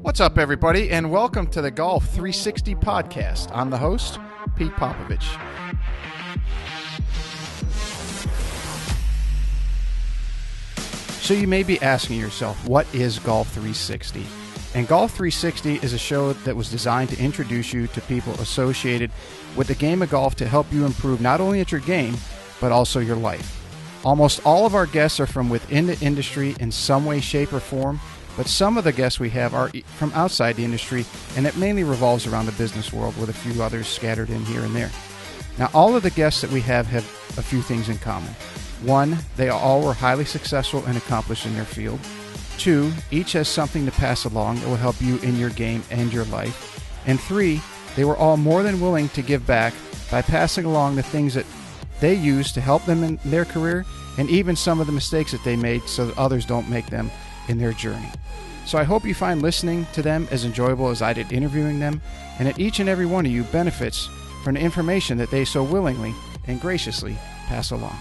What's up, everybody, and welcome to the Golf 360 podcast. I'm the host, Pete Popovich. So you may be asking yourself, what is Golf 360? And Golf 360 is a show that was designed to introduce you to people associated with the game of golf to help you improve not only at your game, but also your life. Almost all of our guests are from within the industry in some way, shape, or form, but some of the guests we have are from outside the industry, and it mainly revolves around the business world with a few others scattered in here and there. Now, all of the guests that we have a few things in common. One, they all were highly successful and accomplished in their field. Two, each has something to pass along that will help you in your game and your life. And three, they were all more than willing to give back by passing along the things that they used to help them in their career, and even some of the mistakes that they made so that others don't make them in their journey. So I hope you find listening to them as enjoyable as I did interviewing them, and that each and every one of you benefits from the information that they so willingly and graciously pass along.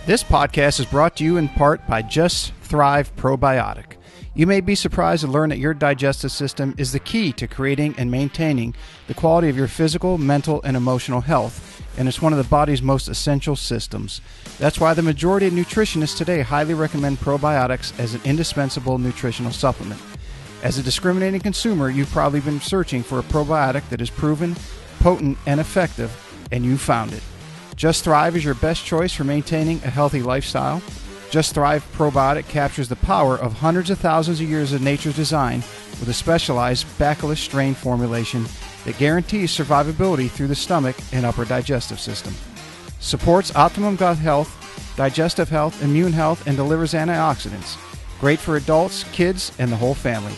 This podcast is brought to you in part by Just Thrive Probiotic. You may be surprised to learn that your digestive system is the key to creating and maintaining the quality of your physical, mental, and emotional health, and it's one of the body's most essential systems. That's why the majority of nutritionists today highly recommend probiotics as an indispensable nutritional supplement. As a discriminating consumer, you've probably been searching for a probiotic that is proven, potent, and effective, and you found it. Just Thrive is your best choice for maintaining a healthy lifestyle. Just Thrive Probiotic captures the power of hundreds of thousands of years of nature's design with a specialized bacillus strain formulation that guarantees survivability through the stomach and upper digestive system. Supports optimum gut health, digestive health, immune health, and delivers antioxidants. Great for adults, kids, and the whole family.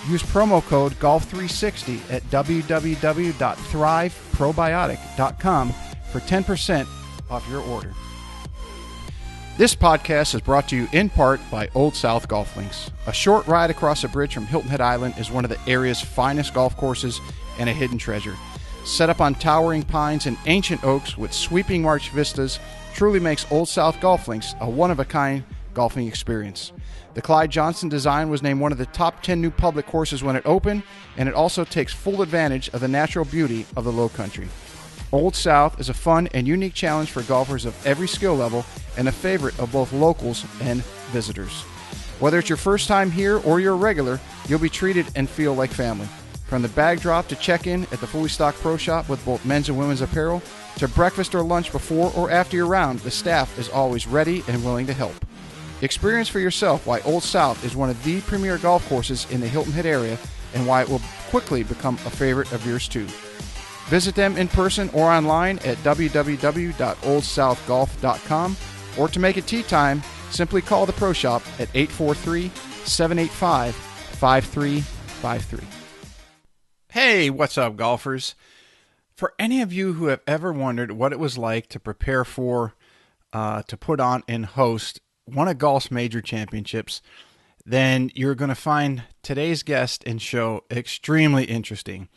Use promo code GOLF360 at www.thriveprobiotic.com for 10% off your order. This podcast is brought to you in part by Old South Golf Links. A short ride across a bridge from Hilton Head Island is one of the area's finest golf courses and a hidden treasure. Set up on towering pines and ancient oaks with sweeping marsh vistas, truly makes Old South Golf Links a one-of-a-kind golfing experience. The Clyde Johnson design was named one of the top 10 new public courses when it opened, and it also takes full advantage of the natural beauty of the Low Country. Old South is a fun and unique challenge for golfers of every skill level and a favorite of both locals and visitors. Whether it's your first time here or you're a regular, you'll be treated and feel like family. From the bag drop to check-in at the fully stocked pro shop with both men's and women's apparel, to breakfast or lunch before or after your round, the staff is always ready and willing to help. Experience for yourself why Old South is one of the premier golf courses in the Hilton Head area and why it will quickly become a favorite of yours too. Visit them in person or online at www.oldsouthgolf.com, or to make it tee time, simply call the pro shop at 843-785-5353. Hey, what's up, golfers? For any of you who have ever wondered what it was like to prepare for, to put on and host one of golf's major championships, then you're going to find today's guest and show extremely interesting.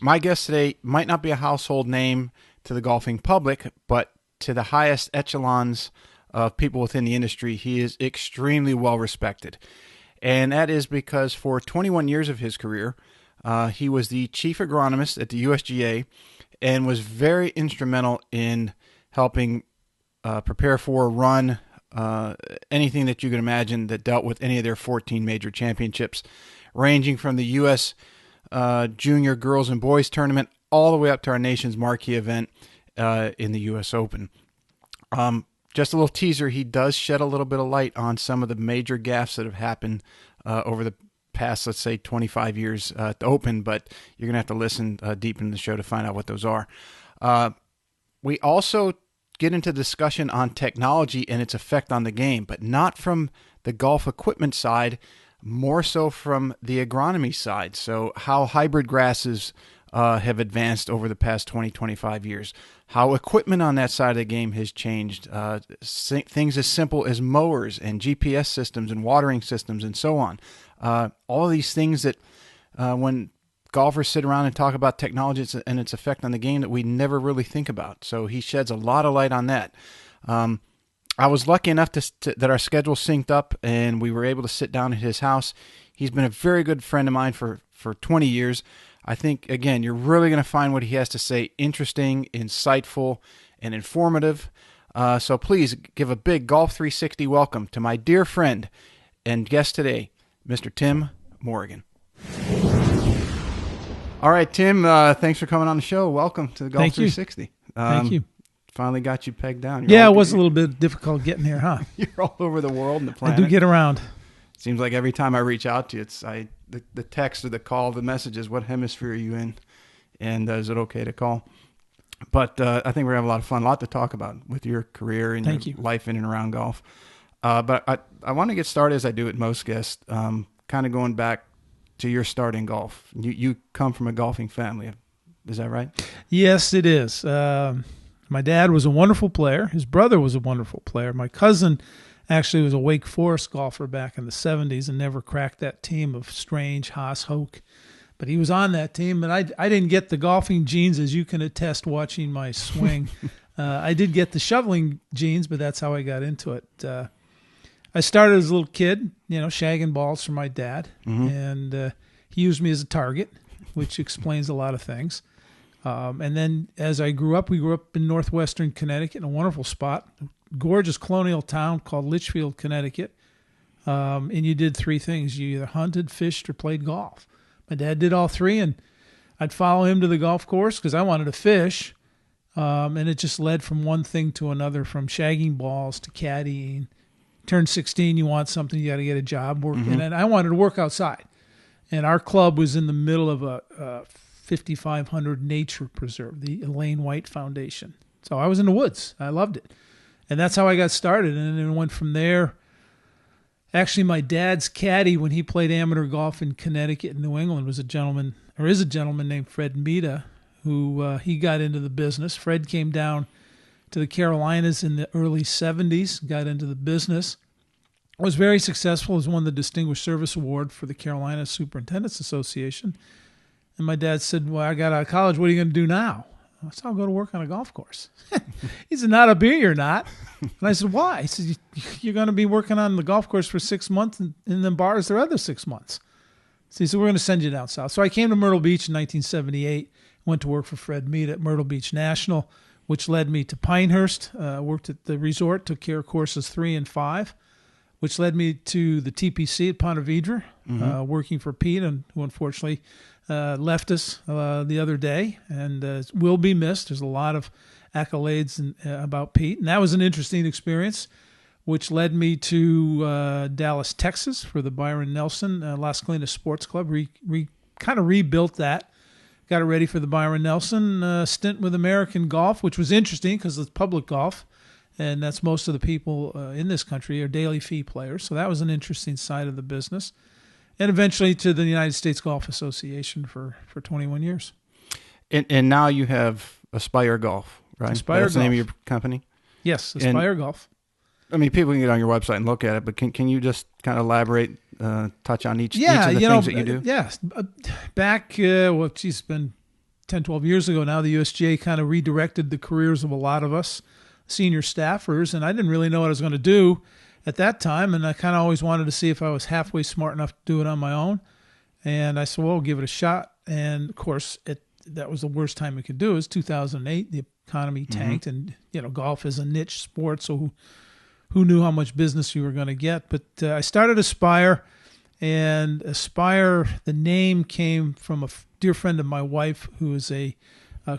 My guest today might not be a household name to the golfing public, but to the highest echelons of people within the industry, he is extremely well respected. And that is because for 21 years of his career, he was the chief agronomist at the USGA and was very instrumental in helping prepare for, run anything that you can imagine that dealt with any of their 14 major championships, ranging from the U.S. Junior girls and boys tournament all the way up to our nation's marquee event in the U.S. Open. Just a little teaser, he does shed a little bit of light on some of the major gaffes that have happened over the past, let's say, 25 years at the Open, but you're going to have to listen deep into the show to find out what those are. We also get into discussion on technology and its effect on the game, but not from the golf equipment side, more so from the agronomy side. So how hybrid grasses have advanced over the past 20, 25 years, how equipment on that side of the game has changed, things as simple as mowers and GPS systems and watering systems and so on. All of these things that when golfers sit around and talk about technology and its effect on the game that we never really think about. So he sheds a lot of light on that. I was lucky enough that our schedule synced up and we were able to sit down at his house. He's been a very good friend of mine for 20 years. I think, again, you're really going to find what he has to say interesting, insightful, and informative. So please give a big Golf 360 welcome to my dear friend and guest today, Mr. Tim Moraghan. All right, Tim, thanks for coming on the show. Welcome to the Golf 360. Thank you. Finally got you pegged down. It was a little bit difficult getting here, huh? You're all over the world and the planet. I do get around. Seems like every time I reach out to you, the text or the call, the message is, what hemisphere are you in? And is it okay to call? But I think we're going to have a lot of fun, a lot to talk about with your career and your life in and around golf. But I want to get started, as I do with most guests, kind of going back to your start in golf. You come from a golfing family. Is that right? Yes, it is. My dad was a wonderful player. His brother was a wonderful player. My cousin actually was a Wake Forest golfer back in the 70s and never cracked that team of Strange, Haas, Hoke. But he was on that team, and I didn't get the golfing genes, as you can attest watching my swing. I did get the shoveling genes, but that's how I got into it. I started as a little kid, shagging balls for my dad, and he used me as a target, which explains a lot of things. And then as we grew up in northwestern Connecticut in a wonderful spot, a gorgeous colonial town called Litchfield, Connecticut. And you did three things. You either hunted, fished, or played golf. My dad did all three, and I'd follow him to the golf course because I wanted to fish. And it just led from one thing to another, from shagging balls to caddying. Turn 16, you want something, you got to get a job. And I wanted to work outside. And our club was in the middle of a 5,500 nature preserve, the Elaine White Foundation. So I was in the woods. I loved it. And that's how I got started. And then went from there. Actually, my dad's caddy, when he played amateur golf in Connecticut and New England, is a gentleman named Fred Mita, who he got into the business. Fred came down to the Carolinas in the early 70s, got into the business. Was very successful, has won the Distinguished Service Award for the Carolina Superintendents Association. And my dad said, well, I got out of college. What are you going to do now? I said, I'll go to work on a golf course. He said, not up here, you're not. And I said, why? He said, you're going to be working on the golf course for 6 months and then bars the other 6 months. So he said, we're going to send you down south. So I came to Myrtle Beach in 1978, went to work for Fred Mead at Myrtle Beach National, which led me to Pinehurst, worked at the resort, took care of courses 3 and 5, which led me to the TPC at Ponte Vedra, working for Pete, who unfortunately left us the other day and will be missed. There's a lot of accolades about Pete, and that was an interesting experience, which led me to Dallas, Texas for the Byron Nelson Las Colinas Sports Club. Kind of rebuilt that, got it ready for the Byron Nelson stint with American Golf, which was interesting because it's public golf, and that's most of the people in this country are daily fee players. So that was an interesting side of the business. And eventually to the United States Golf Association for 21 years. And now you have Aspire Golf, right? Aspire That's Golf. the name of your company? Yes, Aspire Golf. I mean, people can get on your website and look at it, but can you just kind of elaborate, touch on each of the things that you do? Yes. Back, it's been 10, 12 years ago now, the USGA kind of redirected the careers of a lot of us senior staffers, and I didn't really know what I was going to do at that time, and I kind of always wanted to see if I was halfway smart enough to do it on my own. And I said, well, I'll give it a shot. And, of course, that was the worst time it could do. It was 2008. The economy tanked, and, golf is a niche sport, so who knew how much business you were going to get. But I started Aspire, and Aspire, the name came from a dear friend of my wife who is a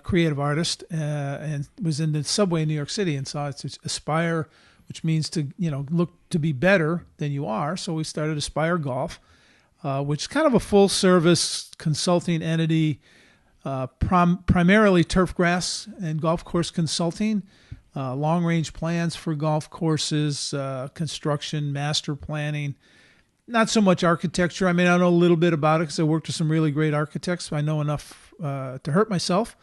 creative artist and was in the subway in New York City and saw it's Aspire, which means to look to be better than you are. So we started Aspire Golf, which is kind of a full-service consulting entity, primarily turf grass and golf course consulting, long-range plans for golf courses, construction, master planning. Not so much architecture. I mean, I know a little bit about it because I worked with some really great architects. I know enough to hurt myself,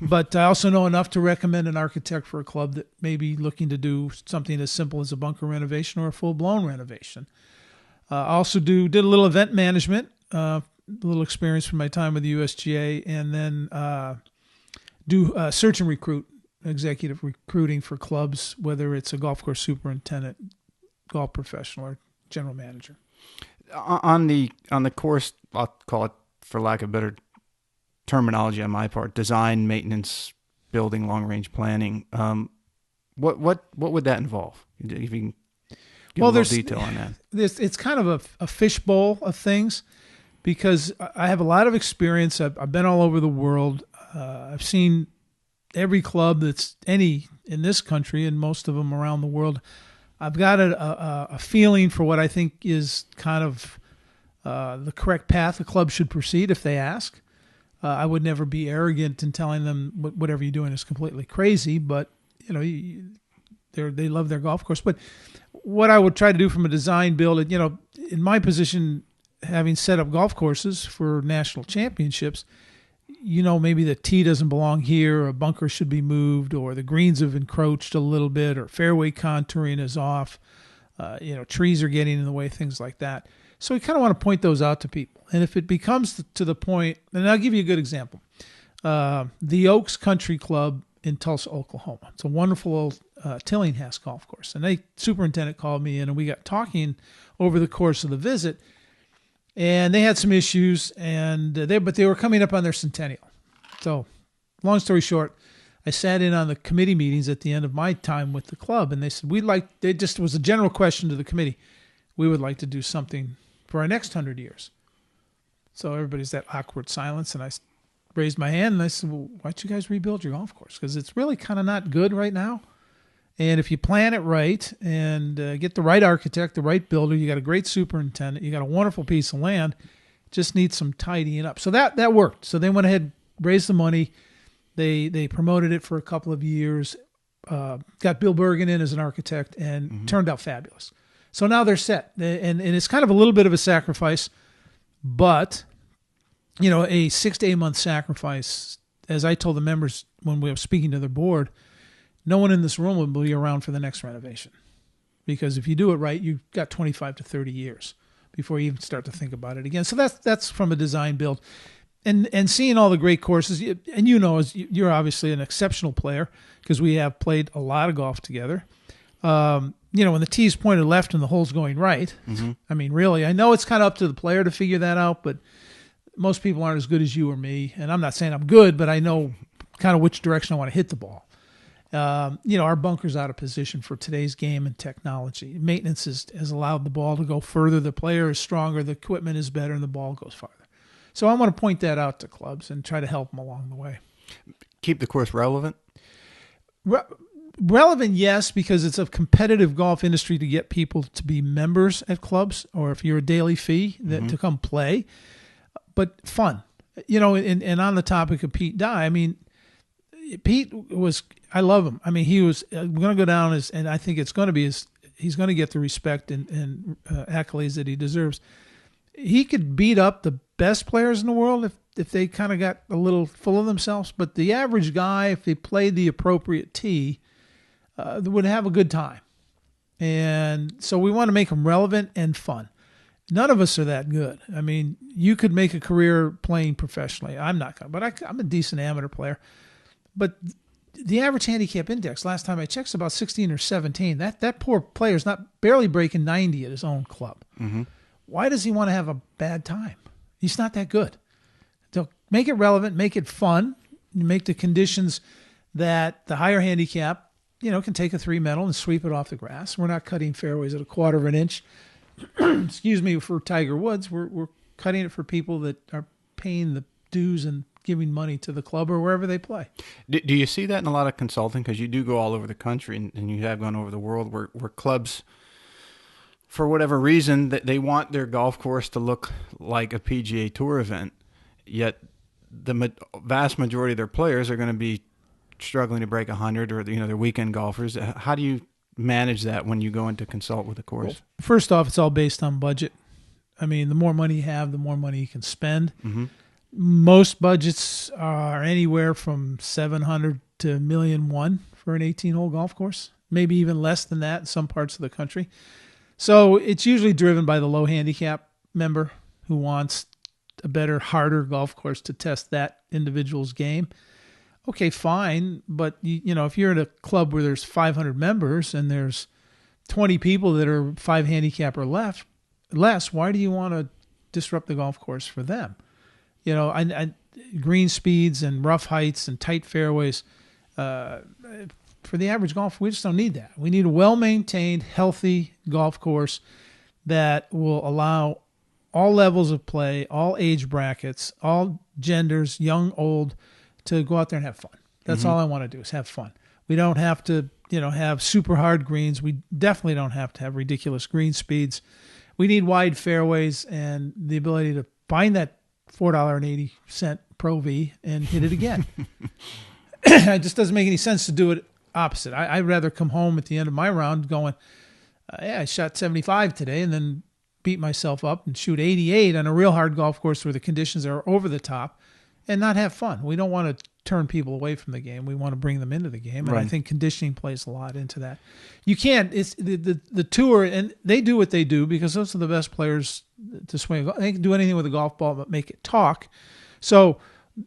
but I also know enough to recommend an architect for a club that may be looking to do something as simple as a bunker renovation or a full-blown renovation. I also did a little event management, a little experience from my time with the USGA, and then do search and recruit executive recruiting for clubs, whether it's a golf course superintendent, golf professional, or general manager. On the course, I'll call it, for lack of better terminology on my part, design, maintenance, building, long range planning. What would that involve? If you can give a little detail on that. It's kind of a fishbowl of things, because I have a lot of experience. I've been all over the world. I've seen every club that's any in this country and most of them around the world. I've got a feeling for what I think is kind of the correct path a club should proceed if they ask. I would never be arrogant in telling them whatever you're doing is completely crazy, but they love their golf course. But what I would try to do from a design build, in my position, having set up golf courses for national championships, maybe the tee doesn't belong here, or a bunker should be moved, or the greens have encroached a little bit, or fairway contouring is off, trees are getting in the way, things like that. So we kind of want to point those out to people. And if it becomes to the point, and I'll give you a good example. The Oaks Country Club in Tulsa, Oklahoma. It's a wonderful old Tillinghast golf course. And the superintendent called me in, and we got talking over the course of the visit. And they had some issues, but they were coming up on their centennial. So, long story short, I sat in on the committee meetings at the end of my time with the club, and they said, it was a general question to the committee, we would like to do something for our next 100 years. So everybody's that awkward silence, and I raised my hand, and I said, well, why don't you guys rebuild your golf course? Because it's really kind of not good right now. And if you plan it right and get the right architect, the right builder, you got a great superintendent, you got a wonderful piece of land, just needs some tidying up. So that worked. So they went ahead, raised the money. They promoted it for a couple of years, got Bill Bergen in as an architect, and turned out fabulous. So now they're set. And it's kind of a little bit of a sacrifice, but, a 6 to 8 month sacrifice, as I told the members when we were speaking to their board, no one in this room will be around for the next renovation, because if you do it right, you've got 25 to 30 years before you even start to think about it again. So that's from a design build, and seeing all the great courses. And you're obviously an exceptional player, because we have played a lot of golf together. When the tee's pointed left and the hole's going right, I mean, really, I know it's kind of up to the player to figure that out, but most people aren't as good as you or me. And I'm not saying I'm good, but I know kind of which direction I want to hit the ball. Our bunker's out of position for today's game and technology. Maintenance has allowed the ball to go further. The player is stronger, the equipment is better, and the ball goes farther. So I want to point that out to clubs and try to help them along the way. Keep the course relevant? Relevant, yes, because it's a competitive golf industry to get people to be members at clubs, or if you're a daily fee, to come play. But fun. And on the topic of Pete Dye, I mean, Pete was, I love him. I mean, he was going to go down and I think it's going to be he's going to get the respect and accolades that he deserves. He could beat up the best players in the world if they kind of got a little full of themselves. But the average guy, if they played the appropriate tee, would have a good time. And so we want to make them relevant and fun. None of us are that good. I mean, you could make a career playing professionally. I'm not going to, but I'm a decent amateur player. But the average handicap index, last time I checked, is about 16 or 17. That poor player's barely breaking 90 at his own club. Why does he want to have a bad time? He's not that good. So make it relevant, make it fun, make the conditions that the higher handicap, can take a 3 medal and sweep it off the grass. We're not cutting fairways at a quarter of an inch. Excuse me, for Tiger Woods. We're cutting it for people that are paying the dues and giving money to the club or wherever they play. Do you see that in a lot of consulting? Because you do go all over the country and you have gone over the world where clubs, for whatever reason, they want their golf course to look like a PGA Tour event, yet the vast majority of their players are going to be struggling to break 100, or they're weekend golfers. How do you manage that when you go in to consult with a course? Well, first off, it's all based on budget. I mean, the more money you have, the more money you can spend. Most budgets are anywhere from $700,000 to $1.1 million for an 18-hole golf course, maybe even less than that in some parts of the country. So it's usually driven by the low handicap member who wants a better, harder golf course to test that individual's game. Okay, fine, but you know, if you're at a club where there's 500 members and there's 20 people that are 5 handicap or less, why do you want to disrupt the golf course for them? You know, green speeds and rough heights and tight fairways. For the average golfer, we just don't need that. We need a well-maintained, healthy golf course that will allow all levels of play, all age brackets, all genders, young, old, to go out there and have fun. That's all I want to do is have fun. We don't have to, have super hard greens. We definitely don't have to have ridiculous green speeds. We need wide fairways and the ability to find that $4.80 Pro V and hit it again. It just doesn't make any sense to do it opposite. I'd rather come home at the end of my round going, I shot 75 today, and then beat myself up and shoot 88 on a real hard golf course where the conditions are over the top and not have fun. We don't want to turn people away from the game. We want to bring them into the game. And I think conditioning plays a lot into that. You can't, it's the tour, and they do what they do because those are the best players to swing. They can do anything with a golf ball but make it talk. So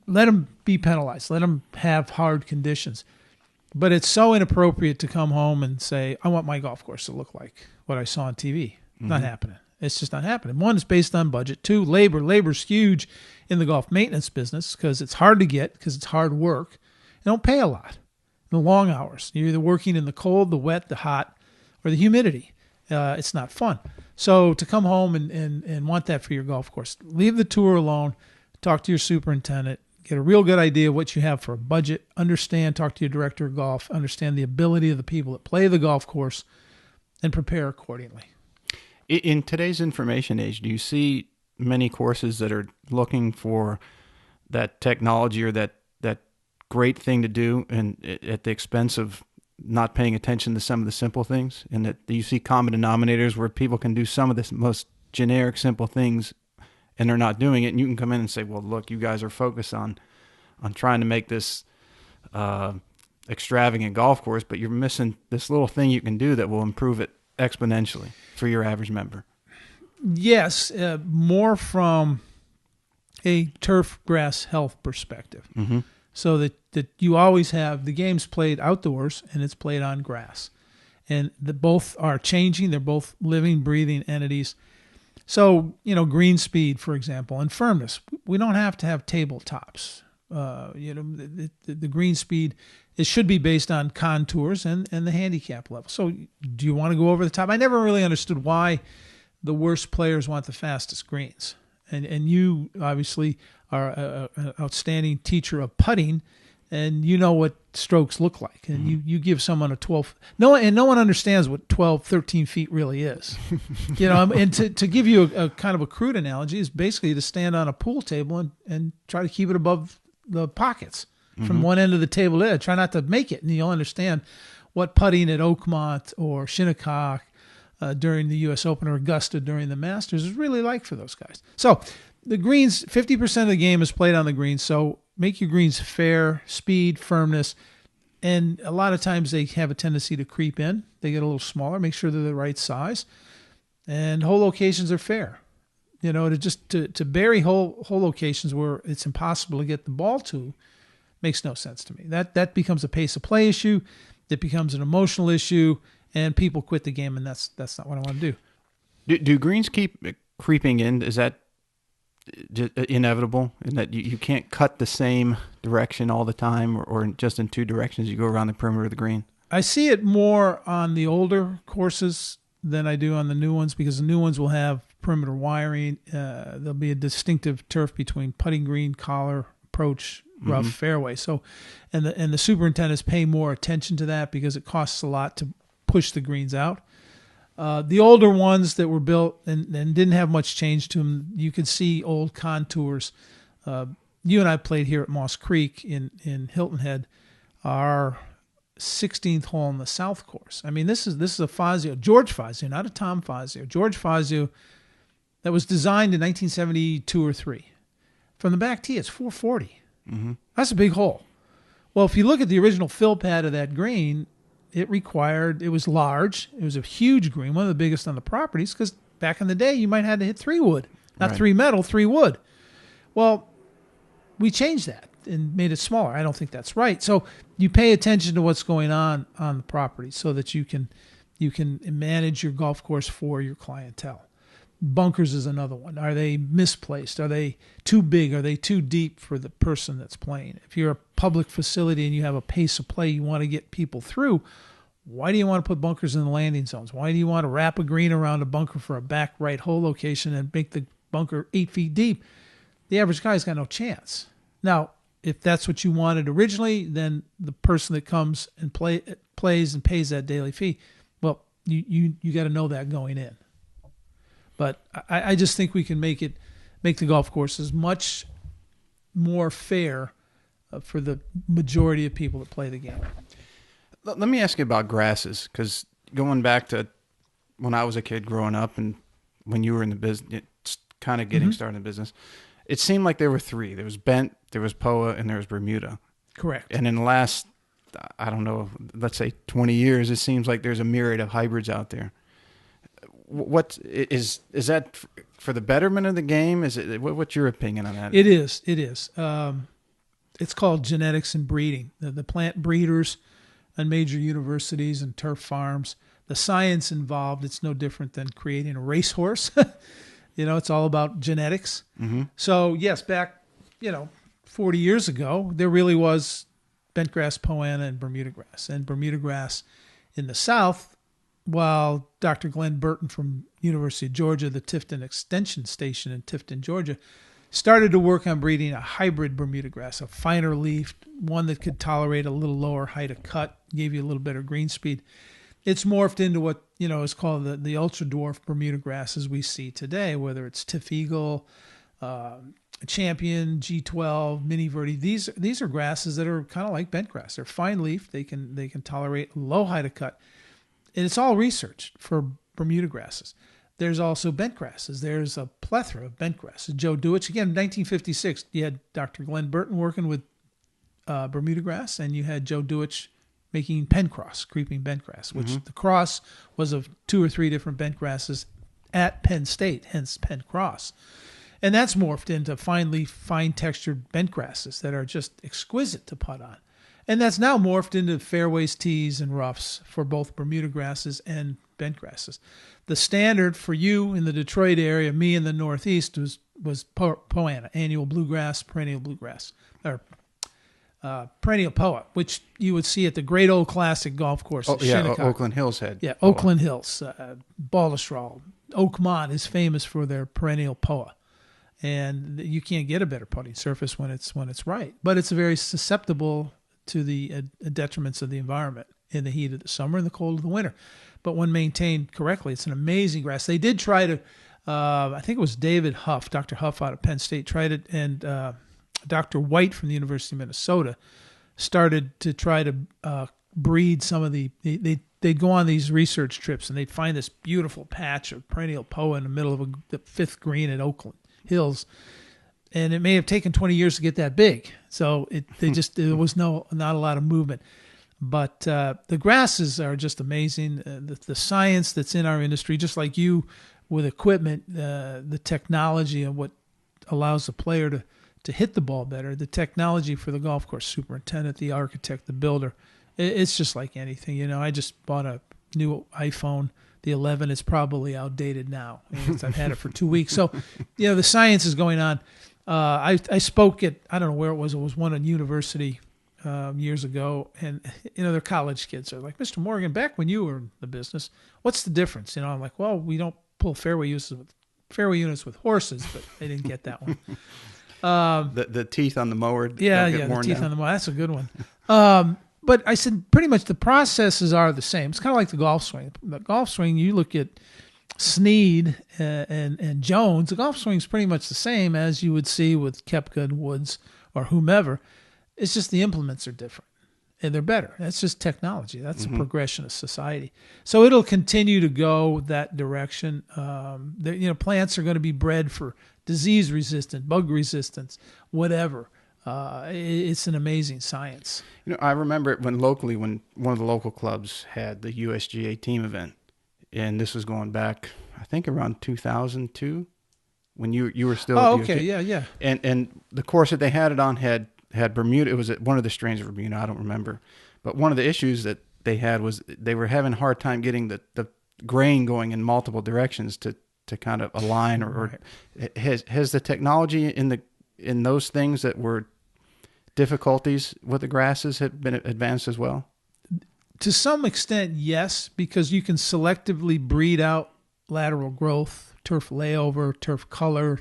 let them be penalized. Let them have hard conditions. But it's so inappropriate to come home and say, I want my golf course to look like what I saw on TV. Not happening. It's just not happening. One, it's based on budget. Two, labor. Labor's huge in the golf maintenance business because it's hard to get, because it's hard work. They don't pay a lot. The long hours. You're either working in the cold, the wet, the hot, or the humidity. It's not fun. So to come home and want that for your golf course, leave the tour alone. Talk to your superintendent. Get a real good idea of what you have for a budget. Understand, talk to your director of golf. Understand the ability of the people that play the golf course and prepare accordingly. In today's information age, do you see many courses that are looking for that technology or that great thing to do and at the expense of not paying attention to some of the simple things? And that you see common denominators where people can do some of the most generic, simple things and they're not doing it. And you can come in and say, well, look, you guys are focused on trying to make this extravagant golf course, but you're missing this little thing you can do that will improve it exponentially for your average member. Yes, more from a turf grass health perspective. So that you always have the game's played outdoors and it's played on grass. And both are changing. They're both living, breathing entities. So, green speed, for example, and firmness. We don't have to have tabletops. The green speed, it should be based on contours and the handicap level. So do you want to go over the top? I never really understood why the worst players want the fastest greens. And you obviously are an outstanding teacher of putting, and you know what strokes look like. And you give someone a 12. No one understands what 12, 13 feet really is. And to give you a kind of a crude analogy is basically to stand on a pool table and try to keep it above the pockets from one end of the table to the other. Try not to make it, and you'll understand what putting at Oakmont or Shinnecock during the U.S. Open or Augusta during the Masters is really like for those guys. So the greens, 50% of the game is played on the greens, so make your greens fair, speed, firmness, and a lot of times they have a tendency to creep in. They get a little smaller. Make sure they're the right size, and hole locations are fair. To bury hole locations where it's impossible to get the ball to makes no sense to me. That becomes a pace of play issue. It becomes an emotional issue, and people quit the game, and that's not what I want to do. Do greens keep creeping in? Is that inevitable in that you can't cut the same direction all the time or just in two directions? You go around the perimeter of the green? I see it more on the older courses than I do on the new ones, because the new ones will have perimeter wiring. There'll be a distinctive turf between putting green, collar, approach, rough, fairway. So, and the superintendents pay more attention to that because it costs a lot to push the greens out. The older ones that were built and didn't have much change to them, you could see old contours. You and I played here at Moss Creek in Hilton Head, our 16th hole on the South Course. I mean, this is a Fazio, George Fazio, not a Tom Fazio. George Fazio that was designed in 1972 or 3. From the back tee, it's 440. That's a big hole. Well, if you look at the original fill pad of that green, it was large. It was a huge green, one of the biggest on the properties, because back in the day, you might have had to hit 3 wood. Not 3 metal, 3 wood. Well, we changed that. and made it smaller. I don't think that's right. So you pay attention to what's going on the property so that you can manage your golf course for your clientele. Bunkers is another one. Are they misplaced? Are they too big? Are they too deep for the person that's playing? If you're a public facility and you have a pace of play you want to get people through, why do you want to put bunkers in the landing zones? Why do you want to wrap a green around a bunker for a back right hole location and make the bunker 8 feet deep? The average guy's got no chance. Now, if that's what you wanted originally, then the person that comes and plays and pays that daily fee, well, you got to know that going in. But I just think we can make the golf courses much more fair for the majority of people that play the game. Let me ask you about grasses, because going back to when I was a kid growing up and when you were in the business, kind of getting started in the business, it seemed like there were three. There was bent, there was POA, and there was Bermuda. Correct. And in the last, I don't know, let's say 20 years, it seems like there's a myriad of hybrids out there. What is that for the betterment of the game? Is it? What's your opinion on that? It is. It's called genetics and breeding. The plant breeders and major universities and turf farms, the science involved, it's no different than creating a racehorse. It's all about genetics. Mm-hmm. So yes, back 40 years ago, there really was bentgrass, poana, and Bermuda grass. And Bermuda grass in the South, while Dr. Glenn Burton from University of Georgia, the Tifton Extension Station in Tifton, Georgia, started to work on breeding a hybrid Bermuda grass, a finer leafed, one that could tolerate a little lower height of cut, gave you a little better green speed. It's morphed into what is called the ultra dwarf Bermuda grass as we see today, whether it's Tiff Eagle, Champion, G12, Mini Verde. These are grasses that are kind of like bentgrass. They're fine leaf. They can tolerate low height of cut. And it's all researched for Bermuda grasses. There's also bent grasses. There's a plethora of bent grasses. Joe Duich, again, 1956, you had Dr. Glenn Burton working with Bermuda grass, and you had Joe Duich making Penncross, creeping bent grass, which the cross was of 2 or 3 different bent grasses at Penn State, hence Penncross. And that's morphed into fine leaf, fine textured bent grasses that are just exquisite to putt on. And that's now morphed into fairways, tees, and roughs for both Bermuda grasses and bent grasses. The standard for you in the Detroit area, me in the Northeast, was poana, annual bluegrass, perennial bluegrass, or perennial POA, which you would see at the Great Old Classic Golf Course at Shinnecock. Oakland Hills had. Yeah, POA. Oakland Hills, Baltusrol, Oakmont is famous for their perennial POA. And you can't get a better putting surface when it's right. But it's very susceptible to the detriments of the environment in the heat of the summer and the cold of the winter. But when maintained correctly, it's an amazing grass. They did try to, I think it was David Huff, Dr. Huff out of Penn State, tried it, and Dr. White from the University of Minnesota started to try to breed some of they'd go on these research trips, and they'd find this beautiful patch of perennial POA in the middle of the 5th green at Oakland Hills. And it may have taken 20 years to get that big. So there was not a lot of movement. But the grasses are just amazing. The science that's in our industry, just like you with equipment, the technology and what allows the player to hit the ball better, the technology for the golf course superintendent, the architect, the builder, it's just like anything. I just bought a new iPhone. The 11 is probably outdated now. I've had it for 2 weeks. So, the science is going on. I spoke at, I don't know where it was one at university years ago, and they're college kids. They're like, Mr. Moraghan, back when you were in the business, what's the difference? I'm like, well, we don't pull fairway units with horses, but they didn't get that one. The teeth on the mower. The teeth on the mower. That's a good one. But I said pretty much the processes are the same. It's kind of like the golf swing. The golf swing, you look at Snead and Jones, the golf swing is pretty much the same as you would see with Koepka and Woods or whomever. It's just the implements are different, and they're better. That's just technology. That's a progression of society. So it'll continue to go that direction. Plants are going to be bred for disease resistant, bug resistance, whatever. It's an amazing science. I remember when one of the local clubs had the USGA team event, and this was going back, I think, around 2002, when you were still. Oh, at okay, USGA. yeah. And the course that they had it on had had Bermuda. It was one of the strains of Bermuda. I don't remember, but one of the issues that they had was they were having a hard time getting the grain going in multiple directions to kind of align. Or has the technology in those things that were difficulties with the grasses have been advanced as well? To some extent, yes, because you can selectively breed out lateral growth, turf layover, turf color.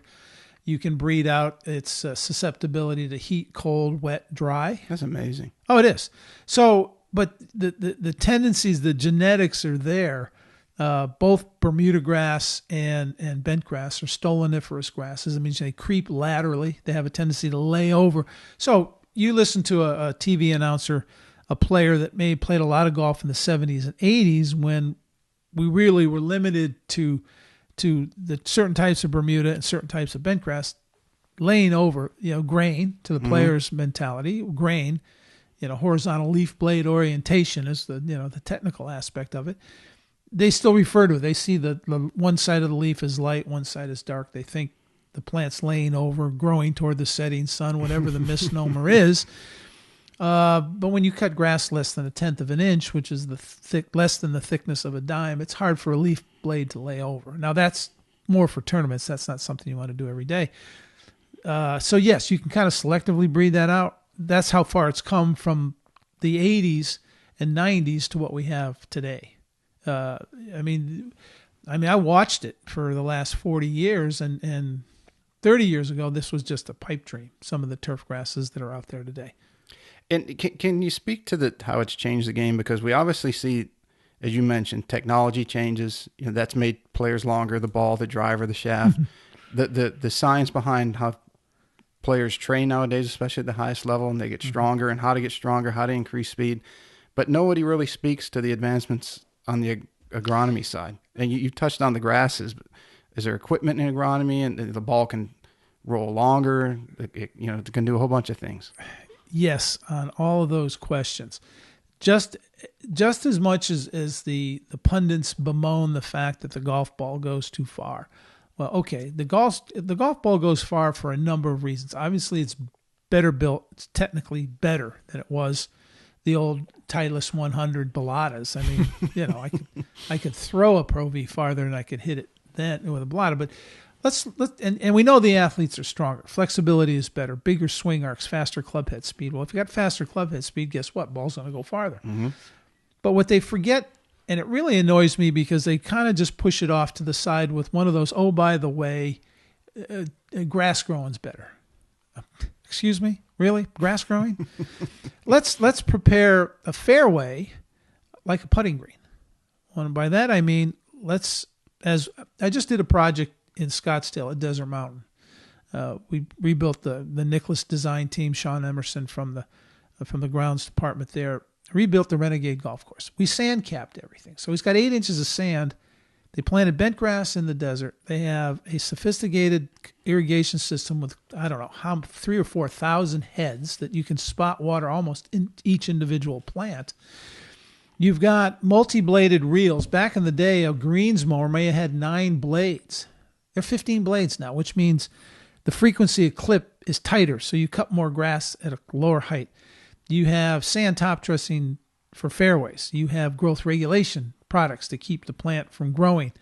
You can breed out its susceptibility to heat, cold, wet, dry. That's amazing. Oh, it is. So, but the tendencies, the genetics are there. Both Bermuda grass and bent grass are stoloniferous grasses. That means they creep laterally. They have a tendency to lay over. So you listen to a TV announcer, a player that may played a lot of golf in the 70s and 80s when we really were limited to the certain types of Bermuda and certain types of bent grass laying over, grain to the player's mentality, grain, horizontal leaf blade orientation is the technical aspect of it. They still refer to it. They see the one side of the leaf is light, one side is dark. They think the plant's laying over, growing toward the setting sun, whatever the misnomer is. But when you cut grass less than 1/10 of an inch, which is less than the thickness of a dime, it's hard for a leaf blade to lay over. Now that's more for tournaments. That's not something you want to do every day. So yes, you can kind of selectively breed that out. That's how far it's come from the 80s and 90s to what we have today. I mean, I watched it for the last 40 years, and 30 years ago, this was just a pipe dream. Some of the turf grasses that are out there today. And can you speak to how it's changed the game? Because we obviously see, as you mentioned, technology changes. That's made players longer, the ball, the driver, the shaft. the science behind how players train nowadays, especially at the highest level, and they get stronger, and how to get stronger, how to increase speed. But nobody really speaks to the advancements on the agronomy side. And you touched on the grasses. But is there equipment in agronomy, and the ball can roll longer? It can do a whole bunch of things. Yes, on all of those questions. Just as much as the pundits bemoan the fact that the golf ball goes too far. Well, okay, the golf ball goes far for a number of reasons. Obviously, it's better built. It's technically better than it was the old Titleist 100 Bellatas. I mean, I could throw a Pro V farther than I could hit it then with a Bellata, but Let's we know the athletes are stronger. Flexibility is better, bigger swing arcs, faster club head speed. Well, if you got faster club head speed, guess what? Ball's going to go farther. Mm-hmm. But what they forget, and it really annoys me because they kind of just push it off to the side with one of those, oh, by the way, grass growing's better. Excuse me? Really? Grass growing? Let's prepare a fairway like a putting green. And by that I mean, as I just did a project in Scottsdale at Desert Mountain. We rebuilt the Nicholas design team, Sean Emerson from the grounds department there, rebuilt the Renegade golf course. We sand capped everything. So he's got 8 inches of sand. They planted bent grass in the desert. They have a sophisticated irrigation system with, 3,000 or 4,000 heads that you can spot water almost in each individual plant. You've got multi-bladed reels. Back in the day, a greens mower may have had 9 blades. They're 15 blades now, which means the frequency of clip is tighter, so you cut more grass at a lower height. You have sand top dressing for fairways. You have growth regulation products to keep the plant from growing.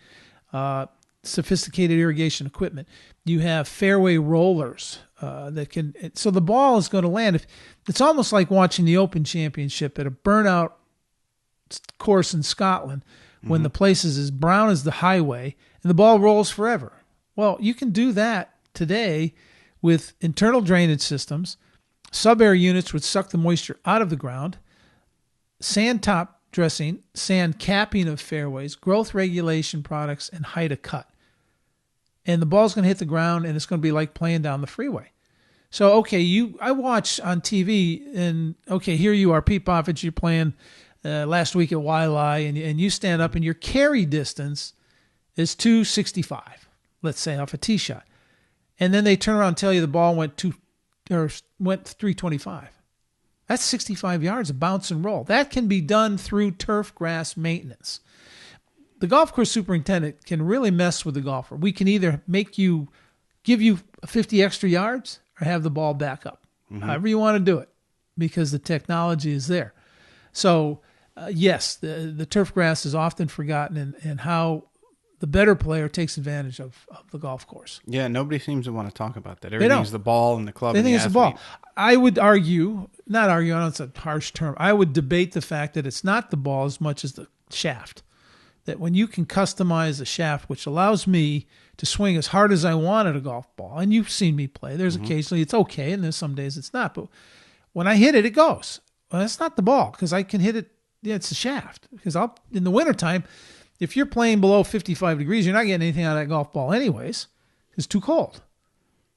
Sophisticated irrigation equipment. You have fairway rollers that can. So the ball is going to land. It's almost like watching the Open Championship at a burnout course in Scotland when the place is as brown as the highway and the ball rolls forever. Well, you can do that today with internal drainage systems, sub-air units which suck the moisture out of the ground, sand top dressing, sand capping of fairways, growth regulation products, and height of cut. And the ball's going to hit the ground, and it's going to be like playing down the freeway. So, okay, I watch on TV, and okay, here you are, Pete Boffich, you're playing last week at Waialae, and you stand up, and your carry distance is 265, let's say, off a tee shot. And then they turn around and tell you the ball went 325. That's 65 yards of bounce and roll. That can be done through turf grass maintenance. The golf course superintendent can really mess with the golfer. We can either give you 50 extra yards or have the ball back up. however you want to do it, because the technology is there. So, yes, the turf grass is often forgotten and how the better player takes advantage of the golf course. Yeah, nobody seems to want to talk about that. Everything's the ball and the club. They think it's the the ball. I would argue, not argue, I know it's a harsh term. I would debate the fact that it's not the ball as much as the shaft. That when you can customize the shaft, which allows me to swing as hard as I want at a golf ball, and you've seen me play, there's occasionally it's okay, and there's some days it's not. But when I hit it, it goes. Well, it's not the ball because I can hit it. Yeah, it's the shaft. Because in the wintertime, if you're playing below 55 degrees, you're not getting anything out of that golf ball anyways. It's too cold.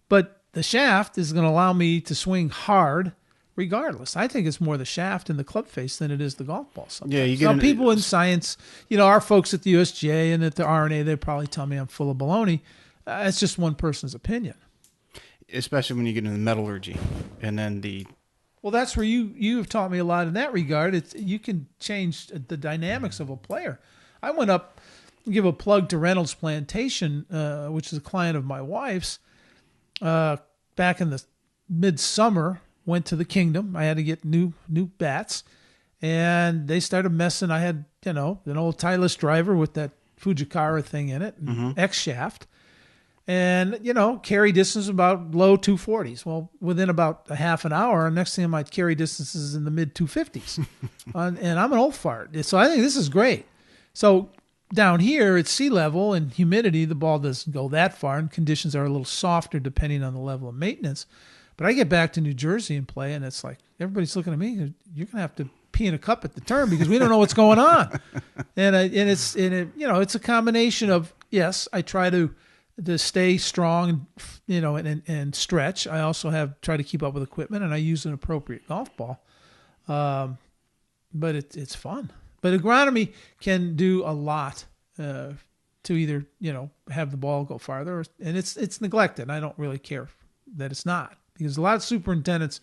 But the shaft is going to allow me to swing hard regardless. I think it's more the shaft and the club face than it is the golf ball sometimes. Yeah, you get people in science, our folks at the USGA and at the RNA, they probably tell me I'm full of baloney. It's just one person's opinion. Especially when you get into the metallurgy and then Well, that's where you have taught me a lot in that regard. You can change the dynamics of a player. I went up and give a plug to Reynolds Plantation, which is a client of my wife's, back in the midsummer. Went to the Kingdom. I had to get new bats, and they started messing. I had an old Titleist driver with that Fujikara thing in it, X shaft, and carry distance about low 240s. Well, within about a half an hour, next thing my carry distances in the mid 250s, and I'm an old fart, so I think this is great. So down here at sea level and humidity, the ball doesn't go that far, and conditions are a little softer depending on the level of maintenance. But I get back to New Jersey and play, and it's like everybody's looking at me. You're gonna have to pee in a cup at the turn because we don't know what's going on. And it's a combination of, yes, I try to stay strong, and stretch. I also try to keep up with equipment, and I use an appropriate golf ball. But it's fun. But agronomy can do a lot to either have the ball go farther, and it's neglected. I don't really care that it's not. Because a lot of superintendents,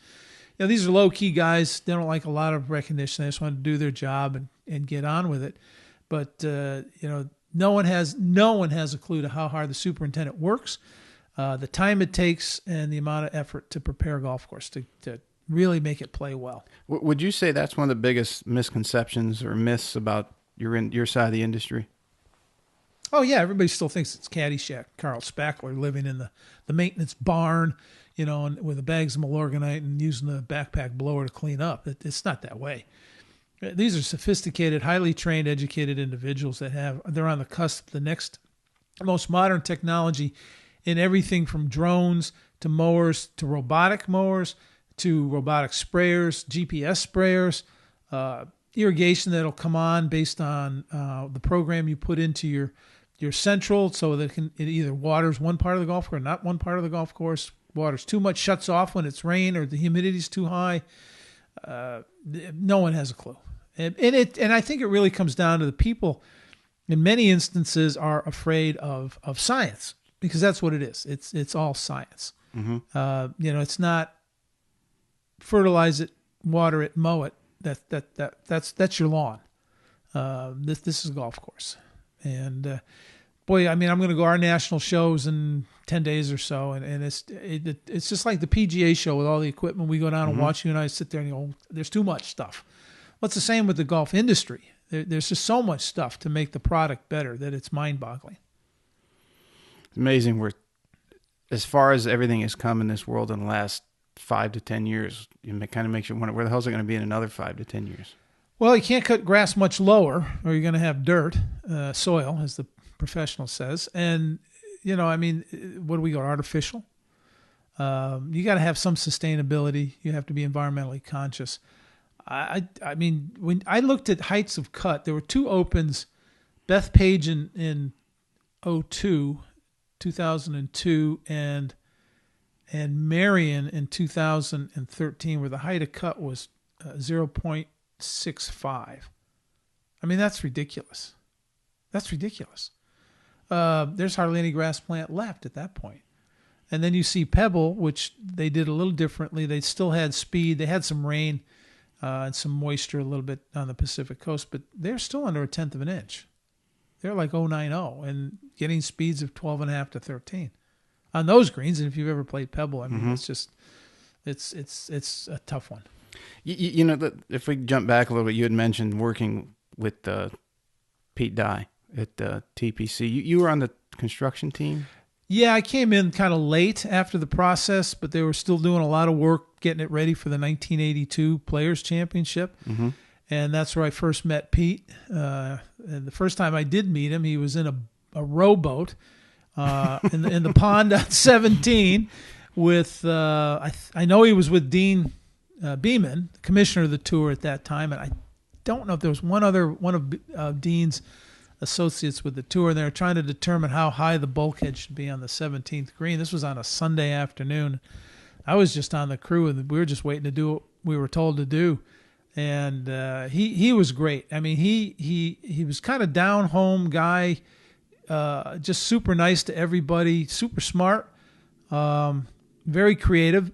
these are low-key guys. They don't like a lot of recognition. They just want to do their job and get on with it. But, no one has a clue to how hard the superintendent works, the time it takes, and the amount of effort to prepare a golf course to really make it play well. Would you say that's one of the biggest misconceptions or myths about your side of the industry? Oh, yeah. Everybody still thinks it's Caddyshack. Carl Spackler living in the maintenance barn, and with the bags of Moraghanite and using the backpack blower to clean up. It's not that way. These are sophisticated, highly trained, educated individuals they're on the cusp of the next most modern technology in everything from drones to mowers to robotic mowers to robotic sprayers, GPS sprayers, irrigation that'll come on based on the program you put into your central, so that it either waters one part of the golf course or not one part of the golf course. Waters too much, shuts off when it's rain or the humidity's too high. No one has a clue. And I think it really comes down to the people, in many instances, are afraid of science, because that's what it is. It's all science. It's not fertilize it, water it, mow it. That's your lawn. This is a golf course. And boy, I'm going to go to our national shows in 10 days or so, and it's just like the PGA show with all the equipment. We go down and watch. You and I sit there and go, there's too much stuff. Well, it's the same with the golf industry. There's just so much stuff to make the product better that it's mind-boggling. It's amazing as far as everything has come in this world in the last 5 to 10 years, it kind of makes you wonder, where the hell is it going to be in another 5 to 10 years? Well, you can't cut grass much lower, or you're going to have dirt, soil, as the professional says. And, what do we go, artificial? You got to have some sustainability. You have to be environmentally conscious. When I looked at heights of cut, there were two opens, Bethpage in 2002, and Marion in 2013, where the height of cut was 0.65. That's ridiculous. There's hardly any grass plant left at that point. And then you see Pebble, which they did a little differently. They still had speed. They had some rain and some moisture a little bit on the Pacific coast, but they're still under 1/10 of an inch. They're like 0.90 and getting speeds of 12.5 to 13 on those greens. And if you've ever played Pebble, it's just it's a tough one. You know, if we jump back a little bit, you had mentioned working with Pete Dye at TPC. You were on the construction team? Yeah, I came in kind of late after the process, but they were still doing a lot of work getting it ready for the 1982 Players Championship. Mm-hmm. And that's where I first met Pete. And the first time I did meet him, he was in a rowboat in the pond at 17 with, I know he was with Dean Beeman, commissioner of the tour at that time. And I don't know if there was one of Dean's associates with the tour, and they were trying to determine how high the bulkhead should be on the 17th green. This was on a Sunday afternoon. I was just on the crew, and we were just waiting to do what we were told to do. And he was great. I mean, he was kind of down home guy, just super nice to everybody, super smart, very creative.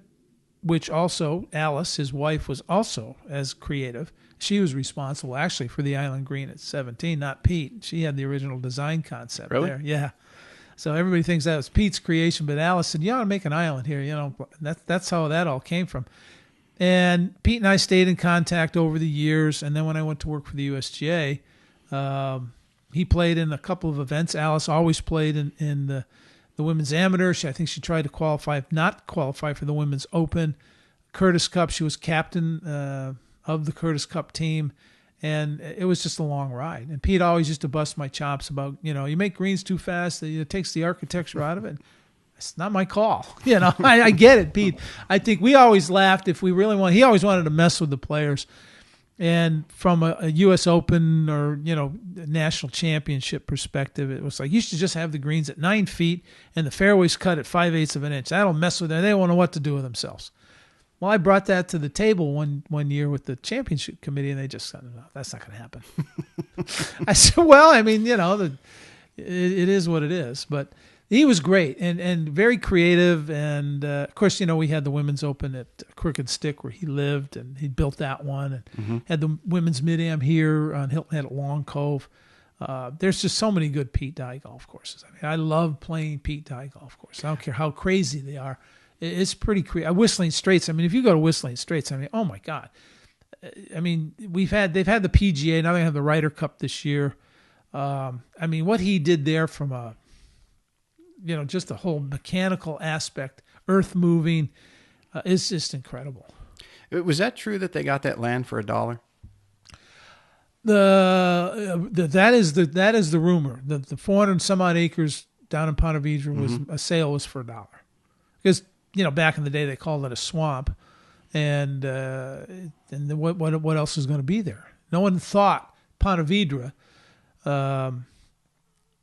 Which also Alice, his wife, was also as creative. She was responsible actually for the island green at 17, not Pete. She had the original design concept there. Yeah. So everybody thinks that was Pete's creation, but Alice said, "You ought to make an island here." You know, that's how that all came from. And Pete and I stayed in contact over the years. And then when I went to work for the USGA, he played in a couple of events. Alice always played in the women's amateur. I think she tried to not qualify for the women's open. Curtis Cup, she was captain of the Curtis Cup team. And it was just a long ride. And Pete always used to bust my chops about, you make greens too fast. It takes the architecture out of it. It's not my call. I get it, Pete. I think we always laughed if we really he always wanted to mess with the players. And from a U.S. Open or, national championship perspective, it was like, you should just have the greens at 9 feet and the fairways cut at 5/8 of an inch. That'll mess with them. They won't know what to do with themselves. Well, I brought that to the table one year with the championship committee, and they just said, "No, that's not going to happen." I said, well, I mean, it is what it is. But he was great and very creative. And, of course, we had the Women's Open at Crooked Stick where he lived, and he built that one. And had the Women's Mid-Am here on Hilton Head at Long Cove. There's just so many good Pete Dye golf courses. I mean, I love playing Pete Dye golf courses. I don't care how crazy they are. It's pretty crazy. Whistling Straits, I mean, if you go to Whistling Straits, I mean, oh, my God. I mean, they've had the PGA. Now they have the Ryder Cup this year. I mean, what he did there from a just the whole mechanical aspect, earth moving, is just incredible. Was that true that they got that land for $1? That is the rumor. The 400 and some odd acres down in Ponte Vedra was a sale was for $1, because back in the day they called it a swamp, and what else is going to be there? No one thought Ponte Vedra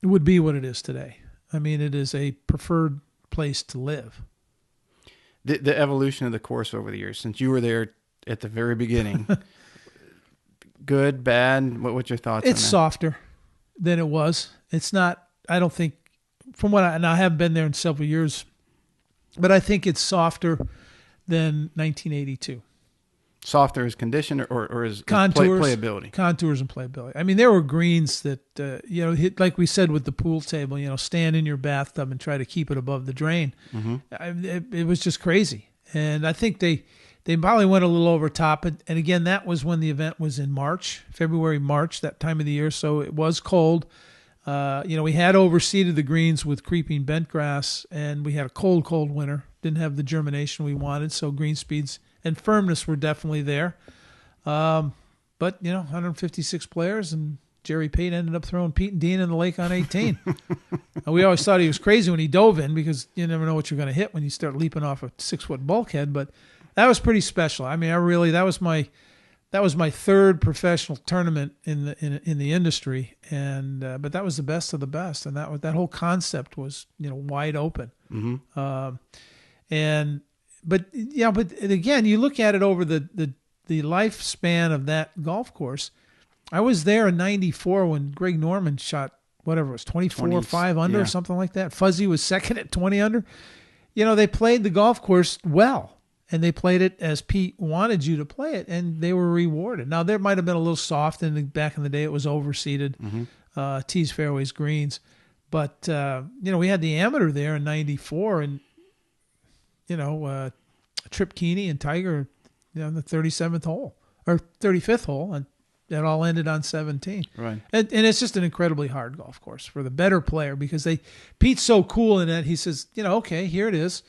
would be what it is today. I mean, it is a preferred place to live. The evolution of the course over the years, since you were there at the very beginning, good, bad? What's your thoughts on that? It's softer than it was. It's not, I don't think, and I haven't been there in several years, but I think it's softer than 1982. Softer as condition or as contours, playability? Contours and playability. I mean, there were greens that, like we said with the pool table, stand in your bathtub and try to keep it above the drain. It was just crazy. And I think they probably went a little over top. And again, that was when the event was in February, March, that time of the year. So it was cold. We had overseeded the greens with creeping bent grass, and we had a cold winter. Didn't have the germination we wanted, so green speeds and firmness were definitely there. But, 156 players, and Jerry Pate ended up throwing Pete and Dean in the lake on 18. We always thought he was crazy when he dove in, because you never know what you're going to hit when you start leaping off a 6-foot bulkhead. But that was pretty special. I mean, that was my third professional tournament in the industry, and but that was the best of the best, and that whole concept was wide open. But again, you look at it over the lifespan of that golf course. I was there in '94 when Greg Norman shot whatever it was 24 5 under or something like that. Fuzzy was second at 20 under. They played the golf course well, and they played it as Pete wanted you to play it, and they were rewarded. Now there might have been a little soft, and back in the day it was overseeded, tees, fairways, greens, but we had the amateur there in '94, and Trip Keeney and Tiger, the 37th hole or 35th hole, and that all ended on 17. Right. And it's just an incredibly hard golf course for the better player because Pete's so cool in it. He says, okay, here it is.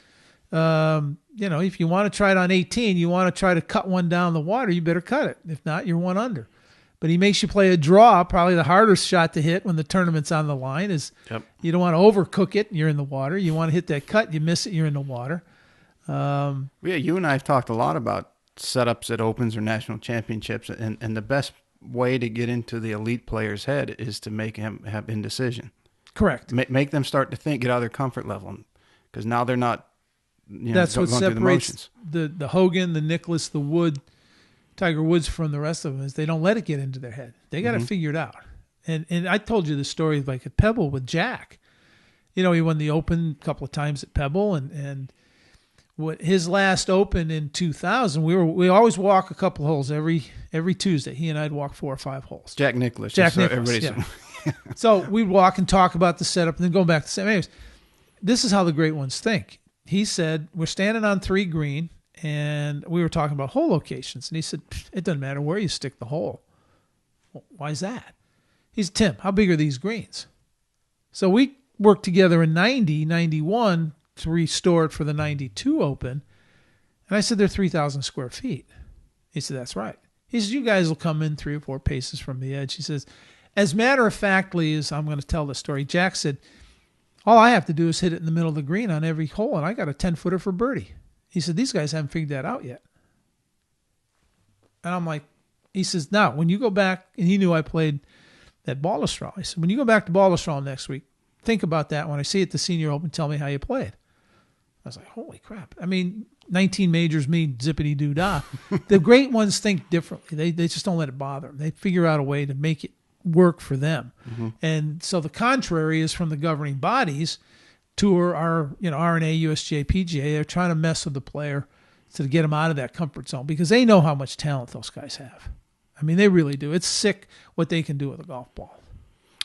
If you want to try it on 18, you want to try to cut one down the water, you better cut it. If not, you're one under. But he makes you play a draw. Probably the hardest shot to hit when the tournament's on the line is You don't want to overcook it. You're in the water. You want to hit that cut. You miss it. You're in the water. You and I have talked a lot about setups at Opens or national championships, and the best way to get into the elite player's head is to make him have indecision. Correct. Make them start to think, get out of their comfort level, because now they're not. That's what separates the Hogan, the Nicklaus, the Wood, Tiger Woods from the rest of them is they don't let it get into their head. They got to figure it out. And I told you the story like at Pebble with Jack. He won the Open a couple of times at Pebble, and what his last Open in 2000, we always walk a couple of holes every Tuesday. He and I'd walk 4 or 5 holes. Jack Nicklaus. Yeah. So we'd walk and talk about the setup and then go back to the same. Anyways, this is how the great ones think. He said, we're standing on 3 green, and we were talking about hole locations. And he said, it doesn't matter where you stick the hole. Well, why is that? He said, Tim, how big are these greens? So we worked together in 90, 91 to restore it for the 92 Open. And I said, they're 3,000 square feet. He said, that's right. He says, you guys will come in 3 or 4 paces from the edge. He says, as matter of factly, as I'm going to tell the story, Jack said, all I have to do is hit it in the middle of the green on every hole, and I got a 10-footer for birdie. He said, these guys haven't figured that out yet. And I'm like, he says, now, when you go back, and he knew I played that Baltusrol. He said, when you go back to Baltusrol next week, think about that. When I see it at the Senior Open, tell me how you played. I was like, holy crap. 19 majors mean zippity-doo-dah. The great ones think differently. They just don't let it bother them. They figure out a way to make it work for them. And so the contrary is from the governing bodies. Tour, R&A, USGA, PGA, they're trying to mess with the player to get them out of that comfort zone because they know how much talent those guys have. They really do. It's sick what they can do with a golf ball.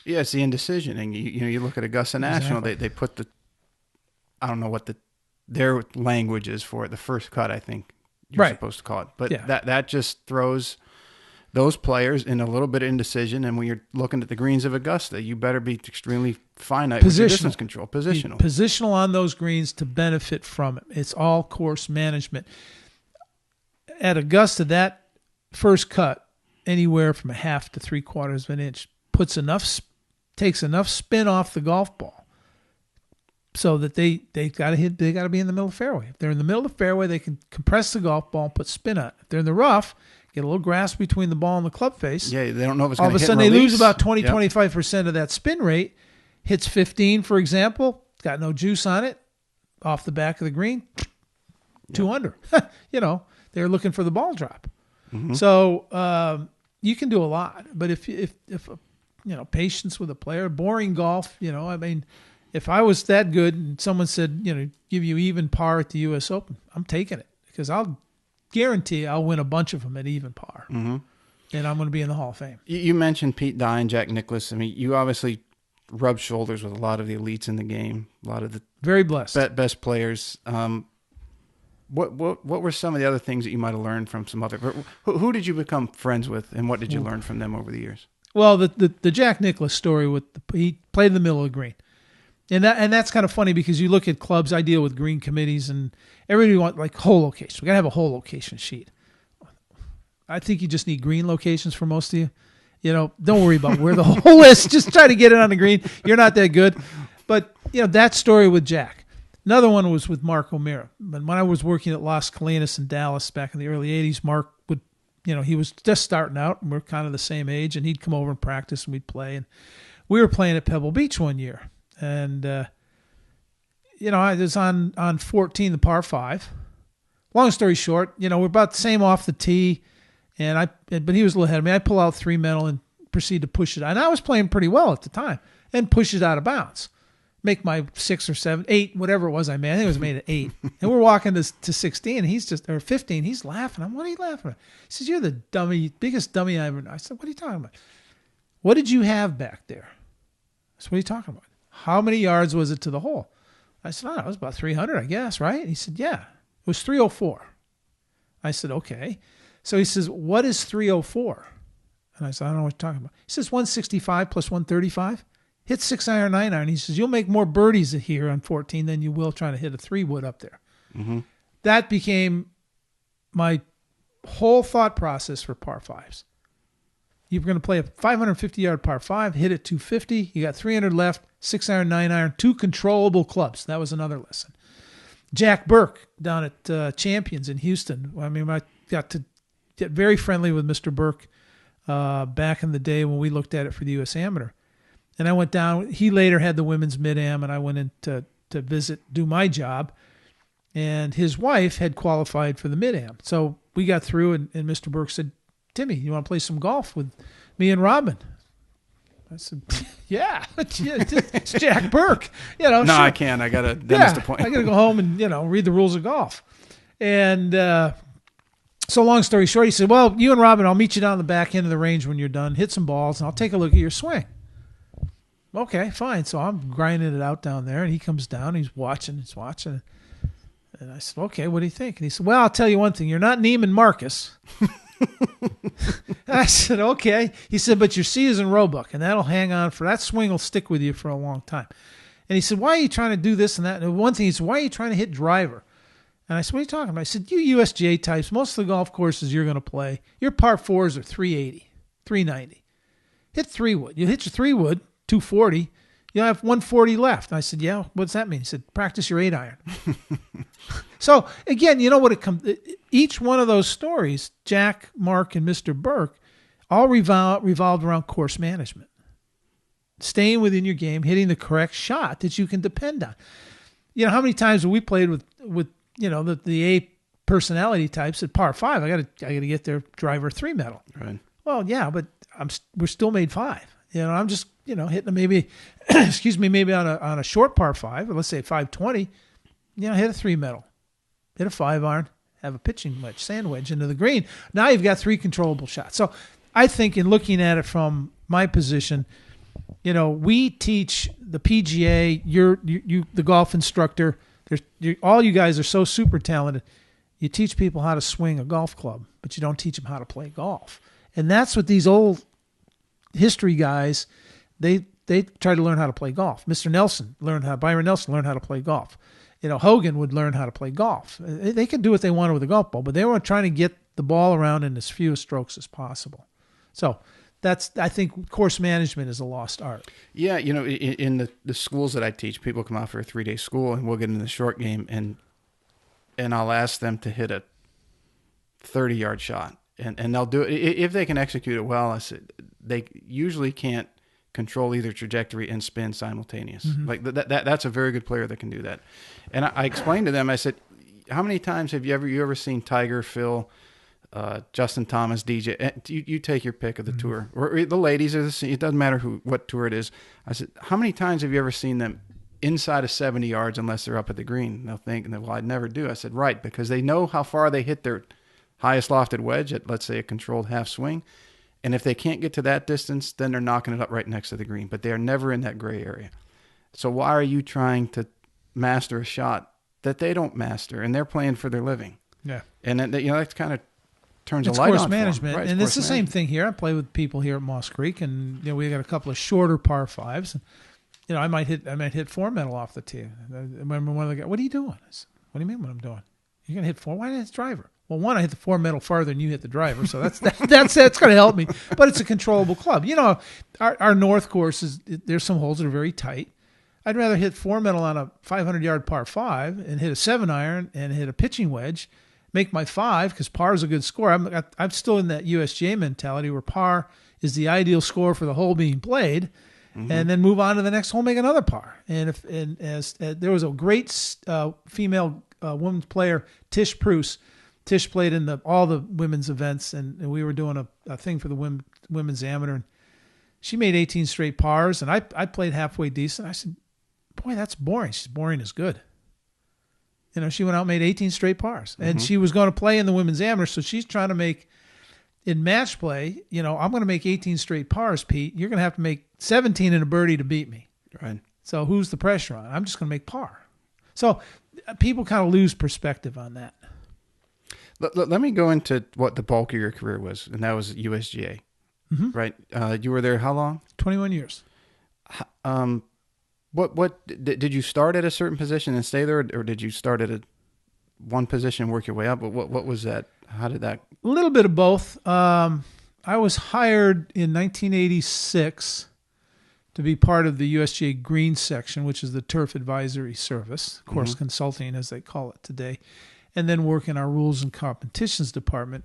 Yeah, it's the indecision. And you look at Augusta National, they put I don't know what their language is for it, the first cut, I think you're supposed to call it. But that just throws those players in a little bit of indecision, and when you're looking at the greens of Augusta, you better be extremely finite with your distance control. Positional on those greens to benefit from it. It's all course management. At Augusta, that first cut, anywhere from a half to 3/4 of an inch, takes enough spin off the golf ball so that they got to be in the middle of the fairway. If they're in the middle of the fairway, they can compress the golf ball and put spin on it. If they're in the rough, get a little grass between the ball and the club face. Yeah, they don't know if it's all going to hit. All of a sudden, they lose about 20-25% of that spin rate. Hits 15, for example, got no juice on it, off the back of the green, 2 under. They're looking for the ball drop. So you can do a lot, but if patience with a player, boring golf. If I was that good and someone said, give you even par at the U.S. Open, I'm taking it because I'll guarantee I'll win a bunch of them at even par. And I'm going to be in the Hall of Fame. You mentioned Pete Dye and Jack Nicklaus. You obviously rubbed shoulders with a lot of the elites in the game, a lot of the very blessed best players. What were some of the other things that you might have learned from some other? Who did you become friends with, and what did you learn from them over the years? Well, the Jack Nicklaus story he played in the middle of the green. And that's kind of funny because you look at clubs, I deal with green committees, and everybody wants like hole location. We got to have a hole location sheet. I think you just need green locations for most of you. Don't worry about where the hole is. Just try to get it on the green. You're not that good. But, that story with Jack. Another one was with Mark O'Meara. When I was working at Las Colinas in Dallas back in the early 80s, Mark would, he was just starting out, and we're kind of the same age, and he'd come over and practice, and we'd play. And we were playing at Pebble Beach one year. And, I was on 14, the par 5. Long story short, we're about the same off the tee, but he was a little ahead of me. I pull out 3 metal and proceed to push it out. And I was playing pretty well at the time, and push it out of bounds. Make my 6 or 7, 8, whatever it was I made. I think it was made at 8. And we're walking to 16, and or 15. He's laughing. What are you laughing at? He says, you're the biggest dummy I ever know. I said, what are you talking about? What did you have back there? I said, what are you talking about? How many yards was it to the hole? I said, it was about 300, I guess, right? He said, yeah. It was 304. I said, okay. So he says, what is 304? And I said, I don't know what you're talking about. He says, 165 plus 135. Hit 6-iron, 9-iron. He says, you'll make more birdies here on 14 than you will trying to hit a 3-wood up there. Mm-hmm. That became my whole thought process for par 5s. You're going to play a 550-yard par 5, hit it 250. You got 300 left, 6-iron, 9-iron, 2 controllable clubs. That was another lesson. Jack Burke down at Champions in Houston. I mean, I got to get very friendly with Mr. Burke back in the day when we looked at it for the U.S. Amateur. And I went down. He later had the women's mid-am, and I went in to visit, do my job. And his wife had qualified for the mid-am. So we got through, and Mr. Burke said, Timmy, you want to play some golf with me and Robin? I said, yeah, it's Jack Burke. You know, no, sure. I can't. I got a dentist appointment. I got to go home and, read the rules of golf. And so long story short, he said, well, you and Robin, I'll meet you down the back end of the range when you're done. Hit some balls, and I'll take a look at your swing. Okay, fine. So I'm grinding it out down there, and he comes down. He's watching. And I said, okay, what do you think? And he said, well, I'll tell you one thing. You're not Neiman Marcus. I said, okay. He said, but your C is in Roebuck, and that'll hang on that swing will stick with you for a long time. And he said, why are you trying to do this and that? And one thing, he said, why are you trying to hit driver? And I said, what are you talking about? I said, you USGA types, most of the golf courses you're going to play, your par 4s are 380, 390. Hit 3-wood. You hit your 3-wood, 240. You have 140 left. And I said, yeah, what's that mean? He said, practice your 8-iron. So, again, you know what it comes. Each one of those stories, Jack, Mark, and Mr. Burke, all revolved around course management. Staying within your game, hitting the correct shot that you can depend on. You know, how many times have we played with the A personality types at par 5? I got to get their driver 3 medal. Right. Well, yeah, but we're still made 5. I'm just hitting them maybe, maybe on a short par 5, or let's say 520. Hit a 3 medal, hit a 5-iron, have a pitching wedge, sand wedge into the green. Now you've got 3 controllable shots. So I think in looking at it from my position, we teach the PGA. You the golf instructor. All you guys are so super talented. You teach people how to swing a golf club, but you don't teach them how to play golf. And that's what these old history guys, they try to learn how to play golf. Byron Nelson learned how to play golf. Hogan would learn how to play golf. They could do what they wanted with a golf ball, but they were trying to get the ball around in as few strokes as possible. So I think course management is a lost art. Yeah, in the schools that I teach, people come out for a 3-day school, and we'll get into the short game, and I'll ask them to hit a 30-yard shot, and they'll do it if they can execute it well. I said they usually can't control either trajectory and spin simultaneous. Mm-hmm. Like that's a very good player that can do that. And I explained to them, I said, how many times have you ever seen Tiger, Phil, Justin Thomas, DJ? You take your pick of the tour, or the ladies are the same. It doesn't matter what tour it is. I said, how many times have you ever seen them inside of 70 yards unless they're up at the green? And they'll think, well, I'd never do. I said, right, because they know how far they hit their highest lofted wedge at, let's say, a controlled half swing. And if they can't get to that distance, then they're knocking it up right next to the green. But they are never in that gray area. So why are you trying to master a shot that they don't master, and they're playing for their living? Yeah. And that kind of turns a light on. It's course management. Right, and it's the same thing here. I play with people here at Moss Creek, and we got a couple of shorter par 5s. And, I might hit 4 metal off the tee. I remember one of the guys, what are you doing? I said, what do you mean what I'm doing? You're going to hit 4? Why didn't I hit driver? Well, one, I hit the 4 metal farther than you hit the driver, so that's going to help me. But it's a controllable club. Our North course there's some holes that are very tight. I'd rather hit 4 metal on a 500-yard par 5 and hit a 7-iron and hit a pitching wedge, make my 5 because par is a good score. I'm still in that USGA mentality where par is the ideal score for the hole being played, and then move on to the next hole, make another par. And there was a great female women's player, Tish Pruce. Tish played in all the women's events, and we were doing a thing for the women's amateur. And she made 18 straight pars, and I played halfway decent. I said, boy, that's boring. She's boring is good. She went out and made 18 straight pars. And she was going to play in the women's amateur, so she's trying to make, in match play, I'm going to make 18 straight pars, Pete. You're going to have to make 17 in a birdie to beat me. Right. So who's the pressure on? I'm just going to make par. So people kind of lose perspective on that. Let me go into what the bulk of your career was, and that was USGA, right? You were there how long? 21 years. What did you start at a certain position and stay there, or did you start at one position and work your way up? What was that? How did that? A little bit of both. I was hired in 1986 to be part of the USGA Green Section, which is the Turf Advisory Service, course consulting as they call it today, and then work in our Rules and Competitions Department.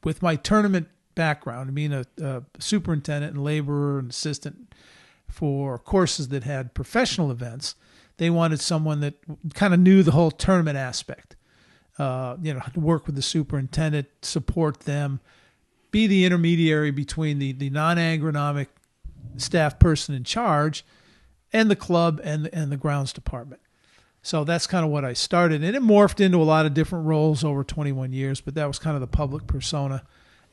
With my tournament background, being a superintendent and laborer and assistant for courses that had professional events, they wanted someone that kind of knew the whole tournament aspect. To work with the superintendent, support them, be the intermediary between the non-agronomic staff person in charge and the club and the grounds department. So that's kind of what I started. And it morphed into a lot of different roles over 21 years, but that was kind of the public persona.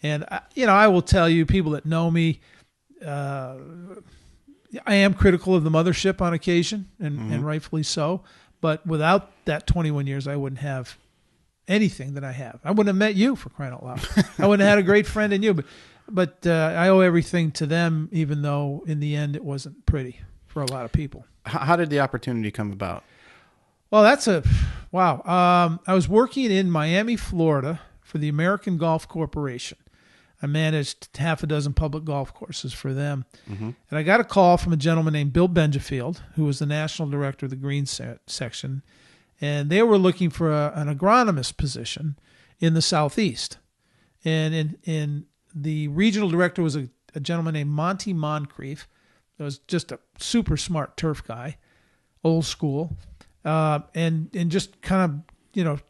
And, I will tell you, people that know me, I am critical of the mothership on occasion, and rightfully so. But without that 21 years, I wouldn't have anything that I have. I wouldn't have met you, for crying out loud. I wouldn't have had a great friend in you. But I owe everything to them, even though in the end it wasn't pretty for a lot of people. How did the opportunity come about? Well, wow. I was working in Miami, Florida for the American Golf Corporation. I managed half a dozen public golf courses for them. And I got a call from a gentleman named Bill Benjafield, who was the national director of the Green Section. And they were looking for an agronomist position in the Southeast. And in the regional director was a gentleman named Monty Moncrief. That was just a super smart turf guy, old school. And just kind of,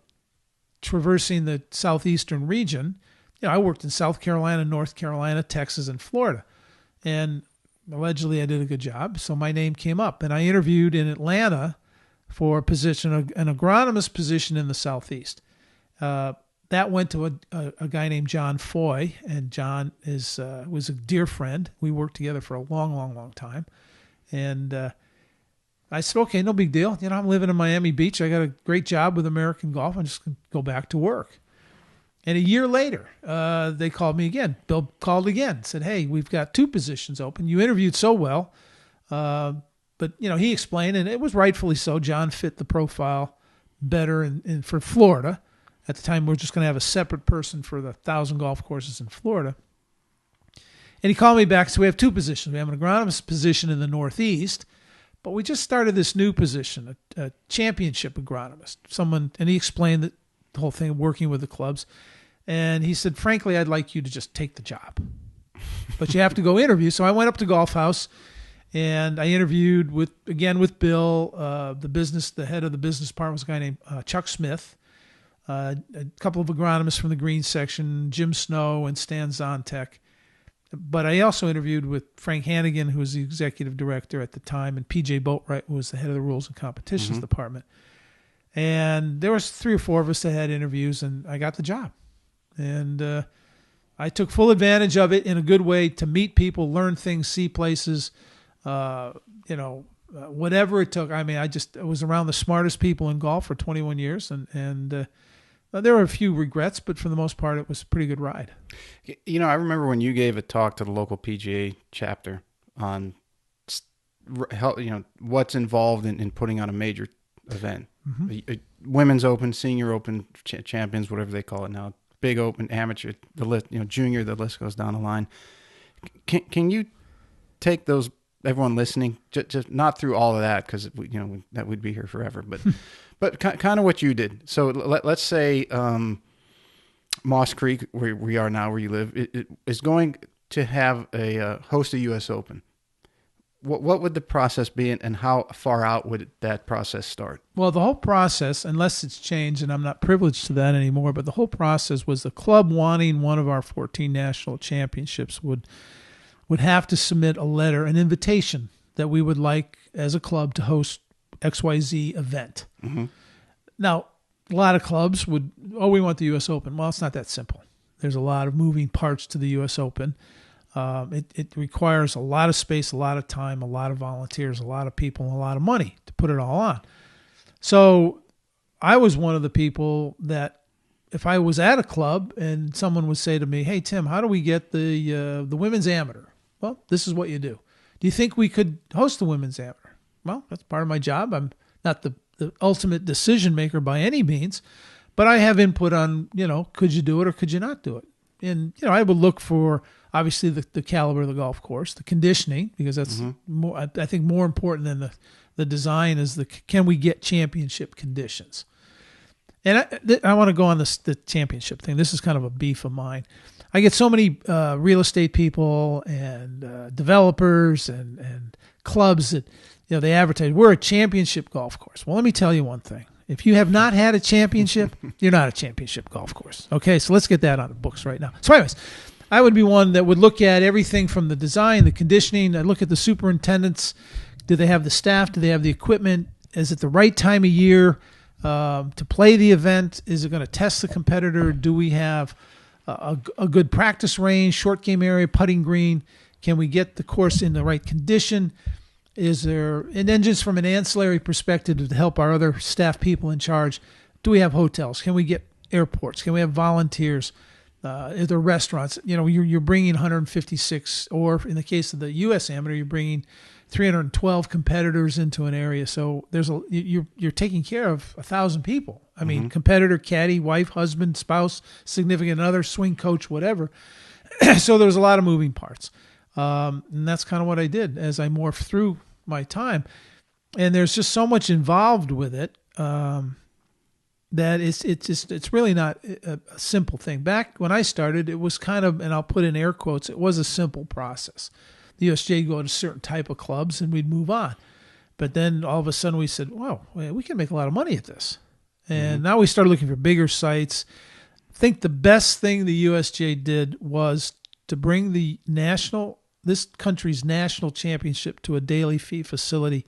traversing the southeastern region. I worked in South Carolina, North Carolina, Texas, and Florida. And allegedly I did a good job. So my name came up. And I interviewed in Atlanta for a position, an agronomist position in the Southeast. That went to a guy named John Foy. And John was a dear friend. We worked together for a long, long, long time. And I said, okay, no big deal. I'm living in Miami Beach. I got a great job with American Golf. I'm just going to go back to work. And a year later, they called me again. Bill called again, said, hey, we've got 2 positions open. You interviewed so well. But, he explained, and it was rightfully so. John fit the profile better and for Florida. At the time, we were just going to have a separate person for the 1,000 golf courses in Florida. And he called me back. So we have 2 positions. We have an agronomist position in the Northeast. But we just started this new position, a championship agronomist. And he explained the whole thing of working with the clubs. And he said, frankly, I'd like you to just take the job. But you have to go interview. So I went up to Golf House, and I interviewed with Bill. The head of the business department was a guy named Chuck Smith. A couple of agronomists from the Green Section, Jim Snow and Stan Zontek. But I also interviewed with Frank Hannigan, who was the executive director at the time, and P.J. Boatwright, who was the head of the Rules and Competitions Department. And there was 3 or 4 of us that had interviews, and I got the job. And I took full advantage of it in a good way to meet people, learn things, see places, whatever it took. I mean, I was around the smartest people in golf for 21 years, and there were a few regrets, but for the most part, it was a pretty good ride. I remember when you gave a talk to the local PGA chapter on what's involved in putting on a major event. A women's open, senior open, champions, whatever they call it now, big open, amateur, the list, junior, the list goes down the line. Can you take those, everyone listening, just not through all of that, because that would be here forever, but kind of what you did. So let's say Moss Creek, where we are now, where you live, it is going to have a host a U.S. Open. What would the process be, and how far out would that process start? Well, the whole process, unless it's changed, and I'm not privileged to that anymore, but the whole process was the club wanting one of our 14 national championships would have to submit a letter, an invitation that we would like as a club to host XYZ event. Now, a lot of clubs we want the U.S. Open. Well, it's not that simple. There's a lot of moving parts to the U.S. Open. It requires a lot of space, a lot of time, a lot of volunteers, a lot of people, and a lot of money to put it all on. So I was one of the people that if I was at a club and someone would say to me, "Hey Tim, how do we get the women's amateur?" Well, this is what you do. Do you think we could host the women's amateur? Well, that's part of my job. I'm not the ultimate decision maker by any means, but I have input on, could you do it or could you not do it? And, I would look for obviously the caliber of the golf course, the conditioning, because that's more, I think more important than the design is can we get championship conditions? And I want to go on the championship thing. This is kind of a beef of mine. I get so many real estate people and developers and clubs that they advertise, we're a championship golf course. Well, let me tell you one thing. If you have not had a championship, you're not a championship golf course. Okay, so let's get that on the books right now. So anyways, I would be one that would look at everything from the design, the conditioning. I'd look at the superintendents. Do they have the staff? Do they have the equipment? Is it the right time of year to play the event? Is it going to test the competitor? Do we have a good practice range, short game area, putting green? Can we get the course in the right condition? And then just from an ancillary perspective to help our other staff people in charge, do we have hotels? Can we get airports? Can we have volunteers? Are there restaurants? You're bringing 156, or in the case of the U.S. Amateur, you're bringing 312 competitors into an area. So you're taking care of 1,000 people. I mean, competitor, caddy, wife, husband, spouse, significant other, swing coach, whatever. So there was a lot of moving parts. And that's kind of what I did as I morphed through my time. And there's just so much involved with it that it's really not a simple thing. Back when I started, it was kind of, and I'll put in air quotes, it was a simple process. The USJ would go to certain type of clubs and we'd move on. But then all of a sudden we said, wow, we can make a lot of money at this. And now we started looking for bigger sites. I think the best thing the USJ did was to bring this country's national championship to a daily fee facility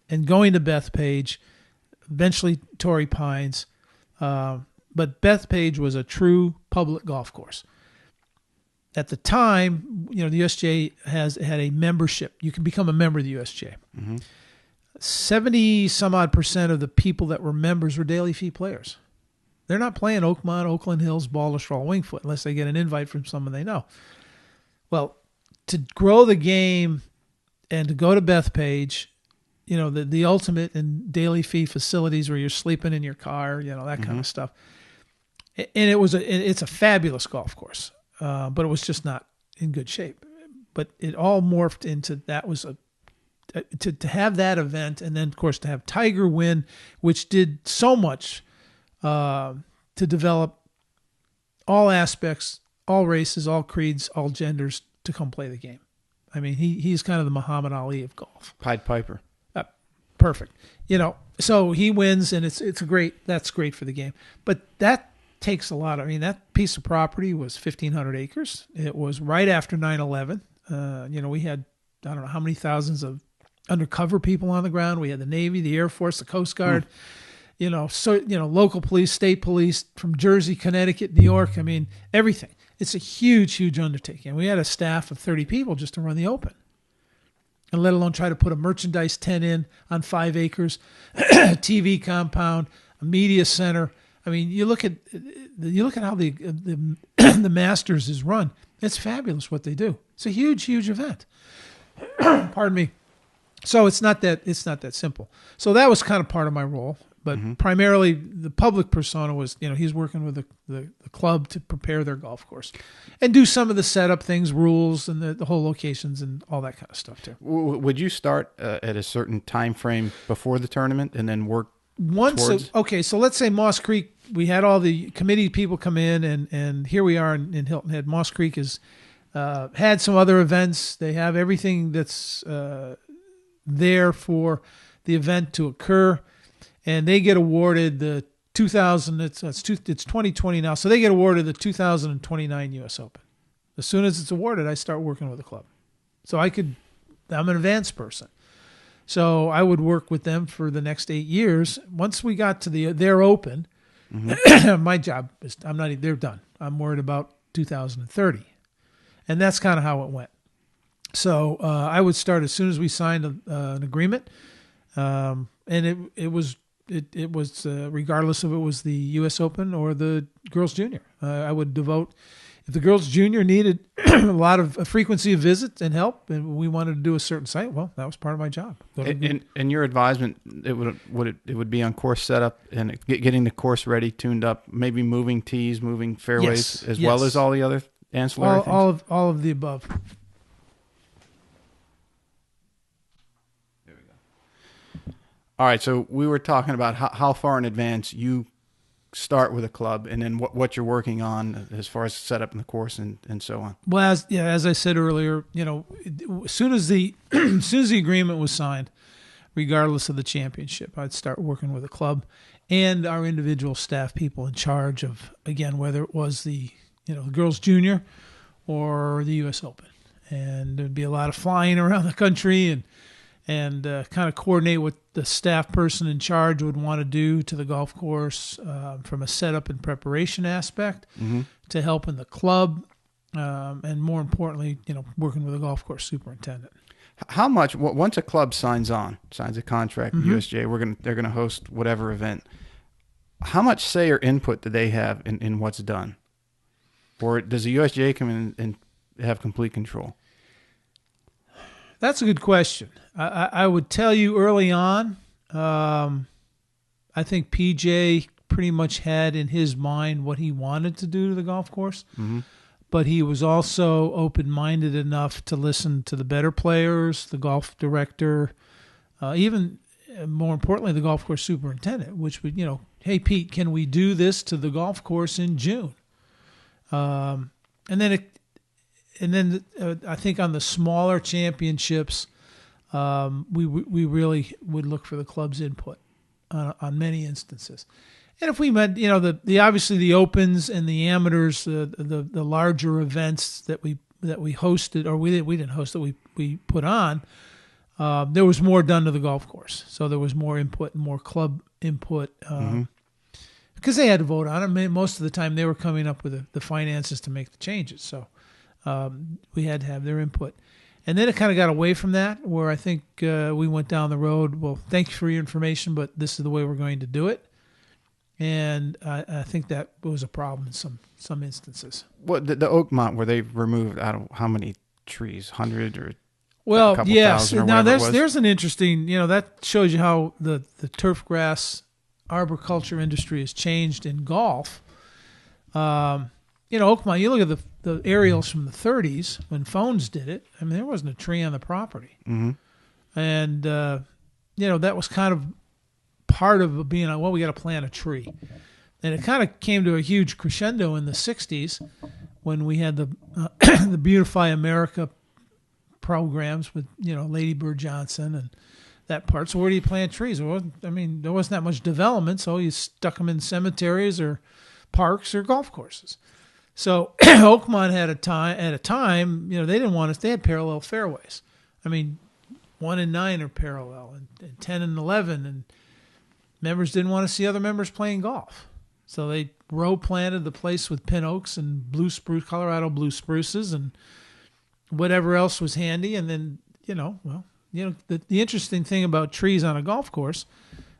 and going to Bethpage, eventually Torrey Pines. But Bethpage was a true public golf course. At the time, the USJ had a membership. You can become a member of the USJ. 70 some odd % of the people that were members were daily fee players. They're not playing Oakmont, Oakland Hills, Balderstraw, Wingfoot unless they get an invite from someone they know. Well, to grow the game and to go to Bethpage, the ultimate in daily fee facilities where you're sleeping in your car, that kind of stuff. And it's a fabulous golf course, but it was just not in good shape. But it all morphed into to have that event, and then of course to have Tiger win, which did so much to develop all aspects, all races, all creeds, all genders to come play the game. I mean, he's kind of the Muhammad Ali of golf. Pied Piper. Perfect. So he wins, and that's great for the game. But that takes a lot. That piece of property was 1,500 acres. It was right after 9/11. We had, I don't know how many thousands of undercover people on the ground. We had the Navy, the Air Force, the Coast Guard, local police, state police from Jersey, Connecticut, New York. Everything. It's a huge, huge undertaking. We had a staff of 30 people just to run the Open, and let alone try to put a merchandise tent in on 5 acres, a TV compound, a media center. You look at how the Masters is run. It's fabulous what they do. It's a huge, huge event. Pardon me. So it's not that simple. So that was kind of part of my role. But primarily the public persona was, he's working with the club to prepare their golf course and do some of the setup things, rules, and the whole locations and all that kind of stuff too. Would you start at a certain time frame before the tournament and then work towards? Okay, so let's say Moss Creek, we had all the committee people come in, and here we are in Hilton Head. Moss Creek has had some other events. They have everything that's there for the event to occur. And they get awarded the 2020 now, so they get awarded the 2029 U.S. Open. As soon as it's awarded, I start working with the club. So I'm an advanced person. So I would work with them for the next 8 years. Once we got to their Open, my job is, they're done. I'm worried about 2030. And that's kind of how it went. So I would start as soon as we signed an agreement. And it was it was regardless if it was the U.S. Open or the Girls Junior. I would devote, if the Girls Junior needed a lot of frequency of visits and help, and we wanted to do a certain site, well, that was part of my job. And your advisement, it would be on course setup and getting the course ready, tuned up, maybe moving tees, moving fairways, as well as all the other ancillary things? All of the above. There we go. All right, so we were talking about how far in advance you start with a club, and then what you're working on as far as setup in the course and so on. Well, as I said earlier, as soon as the agreement was signed, regardless of the championship, I'd start working with a club and our individual staff people in charge of, again, whether it was the Girls Junior or the U.S. Open. And there'd be a lot of flying around the country and kind of coordinate what the staff person in charge would want to do to the golf course from a setup and preparation aspect, to help in the club, and more importantly, working with a golf course superintendent. How much, once a club signs a contract with USGA, they're gonna host whatever event, how much say or input do they have in what's done? Or does the USGA come in and have complete control? That's a good question. I would tell you early on, I think PJ pretty much had in his mind what he wanted to do to the golf course, but he was also open-minded enough to listen to the better players, the golf director, even more importantly, the golf course superintendent, which would, hey, Pete, can we do this to the golf course in June? And then I think on the smaller championships, we really would look for the club's input on many instances. And if we met, the obviously the opens and the amateurs, the larger events that we hosted, or we didn't host, that we put on, there was more done to the golf course. So there was more input and more club input. Because they had to vote on it. I mean, most of the time they were coming up with the finances to make the changes. So we had to have their input. And then it kind of got away from that, where I think we went down the road, well, thank you for your information, but this is the way we're going to do it. And I think that was a problem in some instances. What the Oakmont, where they've removed, I don't know how many trees, 100 or well, a couple yes. thousand or Now whatever there's an interesting, that shows you how the turf grass arboriculture industry has changed in golf. Oakmont, you look at the aerials from the 30s when Phones did it. I mean, there wasn't a tree on the property. And, that was kind of part of being like, well, we got to plant a tree. And it kind of came to a huge crescendo in the 60s when we had the Beautify America programs with, Lady Bird Johnson and that part. So where do you plant trees? There wasn't that much development, so you stuck them in cemeteries or parks or golf courses. So Oakmont at a time, they didn't want us. They had parallel fairways. I mean, 1 and 9 are parallel, and 10 and 11, and members didn't want to see other members playing golf. So they row planted the place with pin oaks and blue spruce, Colorado blue spruces, and whatever else was handy. And then, the interesting thing about trees on a golf course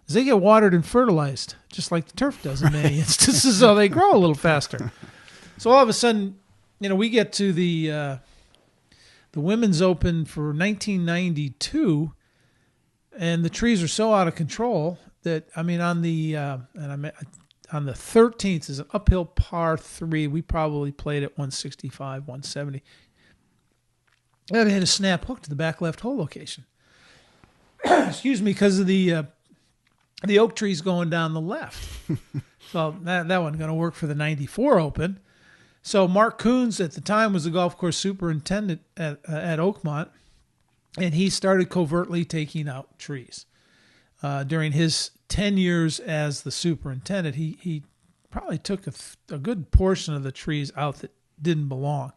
is they get watered and fertilized, just like the turf does in many instances, so they grow a little faster. So all of a sudden, we get to the Women's Open for 1992, and the trees are so out of control that, on the 13th is an uphill par 3. We probably played at 165, 170. And I had a snap hook to the back left hole location. Excuse me, because of the oak trees going down the left. So that wasn't going to work for the 94 Open. So Mark Coons at the time was the golf course superintendent at Oakmont, and he started covertly taking out trees. During his 10 years as the superintendent, he probably took a good portion of the trees out that didn't belong.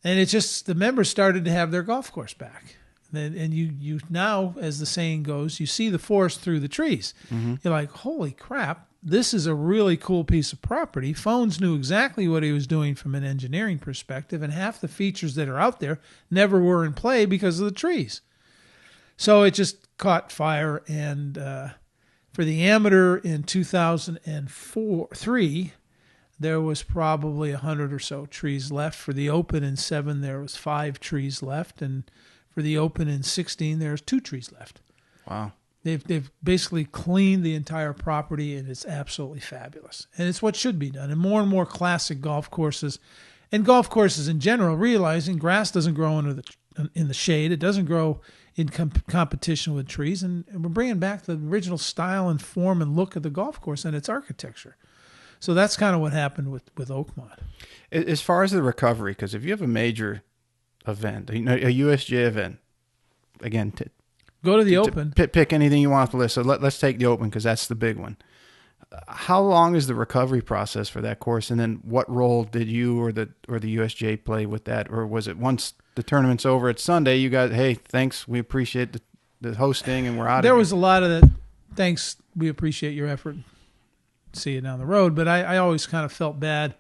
And it's just the members started to have their golf course back. And you now, as the saying goes, you see the forest through the trees. You're like, holy crap, this is a really cool piece of property. Phones knew exactly what he was doing from an engineering perspective, and half the features that are out there never were in play because of the trees. So it just caught fire, and For the amateur in 2003, there was probably 100 or so trees left. For the Open in 7, there was 5 trees left. And for the Open in 16, there's 2 trees left. Wow. They've basically cleaned the entire property, and it's absolutely fabulous. And it's what should be done. And more classic golf courses, and golf courses in general, realizing grass doesn't grow in the shade. It doesn't grow in competition with trees. And we're bringing back the original style and form and look of the golf course and its architecture. So that's kind of what happened with Oakmont. As far as the recovery, because if you have a major event, a USJ event, again, go to the Open. Pick anything you want off the list. So let's take the Open because that's the big one. How long is the recovery process for that course? And then what role did you or the USJ play with that? Or was it once the tournament's over at Sunday, you guys, hey, thanks, we appreciate the hosting and we're out of here? There was a lot of that. Thanks, we appreciate your effort. See you down the road. But I always kind of felt bad.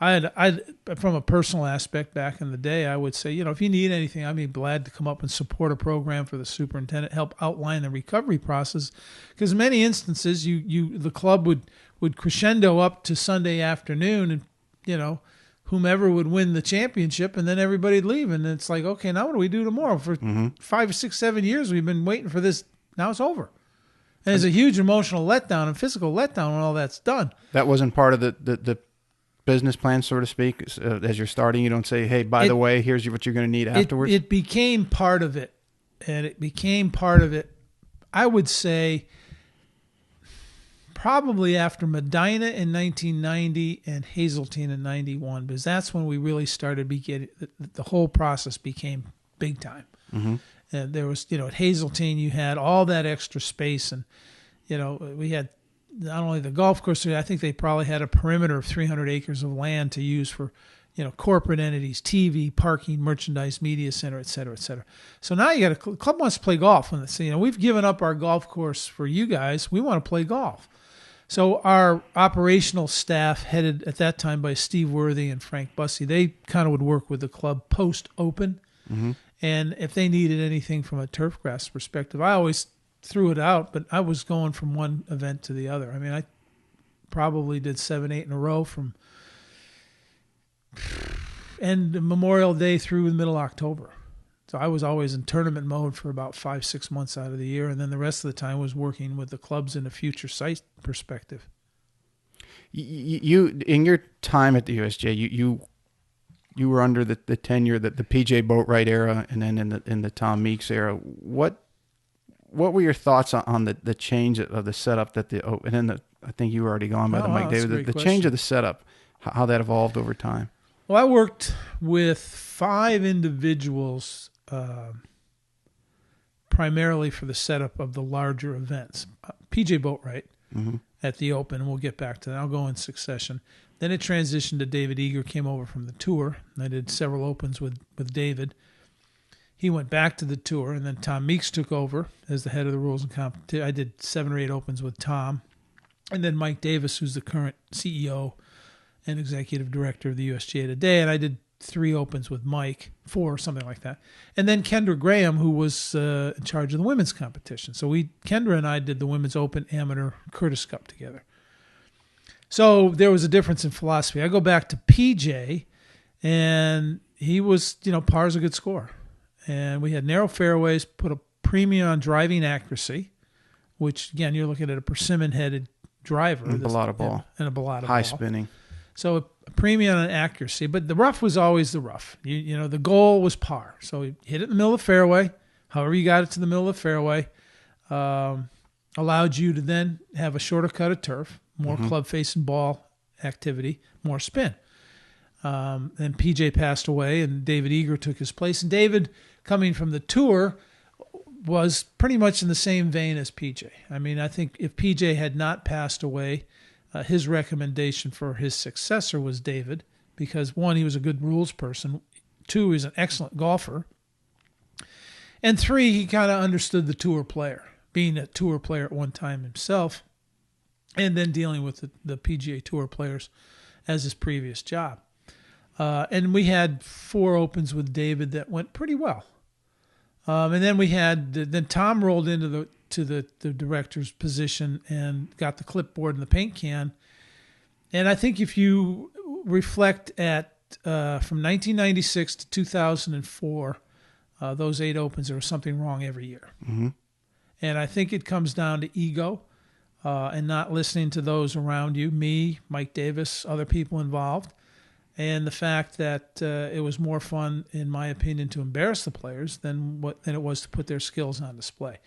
I from a personal aspect back in the day, I would say, if you need anything, I'd be glad to come up and support a program for the superintendent, help outline the recovery process. Because in many instances, the club would crescendo up to Sunday afternoon, and whomever would win the championship, and then everybody'd leave, and it's like, okay, now what do we do tomorrow? For 5, 6, 7 years, we've been waiting for this. Now it's over. And it's a huge emotional letdown and physical letdown when all that's done. That wasn't part of the business plan, so to speak. As you're starting, you don't say, hey, by the way, here's what you're going to need afterwards. It became part of it. And it became part of it, I would say, probably after Medina in 1990 and Hazeltine in 91, because that's when we really started the whole process became big time. Mm-hmm. And there was, at Hazeltine, you had all that extra space, and, we had not only the golf course, I think they probably had a perimeter of 300 acres of land to use for, corporate entities, TV, parking, merchandise, media center, et cetera, et cetera. So now club wants to play golf, and say, we've given up our golf course for you guys. We want to play golf. So our operational staff, headed at that time by Steve Worthy and Frank Bussey, they kind of would work with the club post-open. Mm-hmm. And if they needed anything from a turf grass perspective, I always threw it out, but I was going from one event to the other. I mean, I probably did 7, 8 in a row from end Memorial Day through the middle of October. So I was always in tournament mode for about 5, 6 months out of the year, and then the rest of the time was working with the clubs in a future site perspective. You in your time at the USJ, you were under the tenure, the PJ Boatwright era, and then in the Tom Meeks era. What were your thoughts on the change of the setup and then I think you were already gone by Mike David. The change of the setup, how that evolved over time. Well, I worked with 5 individuals primarily for the setup of the larger events. PJ Boatwright at the Open, and we'll get back to that. I'll go in succession. Then it transitioned to David Eager, came over from the tour. I did several Opens with David. He went back to the tour, and then Tom Meeks took over as the head of the rules and competition. I did 7 or 8 Opens with Tom. And then Mike Davis, who's the current CEO and executive director of the USGA today, and I did 3 Opens with Mike, 4, something like that. And then Kendra Graham, who was in charge of the women's competition. So Kendra and I did the Women's Open Amateur Curtis Cup together. So there was a difference in philosophy. I go back to PJ, and he was, par's a good score. And we had narrow fairways, put a premium on driving accuracy, which, again, you're looking at a persimmon-headed driver. And a Bellata ball. And a Bellata ball. High spinning. So a premium on accuracy, but the rough was always the rough. The goal was par. So you hit it in the middle of the fairway, however you got it to the middle of the fairway, allowed you to then have a shorter cut of turf, more club-facing ball activity, more spin. Then PJ passed away, and David Eager took his place. And David, coming from the tour, was pretty much in the same vein as PJ. I mean, I think if PJ had not passed away, his recommendation for his successor was David, because 1, he was a good rules person. 2, he's an excellent golfer. And 3, he kind of understood the tour player, being a tour player at one time himself, and then dealing with the PGA Tour players as his previous job. And we had 4 Opens with David that went pretty well. And then then Tom rolled into to the director's position and got the clipboard and the paint can. And I think if you reflect at from 1996 to 2004, those 8 opens, there was something wrong every year. Mm-hmm. And I think it comes down to ego and not listening to those around you, me, Mike Davis, other people involved, and the fact that it was more fun, in my opinion, to embarrass the players than it was to put their skills on display.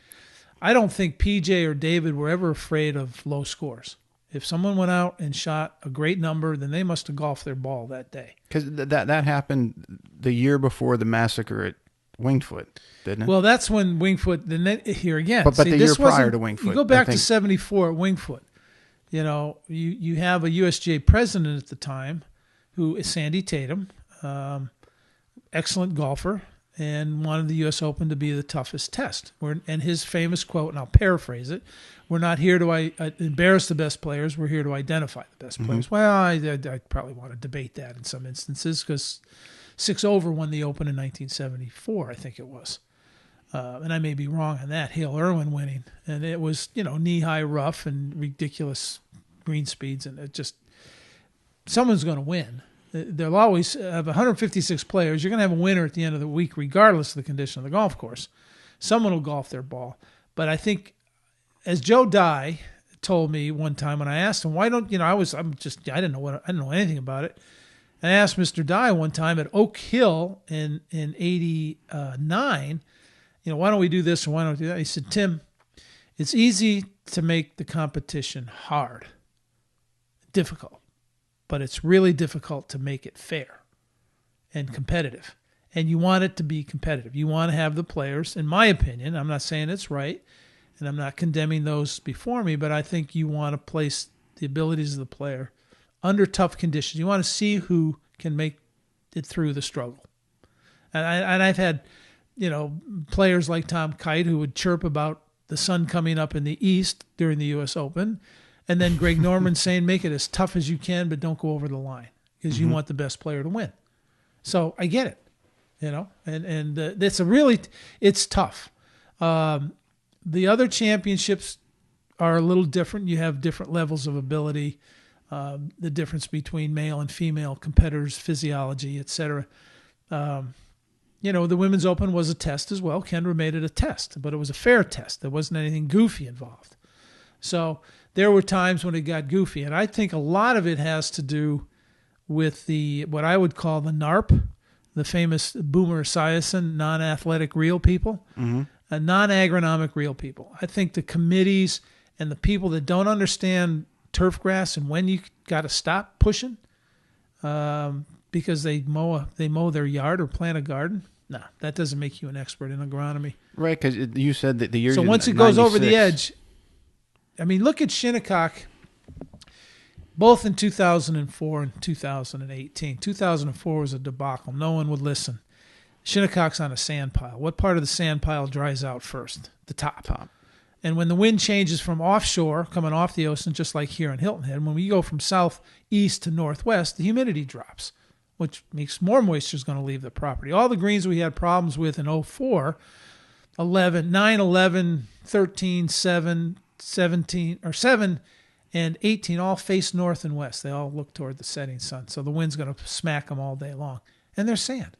I don't think PJ or David were ever afraid of low scores. If someone went out and shot a great number, then they must have golfed their ball that day. Because that happened the year before the massacre at Winged Foot, didn't it? Well, that's when Winged Foot, here again. But the year prior to Winged Foot. You go back to 74 at Winged Foot. You know, you have a USGA president at the time, who is Sandy Tatum, excellent golfer, and wanted the U.S. Open to be the toughest test. And his famous quote, and I'll paraphrase it, we're not here to embarrass the best players, we're here to identify the best players. Mm-hmm. Well, I probably want to debate that in some instances, because 6 Over won the Open in 1974, I think it was. And I may be wrong on that, Hale Irwin winning. And it was, knee-high rough and ridiculous green speeds, and it just, someone's going to win. They'll always have 156 players. You're going to have a winner at the end of the week, regardless of the condition of the golf course. Someone will golf their ball. But I think, as Joe Dye told me one time when I asked him, why don't, I didn't know anything about it. And I asked Mr. Dye one time at Oak Hill in 89, why don't we do this or why don't we do that? He said, Tim, it's easy to make the competition hard, difficult. But it's really difficult to make it fair and competitive. And you want it to be competitive. You want to have the players, in my opinion, I'm not saying it's right, and I'm not condemning those before me, but I think you want to place the abilities of the player under tough conditions. You want to see who can make it through the struggle. And I've had, players like Tom Kite who would chirp about the sun coming up in the east during the U.S. Open, and then Greg Norman saying, make it as tough as you can, but don't go over the line because you want the best player to win. So I get it, and it's tough. The other championships are a little different. You have different levels of ability, the difference between male and female competitors, physiology, etc. The Women's Open was a test as well. Kendra made it a test, but it was a fair test. There wasn't anything goofy involved. So there were times when it got goofy, and I think a lot of it has to do with what I would call the NARP, the famous Boomer Esiason, non-athletic real people, non-agronomic real people. I think the committees and the people that don't understand turf grass and when you got to stop pushing because they mow their yard or plant a garden. No, that doesn't make you an expert in agronomy. Right, because you said that the year. So once it goes over the edge. I mean, look at Shinnecock, both in 2004 and 2018. 2004 was a debacle. No one would listen. Shinnecock's on a sand pile. What part of the sand pile dries out first? The top. And when the wind changes from offshore, coming off the ocean, just like here in Hilton Head, when we go from southeast to northwest, the humidity drops, which makes more moisture is going to leave the property. All the greens we had problems with in 04, 11, 9, 11, 13, 7, 17 or 7 and 18 all face north and west. They all look toward the setting sun. So the wind's going to smack them all day long. And they're sand,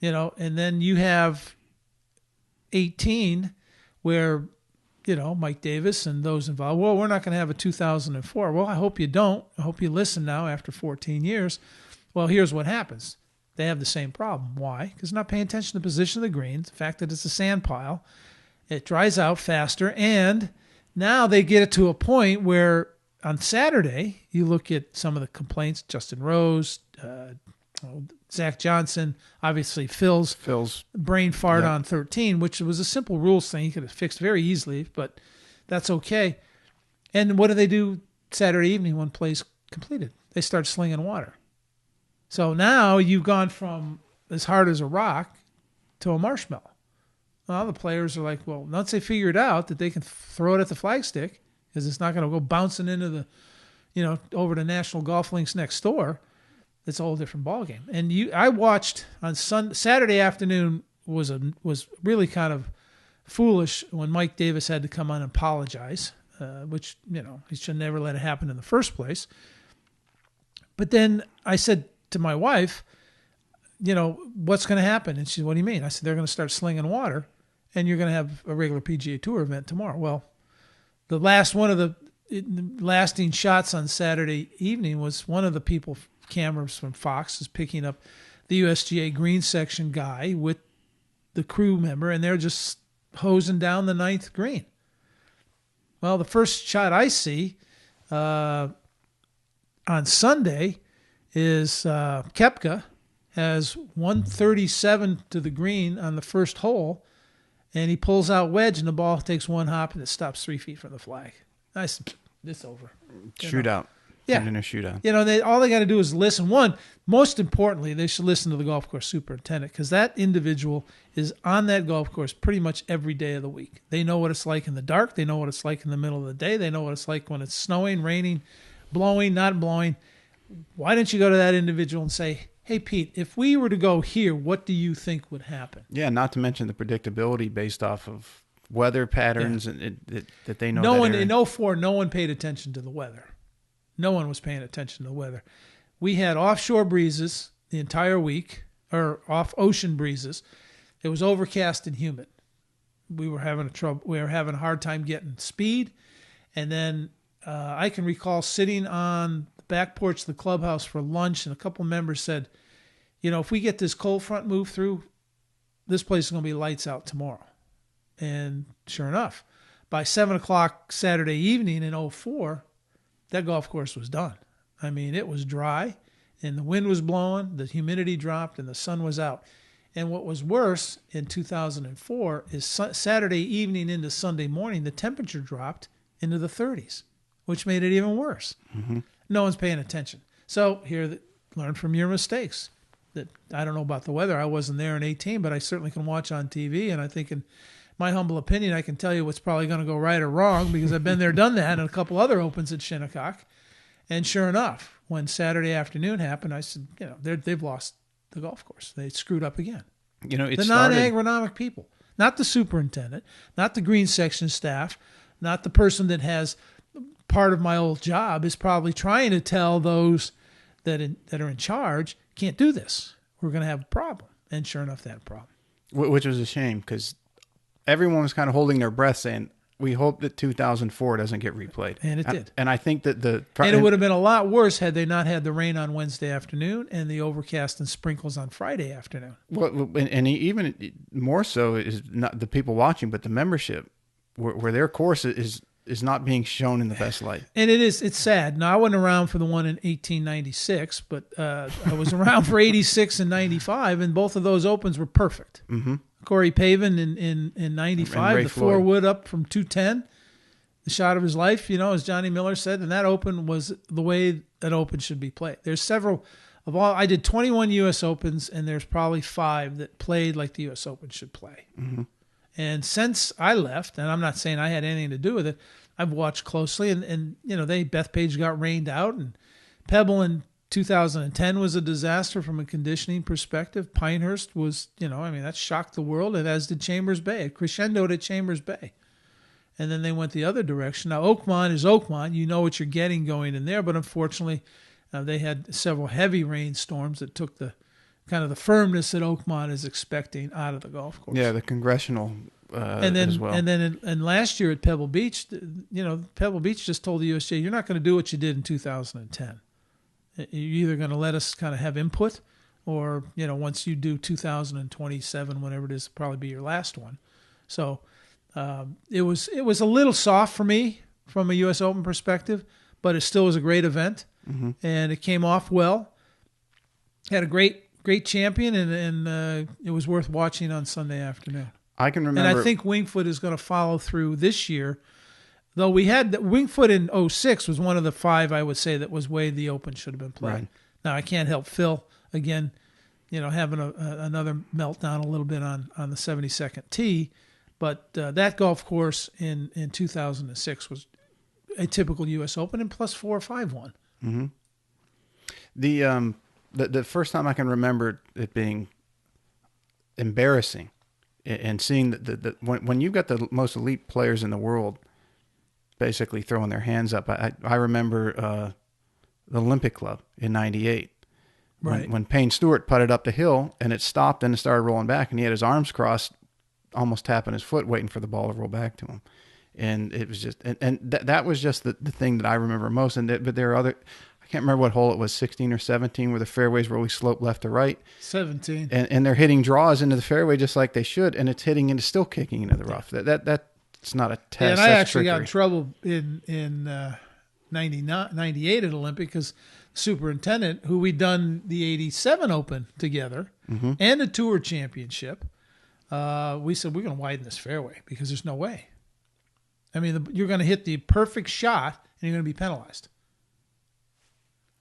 and then you have 18 where, Mike Davis and those involved, well, we're not going to have a 2004. Well, I hope you don't. I hope you listen now after 14 years. Well, here's what happens. They have the same problem. Why? Because they're not paying attention to the position of the greens, the fact that it's a sand pile. It dries out faster, and now they get it to a point where on Saturday, you look at some of the complaints, Justin Rose, Zach Johnson, obviously Phil's brain fart on 13, which was a simple rules thing. He could have fixed very easily, but that's okay. And what do they do Saturday evening when play's completed? They start slinging water. So now you've gone from as hard as a rock to a marshmallow. Well, the players are like, well, once they figure it out that they can throw it at the flagstick, because it's not going to go bouncing into the, over to National Golf Links next door, it's a whole different ballgame. And I watched on Saturday afternoon was really kind of foolish when Mike Davis had to come on and apologize, which, he should never let it happen in the first place. But then I said to my wife, what's going to happen? And she said, what do you mean? I said, they're going to start slinging water, and you're going to have a regular PGA Tour event tomorrow. Well, the last one of the lasting shots on Saturday evening was one of the cameras from Fox is picking up the USGA green section guy with the crew member, and they're just hosing down the ninth green. Well, the first shot I see on Sunday is Koepka has 137 to the green on the first hole, and he pulls out wedge, and the ball takes one hop, and it stops 3 feet from the flag. I said, this over. Shootout. Yeah. In a shootout. All they got to do is listen. One, most importantly, they should listen to the golf course superintendent, because that individual is on that golf course pretty much every day of the week. They know what it's like in the dark. They know what it's like in the middle of the day. They know what it's like when it's snowing, raining, blowing, not blowing. Why don't you go to that individual and say, hey, Pete, if we were to go here, what do you think would happen? Yeah, not to mention the predictability based off of weather patterns that they know. In 2004, no one paid attention to the weather. No one was paying attention to the weather. We had offshore breezes the entire week, or off ocean breezes. It was overcast and humid. We were having a hard time getting speed. And then I can recall sitting on the back porch of the clubhouse for lunch, and a couple members said, if we get this cold front move through, this place is going to be lights out tomorrow. And sure enough, by 7 o'clock Saturday evening in 2004, that golf course was done. I mean, it was dry, and the wind was blowing, the humidity dropped, and the sun was out. And what was worse in 2004 is Saturday evening into Sunday morning, the temperature dropped into the 30s, which made it even worse. Mm-hmm. No one's paying attention. So learn from your mistakes. That I don't know about the weather. I wasn't there in 2018, but I certainly can watch on TV, and I think in my humble opinion, I can tell you what's probably going to go right or wrong, because I've been there, done that, and a couple other opens at Shinnecock. And sure enough, when Saturday afternoon happened, I said, they've lost the golf course. They screwed up again. The non-agronomic people, not the superintendent, not the green section staff, not the person that has part of my old job, is probably trying to tell those that are in charge, can't do this. We're going to have a problem. And sure enough, they had a problem. Which was a shame, because everyone was kind of holding their breath saying, we hope that 2004 doesn't get replayed. And it did. And I think that it would have been a lot worse had they not had the rain on Wednesday afternoon and the overcast and sprinkles on Friday afternoon. Well, and even more so is not the people watching, but the membership, where their course is not being shown in the best light. And it's sad. Now, I wasn't around for the one in 1896, but I was around for 86 and 95, and both of those opens were perfect. Mm-hmm. Corey Pavin in 95, the 4-wood up from 210, the shot of his life, as Johnny Miller said, and that open was the way that open should be played. There's several of all. I did 21 U.S. Opens, and there's probably 5 that played like the U.S. Open should play. Mm-hmm. And since I left, and I'm not saying I had anything to do with it, I've watched closely, and Bethpage got rained out, and Pebble in 2010 was a disaster from a conditioning perspective. Pinehurst was, that shocked the world, and as did Chambers Bay. It crescendoed at Chambers Bay. And then they went the other direction. Now, Oakmont is Oakmont. You know what you're getting going in there, but unfortunately, they had several heavy rainstorms that took the kind of the firmness that Oakmont is expecting out of the golf course. Yeah, the congressional and then, as well. And then last year at Pebble Beach, Pebble Beach just told the USGA, you're not going to do what you did in 2010. You're either going to let us kind of have input, or, once you do 2027, whenever it is, it'll probably be your last one. So it was a little soft for me from a U.S. Open perspective, but it still was a great event, mm-hmm. and it came off well. Had a great champion, and it was worth watching on Sunday afternoon. I can remember. And I think Winged Foot is going to follow through this year. Though we had Winged Foot in 2006 was one of the 5, I would say, that was way the Open should have been played. Right. Now, I can't help Phil, again, having another meltdown a little bit on the 72nd tee. But that golf course in 2006 was a typical U.S. Open, and plus 4 or 5 won. Mm-hmm. The first time I can remember it being embarrassing and seeing when you've got the most elite players in the world basically throwing their hands up. I remember the Olympic Club in '98. Right. When Payne Stewart putted up the hill and it stopped and it started rolling back, and he had his arms crossed, almost tapping his foot, waiting for the ball to roll back to him. And it was just, and that was just the thing that I remember most. But there are other, I can't remember what hole it was, 16 or 17, where the fairways really slope left to right. 17. And they're hitting draws into the fairway just like they should, and it's hitting into, still kicking into the rough. That's not a test. Yeah, and I actually got in trickery. trouble in 98 at Olympic because superintendent, who we'd done the 87 Open together and a tour championship, we said, we're going to widen this fairway because there's no way. I mean, you're going to hit the perfect shot and you're going to be penalized.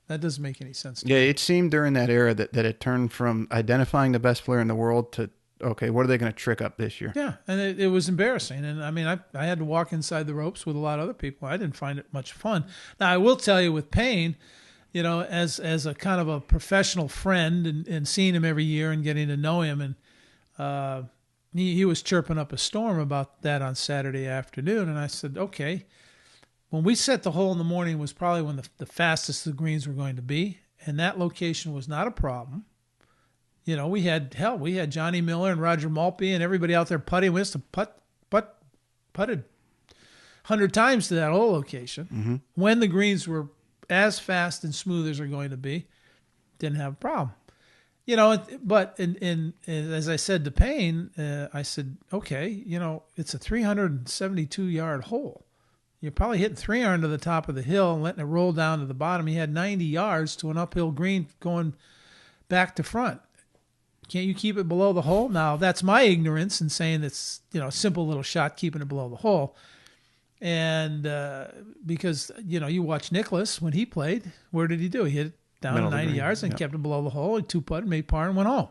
That doesn't make any sense to me. Yeah, it seemed during that era that it turned from identifying the best player in the world to, okay, what are they going to trick up this year? Yeah, and it was embarrassing. And I mean, I had to walk inside the ropes with a lot of other people. I didn't find it much fun. Now, I will tell you with Payne, you know, as a kind of a professional friend and seeing him every year and getting to know him, and he was chirping up a storm about that on Saturday afternoon. And I said, okay, when we set the hole in the morning was probably when the fastest the greens were going to be, and that location was not a problem. You know, we had Johnny Miller and Roger Maltby and everybody out there putting. We used to putted 100 times to that hole location. When the greens were as fast and smooth as they're going to be, didn't have a problem. You know, but as I said to Payne, I said, okay, you know, it's a 372-yard hole. You're probably hitting 300 to the top of the hill and letting it roll down to the bottom. He had 90 yards to an uphill green going back to front. Can't you keep it below the hole? Now, that's my ignorance in saying it's, you know, a simple little shot keeping it below the hole. And because, you know, you watch Nicklaus when he played, where did he do? He hit it down to 90 yards and kept it below the hole. He two-putted, made par, and went home.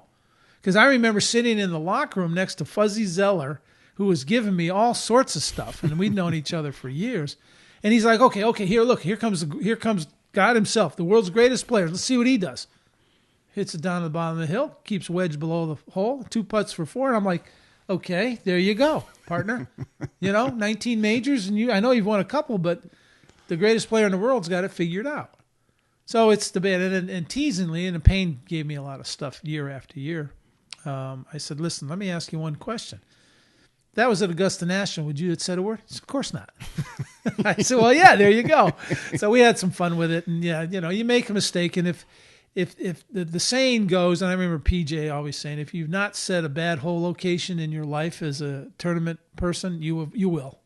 Because I remember sitting in the locker room next to Fuzzy Zeller, who was giving me all sorts of stuff, and we'd known each other for years. And he's like, okay, here comes God himself, the world's greatest player. Let's see what he does. Hits it down to the bottom of the hill, keeps wedge below the hole, 2 putts for 4, and I'm like, okay, there you go, partner. You know, 19 majors, and I know you've won a couple, but the greatest player in the world's got it figured out. So it's the bad, and teasingly, and Payne gave me a lot of stuff year after year. I said, listen, let me ask you one question. That was at Augusta National. Would you have said a word? He said, of course not. I said, well, yeah, there you go. So we had some fun with it. And yeah, you know, you make a mistake. And if the saying goes, and I remember PJ always saying, if you've not set a bad hole location in your life as a tournament person, you will.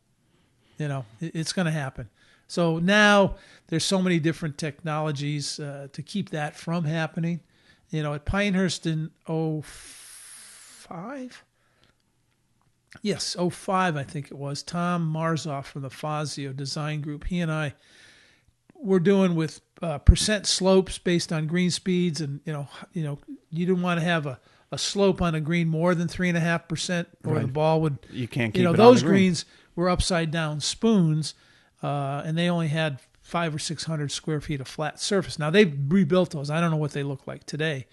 You know, it's going to happen. So now there's so many different technologies to keep that from happening. You know, at Pinehurst in 05? Yes, 05, I think it was. Tom Marzoff from the Fazio Design Group, he and I were doing with percent slopes based on green speeds, and you know, you didn't want to have a slope on a green more than 3.5%, or the ball would. You can't keep it on those the green. greens were upside down spoons, and they only had 500 or 600 square feet of flat surface. Now they've rebuilt those. I don't know what they look like today,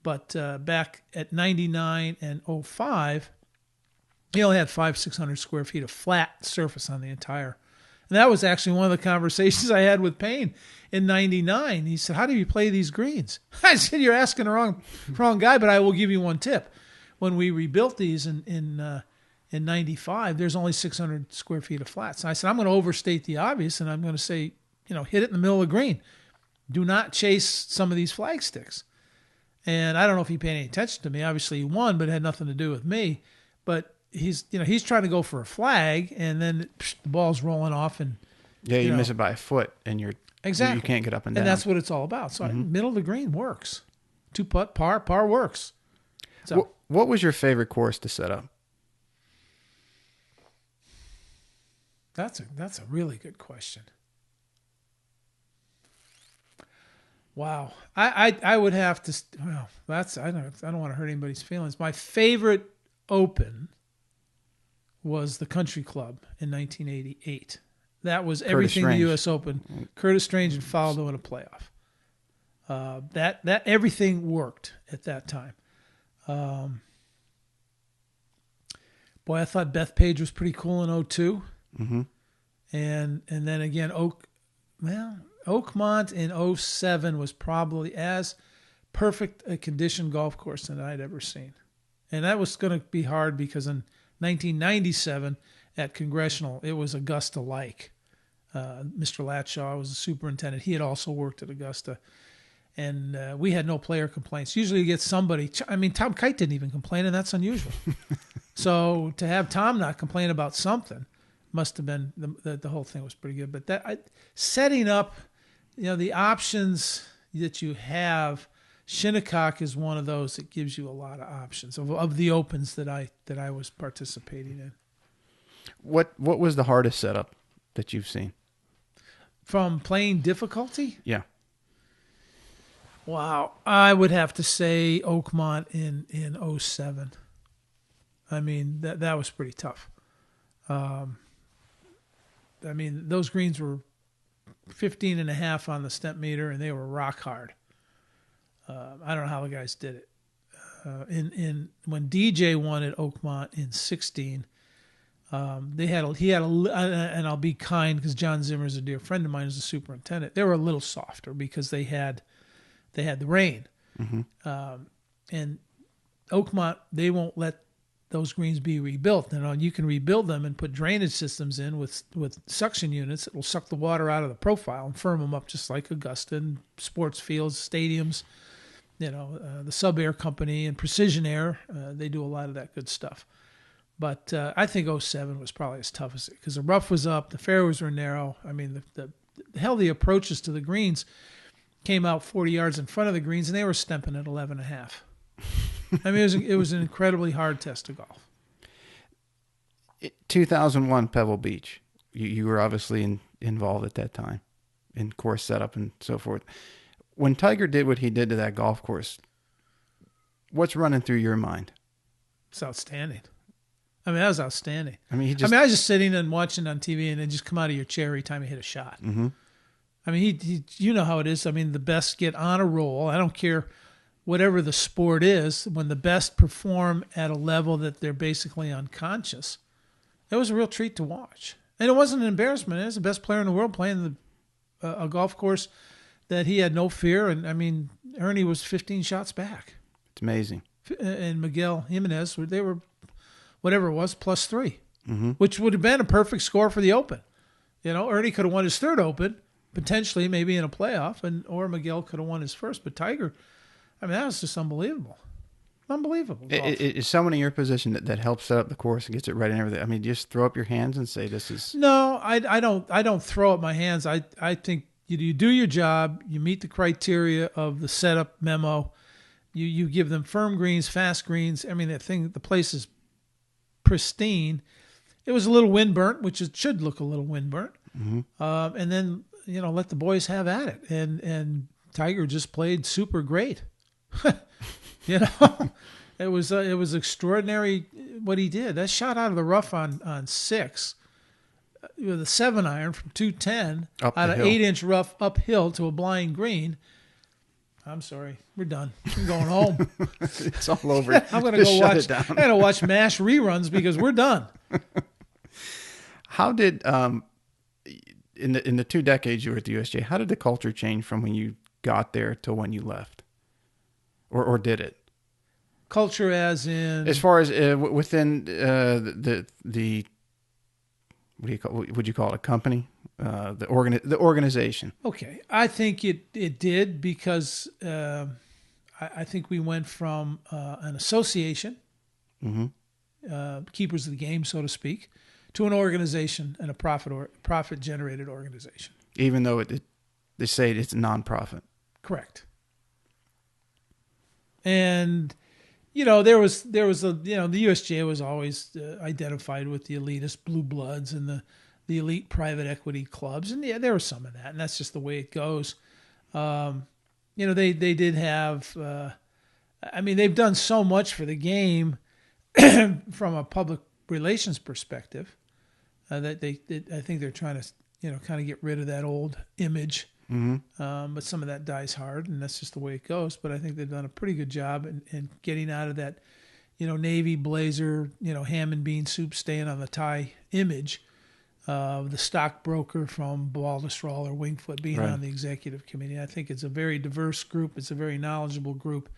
but back at 99 and 05. He only had 500-600 square feet of flat surface on the entire. And that was actually one of the conversations I had with Payne in 99. He said, how do you play these greens? I said, you're asking the wrong guy, but I will give you one tip. When we rebuilt these in 95, there's only 600 square feet of flats. And I said, I'm going to overstate the obvious, and I'm going to say, hit it in the middle of the green. Do not chase some of these flag sticks. And I don't know if he paid any attention to me. Obviously, he won, but it had nothing to do with me. But he's trying to go for a flag, and then the ball's rolling off, and you miss it by a foot, and you can't get up and down. And that's what it's all about. So middle of the green works. 2-putt par works. So what was your favorite course to set up? That's a really good question. Wow, I would have to. Well, I don't want to hurt anybody's feelings. My favorite Open was the Country Club in 1988. That was everything the U.S. Open. Curtis Strange and Faldo in a playoff. That everything worked at that time. Boy, I thought Bethpage was pretty cool in '02. Mm-hmm. And then again, Oakmont in '07 was probably as perfect a conditioned golf course than I'd ever seen. And that was going to be hard because in 1997 at Congressional, it was Augusta-like. Mr. Latshaw was the superintendent. He had also worked at Augusta. And we had no player complaints. Usually you get somebody. I mean, Tom Kite didn't even complain, and that's unusual. So to have Tom not complain about something must have been the whole thing was pretty good. But setting up, the options that you have, Shinnecock is one of those that gives you a lot of options of the opens that I was participating in. What was the hardest setup that you've seen? From playing difficulty? Yeah. Wow. I would have to say Oakmont in '07. I mean, that was pretty tough. I mean, those greens were 15 and a half on the stent meter, and they were rock hard. I don't know how the guys did it. When DJ won at Oakmont in '16, he had and I'll be kind because John Zimmer is a dear friend of mine as a superintendent. They were a little softer because they had the rain. Mm-hmm. And Oakmont, they won't let those greens be rebuilt. And you can rebuild them and put drainage systems in with suction units that will suck the water out of the profile and firm them up just like Augusta and sports fields, stadiums, the Sub Air Company and Precision Air. They do a lot of that good stuff. But I think '07 was probably as tough as it because the rough was up, the fairways were narrow. I mean, the approaches to the greens came out 40 yards in front of the greens, and they were stemping at 11 and a half. I mean, it was an incredibly hard test of golf. 2001 Pebble Beach. You were obviously involved at that time in course setup and so forth. When Tiger did what he did to that golf course, what's running through your mind? It's outstanding. I mean, that was outstanding. I mean, I was just sitting and watching on TV, and then just come out of your chair every time he hit a shot. Mm-hmm. I mean, he you know how it is. I mean, the best get on a roll. I don't care whatever the sport is. When the best perform at a level that they're basically unconscious, it was a real treat to watch. And it wasn't an embarrassment. He was the best player in the world playing a golf course that he had no fear. And, I mean, Ernie was 15 shots back. It's amazing. And Miguel Jimenez, they were, whatever it was, +3, mm-hmm. which would have been a perfect score for the Open. Ernie could have won his third Open, potentially maybe in a playoff, or Miguel could have won his first. But Tiger, I mean, that was just unbelievable. Unbelievable. Is someone in your position that helps set up the course and gets it right and everything? I mean, do you just throw up your hands and say this is... No, I don't throw up my hands. I think you do your job. You meet the criteria of the setup memo. You give them firm greens, fast greens. I mean, the place is pristine. It was a little wind burnt, which it should look a little wind burnt. Mm-hmm. And then, let the boys have at it. And Tiger just played super great. It was extraordinary what he did. That shot out of the rough on 6 with a 7-iron from 210 out of 8-inch rough uphill to a blind green. I'm sorry, we're done. I'm going home. It's all over. I'm going to go watch. I'm going to watch MASH reruns because we're done. How did in the 2 decades you were at the USGA? How did the culture change from when you got there to when you left, or did it? Culture, as in, as far as within the what do you call? Would you call it a company? The organization. Okay, I think it did because I think we went from an association, mm-hmm. Keepers of the game, so to speak, to an organization and a profit generated organization. Even though they say it's a nonprofit. Correct. And there was the USGA was always identified with the elitist blue bloods and the elite private equity clubs, and yeah, there was some of that, and that's just the way it goes. They did have. I mean, they've done so much for the game from a public relations perspective that I think they're trying to kind of get rid of that old image. Mm-hmm. But some of that dies hard, and that's just the way it goes. But I think they've done a pretty good job in getting out of that, navy blazer, ham and bean soup stain on the tie image of the stockbroker from Baltusrol or Wingfoot being Right. on the executive committee. I think it's a very diverse group. It's a very knowledgeable group.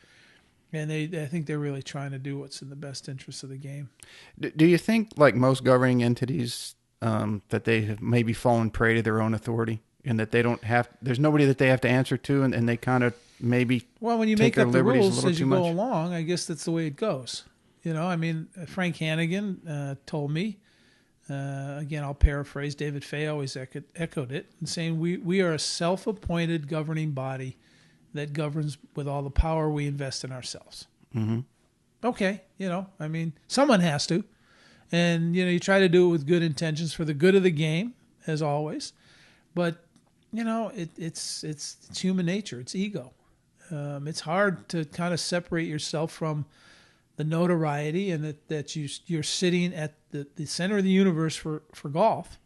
And I think they're really trying to do what's in the best interest of the game. Do you think, like most governing entities, that they have maybe fallen prey to their own authority, and that they don't have, there's nobody that they have to answer to, and they kind of maybe Well, when you take make their up the liberties a rules little as you too go much? along, I guess that's the way it goes. Frank Hannigan told me, again, I'll paraphrase, David Fay always echoed it, and saying we are a self-appointed governing body that governs with all the power we invest in ourselves. Mm-hmm. Okay, someone has to. And, you try to do it with good intentions for the good of the game, as always. But, it's human nature. It's ego. It's hard to kind of separate yourself from the notoriety and that you're sitting at the center of the universe for golf.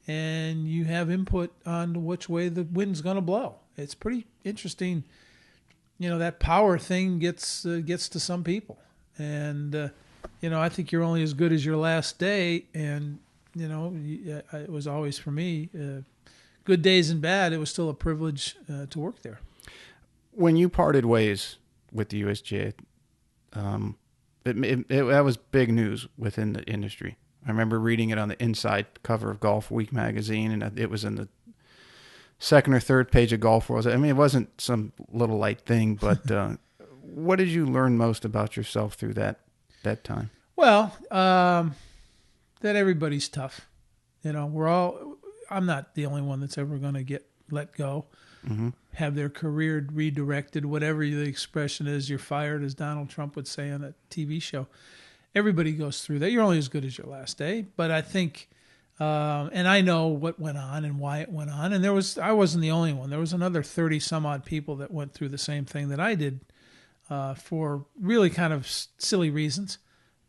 And you have input on which way the wind's going to blow. It's pretty interesting. That power thing gets to some people. And, I think you're only as good as your last day. And, it was always for me, good days and bad, it was still a privilege to work there. When you parted ways with the USGA, that was big news within the industry. I remember reading it on the inside cover of Golf Week magazine, and it was in the second or third page of Golf World. I mean, it wasn't some little light thing, but what did you learn most about yourself through that time? Well, that everybody's tough. I'm not the only one that's ever going to get let go, Mm-hmm. have their career redirected, whatever the expression is, you're fired, as Donald Trump would say on a TV show. Everybody goes through that. You're only as good as your last day. But I think, and I know what went on and why it went on. And I wasn't the only one. There was another 30 some odd people that went through the same thing that I did for really kind of silly reasons.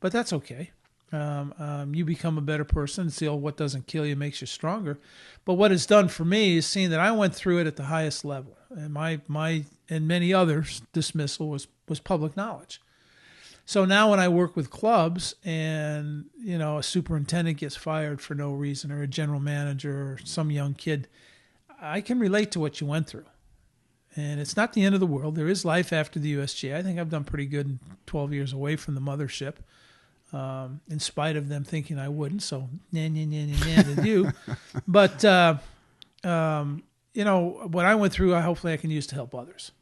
But that's okay. You become a better person. It's the old what doesn't kill you makes you stronger. But what it's done for me is seeing that I went through it at the highest level. And my and many others' dismissal was public knowledge. So now when I work with clubs and, a superintendent gets fired for no reason, or a general manager or some young kid, I can relate to what you went through. And it's not the end of the world. There is life after the USGA. I think I've done pretty good in 12 years away from the mothership, in spite of them thinking I wouldn't. So, to you. But, what I went through, hopefully I can use to help others.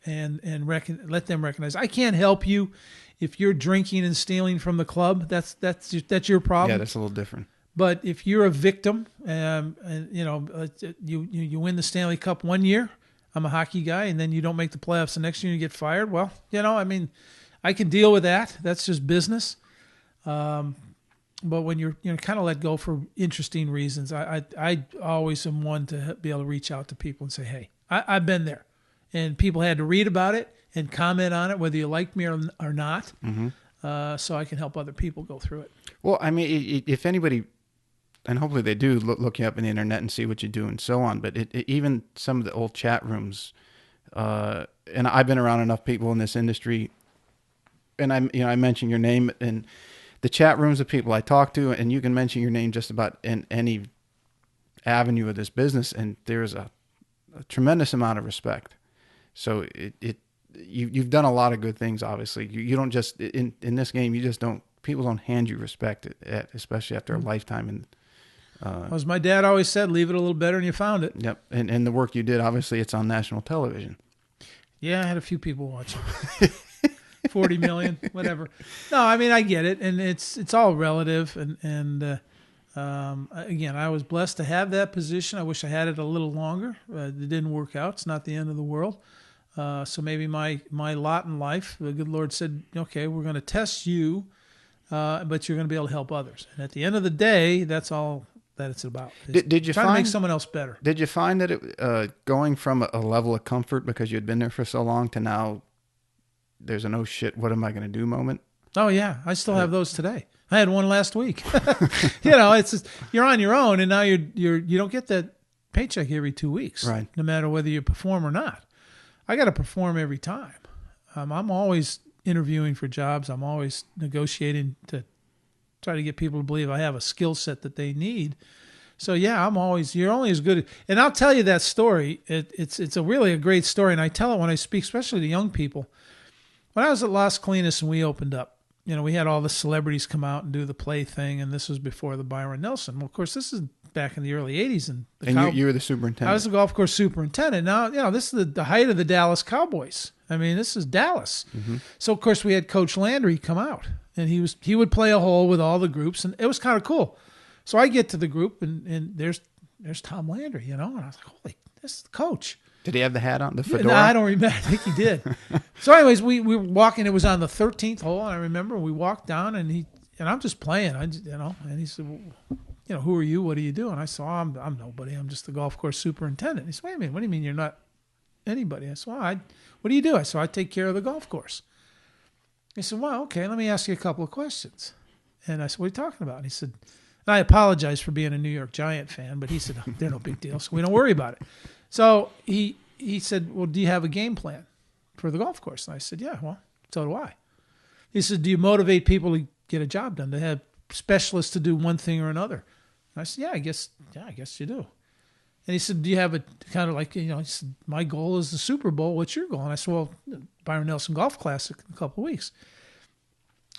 And let them recognize I can't help you if you're drinking and stealing from the club. That's your problem. Yeah, that's a little different. But if you're a victim, you win the Stanley Cup one year, I'm a hockey guy, and then you don't make the playoffs the next year and you get fired. Well, I can deal with that. That's just business. But when you're kind of let go for interesting reasons, I always am one to be able to reach out to people and say, hey, I've been there. And people had to read about it and comment on it, whether you like me or not, so I can help other people go through it. Well, I mean, if anybody, and hopefully they do, look you up on the internet and see what you do and so on, but even some of the old chat rooms, and I've been around enough people in this industry, and I mentioned your name, and the chat rooms of people I talk to, and you can mention your name just about in any avenue of this business, and there's a tremendous amount of respect. So you've done a lot of good things. Obviously, you don't just in this game. You just don't. People don't hand you respect, especially after a lifetime. And as my dad always said, leave it a little better, and you found it. Yep. And the work you did, obviously, it's on national television. Yeah, I had a few people watching. 40 million, whatever. No, I mean, I get it, and it's all relative. And again, I was blessed to have that position. I wish I had it a little longer. It didn't work out. It's not the end of the world. So maybe my lot in life, the good Lord said, okay, we're going to test you, but you're going to be able to help others. And at the end of the day, that's all that it's about. Did you trying find, to make someone else better? Did you find that it going from a level of comfort because you had been there for so long to now there's an oh shit, what am I going to do moment? Oh yeah, I still have those today. I had one last week. It's just, you're on your own, and now you don't get that paycheck every 2 weeks, right? No matter whether you perform or not. I got to perform every time. I'm always interviewing for jobs. I'm always negotiating to try to get people to believe I have a skill set that they need. So yeah, you're only as good. And I'll tell you that story. It's really a great story. And I tell it when I speak, especially to young people. When I was at Las Colinas and we opened up, we had all the celebrities come out and do the play thing. And this was before the Byron Nelson. Well, of course, this is back in the early 80s. And you were the superintendent. I was the golf course superintendent. Now, this is the height of the Dallas Cowboys. I mean, this is Dallas. Mm-hmm. So, of course, we had Coach Landry come out. And he would play a hole with all the groups. And it was kind of cool. So I get to the group, and there's Tom Landry, and I was like, holy, this is the coach. Did he have the hat on, the fedora? No, I don't remember. I think he did. So anyways, we were walking. It was on the 13th hole, and I remember we walked down, and I'm just playing, and he said, well, who are you? What do you do? And I said, I'm nobody. I'm just the golf course superintendent. He said, wait a minute. What do you mean you're not anybody? I said, well, what do you do? I said, I take care of the golf course. He said, well, okay, let me ask you a couple of questions. And I said, what are you talking about? And he said, and I apologize for being a New York Giant fan, but he said, oh, they're no big deal, so we don't worry about it. So he said, well, do you have a game plan for the golf course? And I said, yeah, well, so do I. He said, do you motivate people to get a job done, to have specialists to do one thing or another? And I said, yeah, I guess you do. And he said, do you have a kind of like, he said, my goal is the Super Bowl. What's your goal? And I said, well, Byron Nelson Golf Classic in a couple of weeks.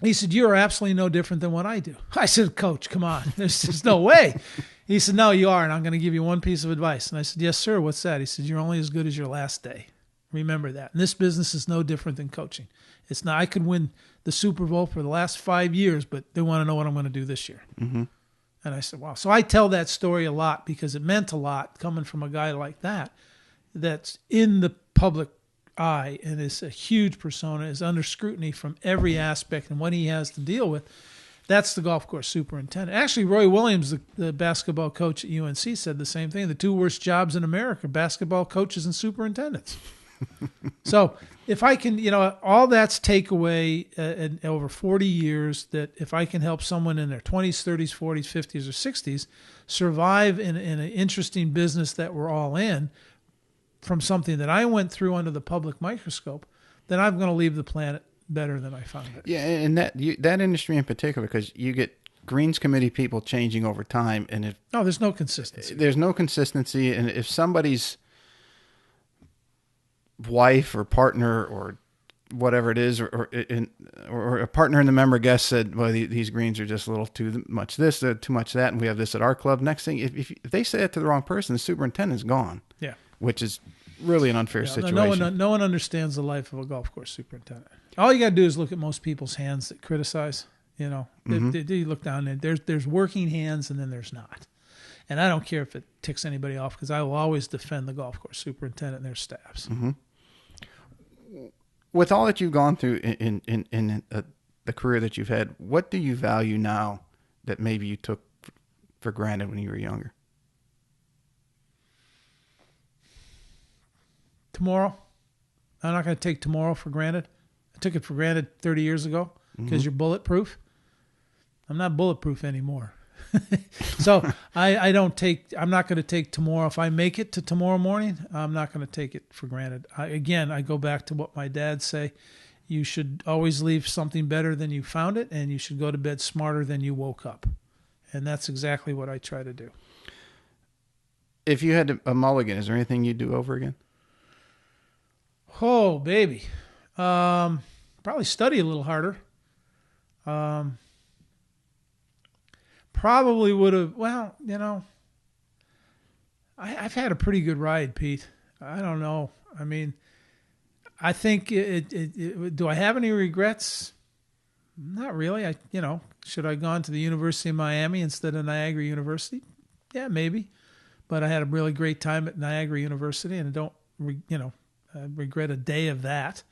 He said, you are absolutely no different than what I do. I said, Coach, come on. There's just no way. He said, no, you are, and I'm going to give you one piece of advice. And I said, yes, sir, what's that? He said, you're only as good as your last day. Remember that. And this business is no different than coaching. It's not. I could win the Super Bowl for the last 5 years, but they want to know what I'm going to do this year. Mm-hmm. And I said, wow. So I tell that story a lot because it meant a lot coming from a guy like that that's in the public eye and is a huge persona, is under scrutiny from every aspect and what he has to deal with. That's the golf course superintendent. Actually, Roy Williams, the basketball coach at UNC, said the same thing. The two worst jobs in America, basketball coaches and superintendents. So if I can, all that's takeaway over 40 years, that if I can help someone in their 20s, 30s, 40s, 50s, or 60s survive in an interesting business that we're all in, from something that I went through under the public microscope, then I'm going to leave the planet better than I found it. Yeah, and that industry in particular, because you get Greens Committee people changing over time, and there's no consistency. There's no consistency, and if somebody's wife or partner or whatever it is, or a partner in the member guest said, well, these greens are just a little too much this, too much that, and we have this at our club. Next thing, if they say it to the wrong person, the superintendent's gone. Yeah. Which is really an unfair situation. No one understands the life of a golf course superintendent. All you got to do is look at most people's hands that criticize. Mm-hmm. They look down there. There's working hands, and then there's not. And I don't care if it ticks anybody off, because I will always defend the golf course superintendent and their staffs. Mm-hmm. With all that you've gone through in the career that you've had, what do you value now that maybe you took for granted when you were younger? Tomorrow. I'm not going to take tomorrow for granted. I took it for granted 30 years ago because you're bulletproof. I'm not bulletproof anymore. So I'm not going to take tomorrow. If I make it to tomorrow morning, I'm not going to take it for granted. I go back to what my dad say. You should always leave something better than you found it, and you should go to bed smarter than you woke up. And that's exactly what I try to do. If you had a mulligan, is there anything you'd do over again? Oh, baby. Probably study a little harder. Probably would have, I've had a pretty good ride, Pete. I don't know. I mean, I think do I have any regrets? Not really. Should I have gone to the University of Miami instead of Niagara University? Yeah, maybe. But I had a really great time at Niagara University, and I don't, regret a day of that.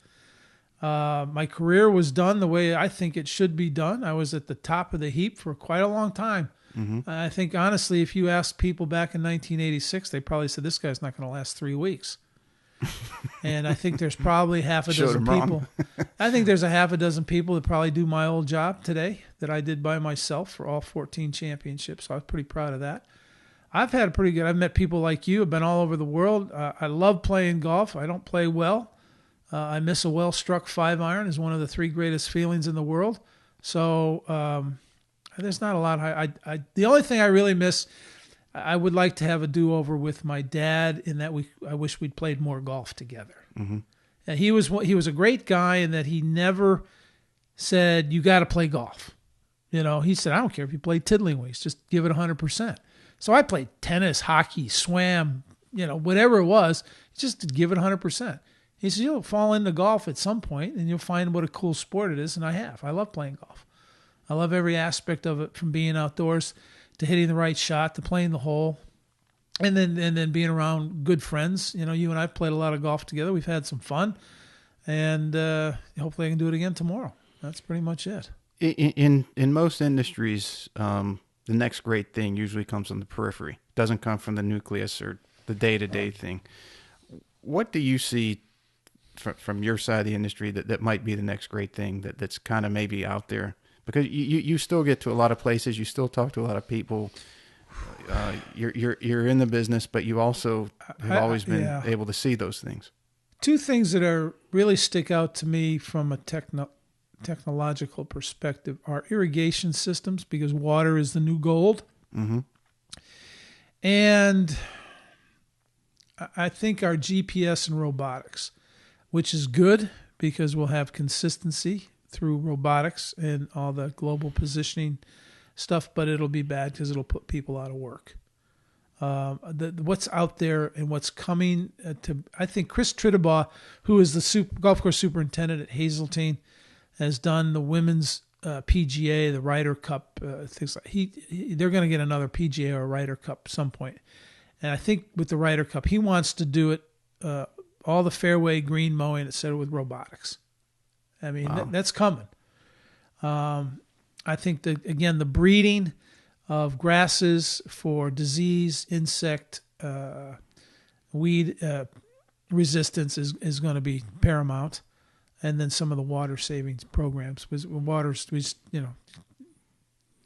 My career was done the way I think it should be done. I was at the top of the heap for quite a long time. Mm-hmm. I think, honestly, if you asked people back in 1986, they probably said, this guy's not going to last 3 weeks. And I think there's probably half a dozen people. I think there's a half a dozen people that probably do my old job today that I did by myself for all 14 championships. So I was pretty proud of that. I've met people like you. I've been all over the world. I love playing golf. I don't play well. I miss a well-struck 5-iron is one of the 3 greatest feelings in the world. So there's not a lot. The only thing I really miss, I would like to have a do-over with my dad in that I wish we'd played more golf together. Mm-hmm. And he was a great guy in that he never said, you got to play golf. He said, I don't care if you play tiddlywinks, just give it 100%. So I played tennis, hockey, swam, whatever it was, just to give it 100%. He said, you'll fall into golf at some point and you'll find what a cool sport it is. And I have. I love playing golf. I love every aspect of it, from being outdoors to hitting the right shot to playing the hole. And then being around good friends. You and I played a lot of golf together. We've had some fun. And hopefully I can do it again tomorrow. That's pretty much it. In most industries, the next great thing usually comes on the periphery. It doesn't come from the nucleus or the day-to-day thing. What do you see from your side of the industry that might be the next great thing that's kind of maybe out there? Because you still get to a lot of places, you still talk to a lot of people. You're in the business, but you also have always been able to see those things. 2 things that really stick out to me from a technological perspective are irrigation systems, because water is the new gold. Mm-hmm. And I think our GPS and robotics, which is good because we'll have consistency through robotics and all the global positioning stuff, but it'll be bad because it'll put people out of work. What's out there and what's coming I think Chris Trittabaugh, who is the golf course superintendent at Hazeltine, has done the women's PGA, the Ryder Cup, things like they're going to get another PGA or Ryder Cup at some point. And I think with the Ryder Cup, he wants to do it, all the fairway green mowing, etc., with robotics. I mean, wow. That's coming. I think the breeding of grasses for disease, insect, weed resistance is going to be paramount. And then some of the water savings programs. Because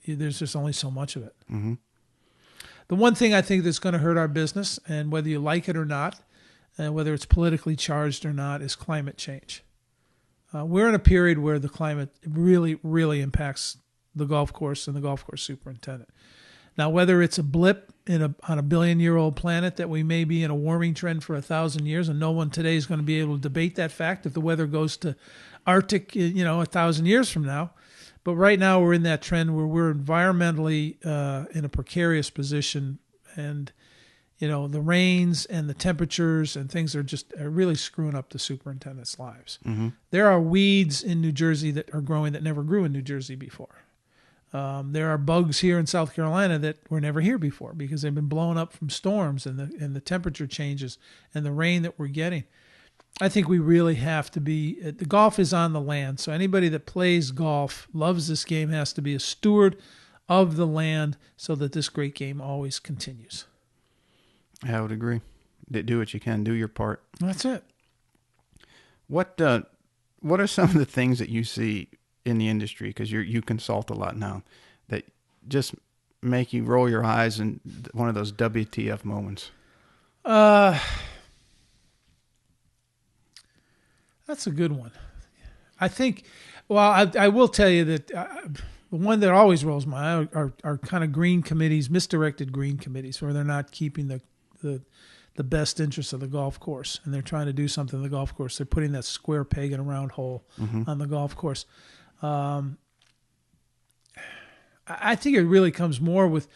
there's just only so much of it. Mm-hmm. The one thing I think that's going to hurt our business, and whether you like it or not, whether it's politically charged or not, is climate change. We're in a period where the climate really, really impacts the golf course and the golf course superintendent. Now, whether it's a blip on a billion-year-old planet that we may be in a warming trend for 1,000 years, and no one today is going to be able to debate that fact if the weather goes to Arctic, 1,000 years from now. But right now we're in that trend where we're environmentally in a precarious position, and the rains and the temperatures and things are really screwing up the superintendent's lives. Mm-hmm. There are weeds in New Jersey that are growing that never grew in New Jersey before. There are bugs here in South Carolina that were never here before because they've been blown up from storms and the temperature changes and the rain that we're getting. I think we really have to be. The golf is on the land, so anybody that plays golf, loves this game, has to be a steward of the land so that this great game always continues. I would agree. Do what you can. Do your part. That's it. What are some of the things that you see in the industry, because you consult a lot now, that just make you roll your eyes and one of those WTF moments? That's a good one. I think, I will tell you that the one that always rolls my eye are kind of green committees, misdirected green committees, where they're not keeping the best interests of the golf course, and they're trying to do something on the golf course. They're putting that square peg in a round hole on the golf course. I think it really comes more with,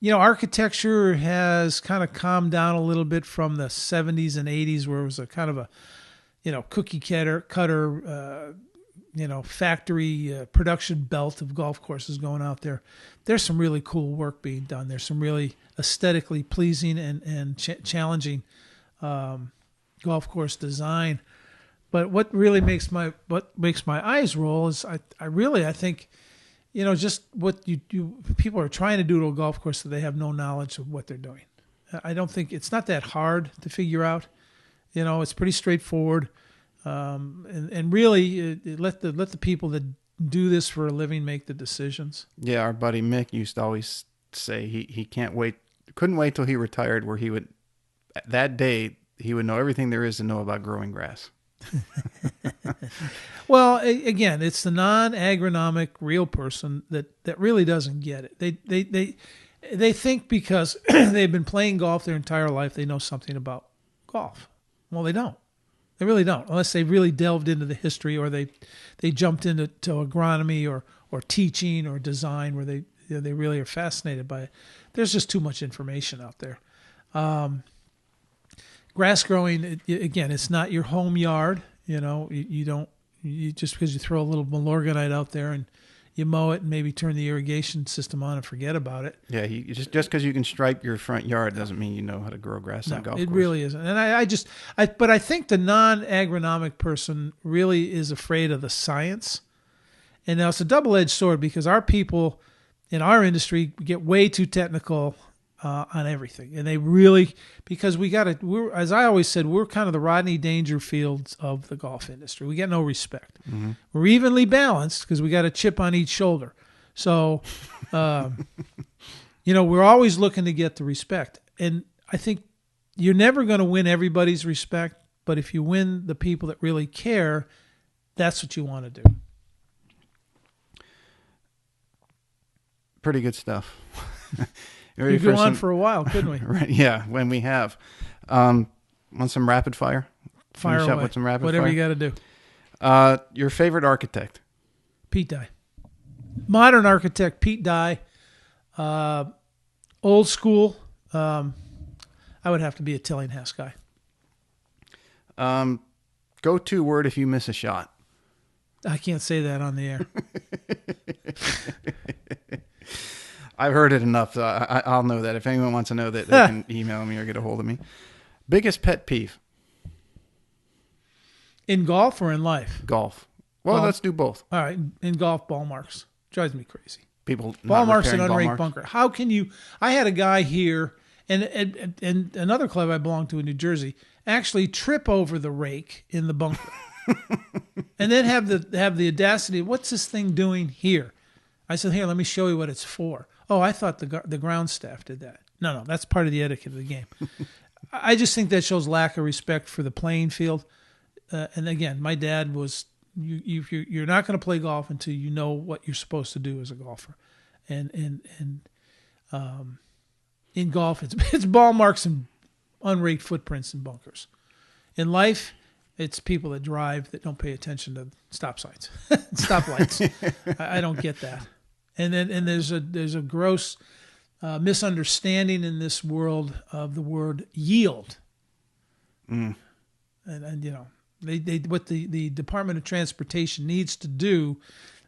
architecture has kind of calmed down a little bit from the 70s and 80s, where it was a kind of a, cookie cutter, factory production belt of golf courses going out there. There's some really cool work being done. There's some really aesthetically pleasing and challenging golf course design. But what really makes my eyes roll is I think, just what people are trying to do to a golf course that they have no knowledge of what they're doing. I don't think it's not that hard to figure out. It's pretty straightforward, and really let the people that do this for a living make the decisions. Yeah, our buddy Mick used to always say he couldn't wait till he retired, where that day he would know everything there is to know about growing grass. Well, again, it's the non-agronomic real person that really doesn't get it. They think because they've been playing golf their entire life, they know something about golf. Well, they don't. They really don't, unless they really delved into the history or they jumped into agronomy or teaching or design where they really are fascinated by it. There's just too much information out there. Grass growing, again, it's not your home yard. You don't just because you throw a little Moraghanite out there and you mow it and maybe turn the irrigation system on and forget about it. Yeah, just because you can stripe your front yard doesn't mean you know how to grow grass on a golf course. It really isn't. And but I think the non-agronomic person really is afraid of the science. And now it's a double-edged sword because our people in our industry get way too technical on everything. And they really, because we're, as I always said, we're kind of the Rodney Dangerfields of the golf industry. We get no respect. Mm-hmm. We're evenly balanced because we got a chip on each shoulder. So, we're always looking to get the respect. And I think you're never going to win everybody's respect, but if you win the people that really care, that's what you want to do. Pretty good stuff. You could go on for a while, couldn't we? Right, yeah, when we have. Want some rapid fire? Fire away. With some rapid Whatever fire? you got to do. Your favorite architect? Pete Dye. Modern architect, Pete Dye. Old school. I would have to be a Tillinghast guy. Go-to word if you miss a shot? I can't say that on the air. I've heard it enough. I'll know that. If anyone wants to know that, they can email me or get a hold of me. Biggest pet peeve? In golf or in life? Golf. Well, Golf. let's do both. All right. In golf, ball marks. Drives me crazy. People ball marks and ball unraked marks. bunker. How can you? I had a guy here, and another club I belonged to in New Jersey actually trip over the rake in the bunker, and then have the audacity. What's this thing doing here? I said, here, let me show you what it's for. Oh, I thought the ground staff did that. No, that's part of the etiquette of the game. I just think that shows lack of respect for the playing field. And again, my dad was, you're not going to play golf until you know what you're supposed to do as a golfer. And in golf, it's ball marks and unraked footprints in bunkers. In life, it's people that drive that don't pay attention to stop signs, stoplights. I don't get that. And there's a gross misunderstanding in this world of the word yield. And they what the Department of Transportation needs to do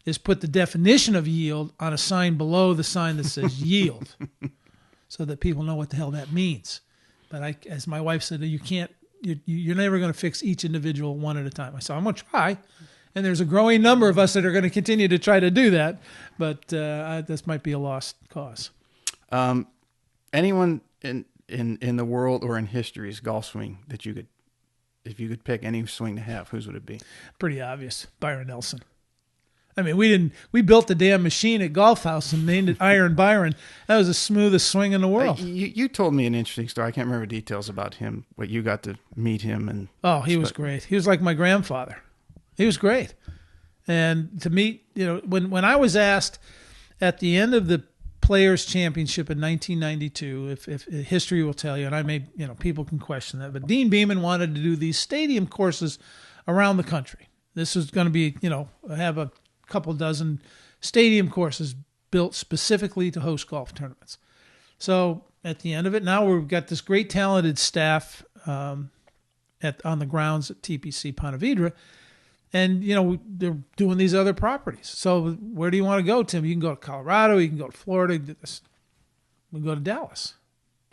is put the definition of yield on a sign below the sign that says yield, so that people know what the hell that means. But as my wife said, you're never going to fix each individual one at a time. I said, I'm going to try. And there's a growing number of us that are going to continue to try to do that, but this might be a lost cause. Anyone in the world or in history's golf swing that you could, if you could pick any swing to have, whose would it be? Pretty obvious, Byron Nelson. I mean, we built the damn machine at Golf House and named it Iron Byron. That was the smoothest swing in the world. You told me an interesting story. I can't remember details about him, but you got to meet him and. Oh, he was great. He was like my grandfather. He was great. And to meet, when I was asked at the end of the Players Championship in 1992, if history will tell you, and I may, people can question that, but Dean Beeman wanted to do these stadium courses around the country. This was going to be, have a couple dozen stadium courses built specifically to host golf tournaments. So at the end of it, now we've got this great talented staff on the grounds at TPC Ponte Vedra. And, they're doing these other properties. So where do you want to go, Tim? You can go to Colorado. You can go to Florida. We go to Dallas.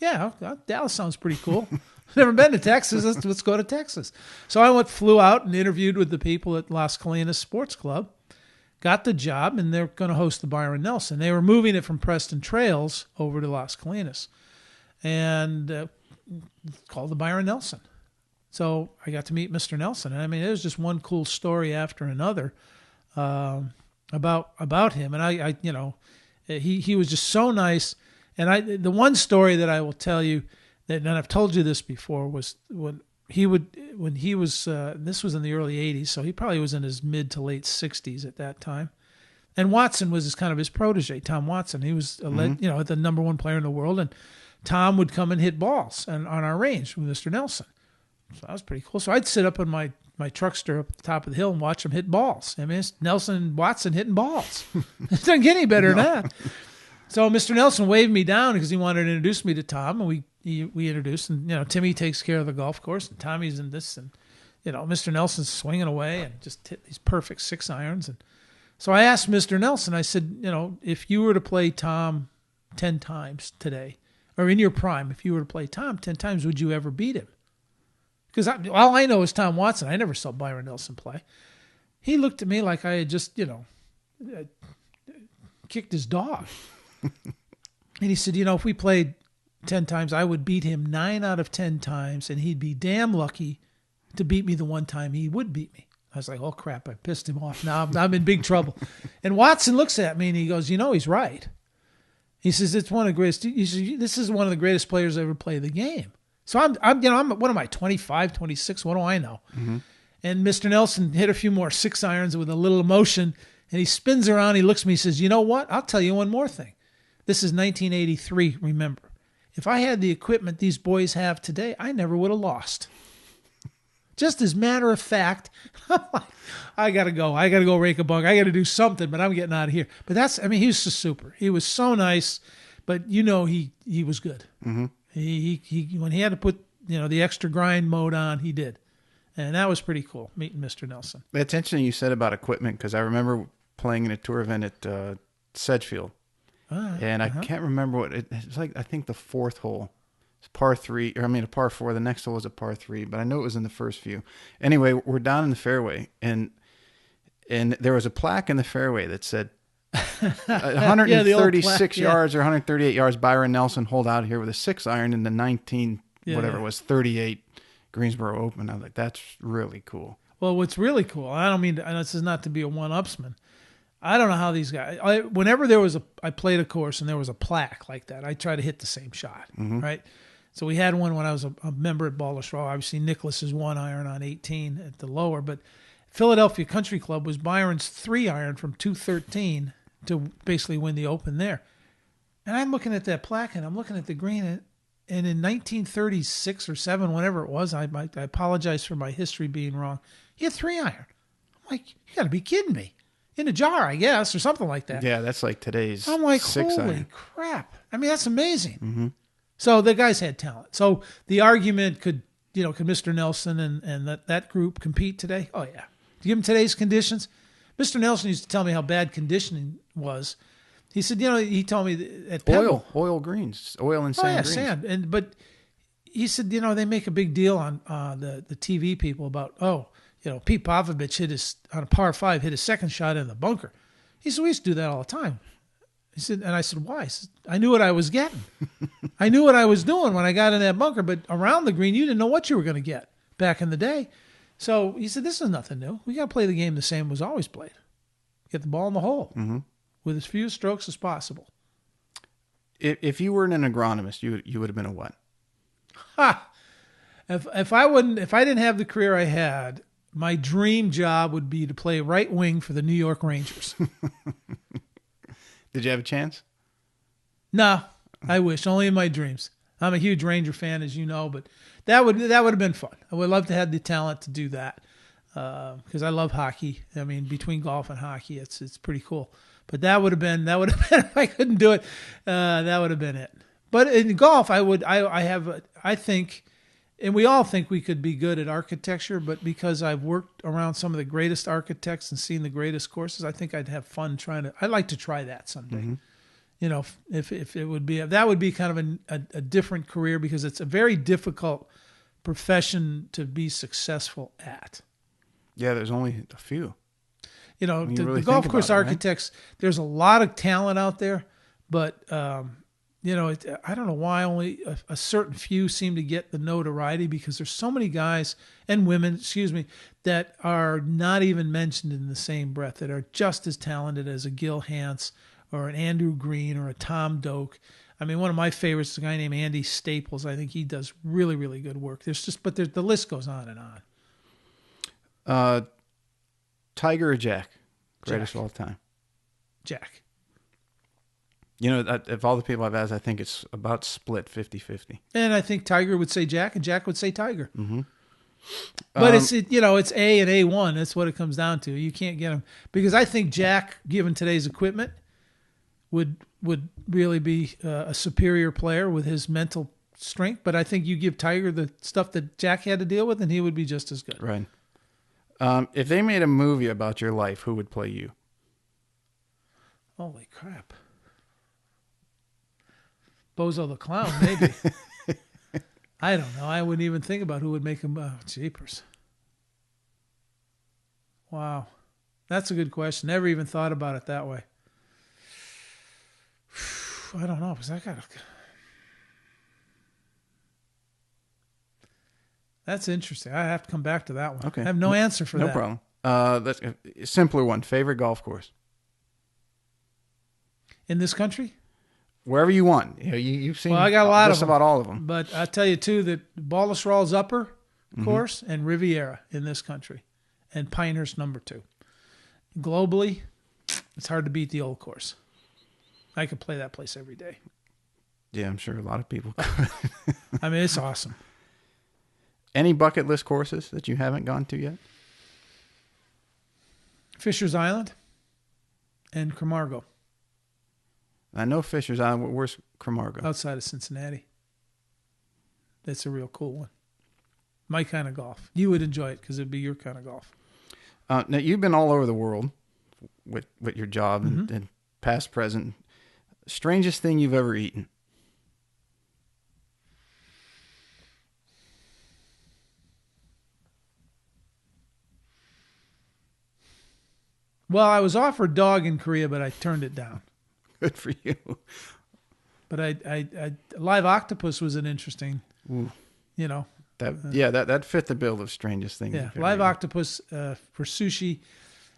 Yeah, Dallas sounds pretty cool. Never been to Texas. Let's go to Texas. So I flew out and interviewed with the people at Las Colinas Sports Club. Got the job, and they're going to host the Byron Nelson. They were moving it from Preston Trails over to Las Colinas. And called the Byron Nelson. So I got to meet Mr. Nelson. And I mean, it was just one cool story after another about him. And he was just so nice. And the one story that I will tell you, and I've told you this before, was when he would, when he was, this was in the early 80s, so he probably was in his mid to late 60s at that time. And Watson was kind of his protege, Tom Watson. He was, the number one player in the world, and Tom would come and hit balls on our range with Mr. Nelson. So that was pretty cool. So I'd sit up in my truckster up at the top of the hill and watch him hit balls. I mean, it's Nelson and Watson hitting balls. It doesn't get any better than that. So Mr. Nelson waved me down because he wanted to introduce me to Tom, and we introduced. And Timmy takes care of the golf course, and Tommy's in this, and Mr. Nelson's swinging away and just hit these perfect 6 irons. And so I asked Mr. Nelson, I said, if you were to play Tom 10 times today, or in your prime, if you were to play Tom 10 times, would you ever beat him? Because all I know is Tom Watson. I never saw Byron Nelson play. He looked at me like I had just, kicked his dog. And he said, if we played 10 times, I would beat him 9 out of 10 times, and he'd be damn lucky to beat me the one time he would beat me. I was like, oh, crap, I pissed him off. Now I'm in big trouble. And Watson looks at me, and he goes, he's right. He says, it's one of the greatest. He says, this is one of the greatest players ever play the game. So I'm what am I, 25, 26? What do I know? Mm-hmm. And Mr. Nelson hit a few more 6 irons with a little emotion, and he spins around. He looks at me. He says, you know what? I'll tell you one more thing. This is 1983, remember. If I had the equipment these boys have today, I never would have lost. Just as matter of fact, I'm like, I got to go. I got to go rake a bunk. I got to do something, but I'm getting out of here. But he was just super. He was so nice, but he was good. Mm-hmm. He when he had to put the extra grind mode on, he did, and that was pretty cool meeting Mr. Nelson. It's interesting you said about equipment, because I remember playing in a tour event at Sedgefield, and I can't remember what it was like. I think the 4th hole, it's par 3, a par 4. The next hole was a par 3, but I know it was in the first few. Anyway, we're down in the fairway, and there was a plaque in the fairway that said 136 yards or 138 yards, Byron Nelson hold out here with a 6 iron in the 38 Greensboro Open. I was like, that's really cool. Well, what's really cool, I don't mean, this is not to be a one-upsman. I don't know how these guys, whenever I played a course and there was a plaque like that, I try to hit the same shot, right? So we had one when I was a member at Ball Straw. Obviously, Nicklaus's 1 iron on 18 at the lower, but Philadelphia Country Club was Byron's 3 iron from 213 to basically win the Open there. And I'm looking at that plaque, and I'm looking at the green, and in 1936 or 7, whenever it was, I apologize for my history being wrong, he had 3 iron. I'm like, you got to be kidding me. In a jar, I guess, or something like that. Yeah, that's like today's 6 iron. I'm like, holy crap. I mean, that's amazing. Mm-hmm. So the guys had talent. So the argument could Mr. Nelson and that group compete today? Oh, yeah. To give them today's conditions, Mr. Nelson used to tell me how bad conditioning was. He said, he told me at Pebble, oil greens, oil and sand. Oh, yeah, sand. But he said, they make a big deal on the TV people about, Pete Pavlovich on a par 5, hit his second shot in the bunker. He said, we used to do that all the time. He said, and I said, why? He said, I knew what I was getting. I knew what I was doing when I got in that bunker, but around the green, you didn't know what you were going to get back in the day. So he said, this is nothing new. We got to play the game the same as always played. Get the ball in the hole with as few strokes as possible. If you weren't an agronomist, you would have been a what? If I didn't have the career I had, my dream job would be to play right wing for the New York Rangers. Did you have a chance? No, I wish. Only in my dreams. I'm a huge Ranger fan, as you know, but that would have been fun. I would love to have the talent to do that because I love hockey. I mean, between golf and hockey, it's pretty cool. But that would have been if I couldn't do it, that would have been it. But in golf, I think, and we all think we could be good at architecture, but because I've worked around some of the greatest architects and seen the greatest courses, I think I'd have fun I'd like to try that someday. Mm-hmm. If it would be, that would be kind of a different career because it's a very difficult profession to be successful at. Yeah, there's only a few. The golf course architects, right? There's a lot of talent out there, but I don't know why only a certain few seem to get the notoriety because there's so many guys and women, that are not even mentioned in the same breath, that are just as talented as a Gil Hance or an Andrew Green or a Tom Doak. I mean, one of my favorites is a guy named Andy Staples. I think he does really, really good work. But the list goes on and on. Tiger or Jack? Greatest Jack. of all time. Jack. You know, of all the people I've asked, I think it's about split 50-50. And I think Tiger would say Jack, and Jack would say Tiger. Mm-hmm. But it's A and A1. That's what it comes down to. You can't get him because I think Jack, given today's equipment, would really be a superior player with his mental strength. But I think you give Tiger the stuff that Jack had to deal with, and he would be just as good. Right. If they made a movie about your life, who would play you? Holy crap. Bozo the Clown, maybe. I don't know. I wouldn't even think about who would make him. Jeepers. Wow. That's a good question. Never even thought about it that way. I don't know. That's interesting. I have to come back to that one. Okay. I have no answer for that. No problem. That's a simpler one. Favorite golf course? In this country? Wherever you want. You've seen I got a lot just of them. about all of them. But I tell you, too, that Baltusrol's upper course and Riviera in this country. And Pinehurst number 2. Globally, it's hard to beat the old course. I could play that place every day. Yeah, I'm sure a lot of people could. I mean, it's awesome. Any bucket list courses that you haven't gone to yet? Fisher's Island and Camargo. I know Fisher's Island. Where's Camargo? Outside of Cincinnati. That's a real cool one. My kind of golf. You would enjoy it because it'd be your kind of golf. Now, you've been all over the world with your job and past, present. Strangest thing you've ever eaten? Well, I was offered dog in Korea, but I turned it down. Good for you. But I live octopus was an interesting, Ooh. That fit the bill of strangest thing. Yeah, live octopus for sushi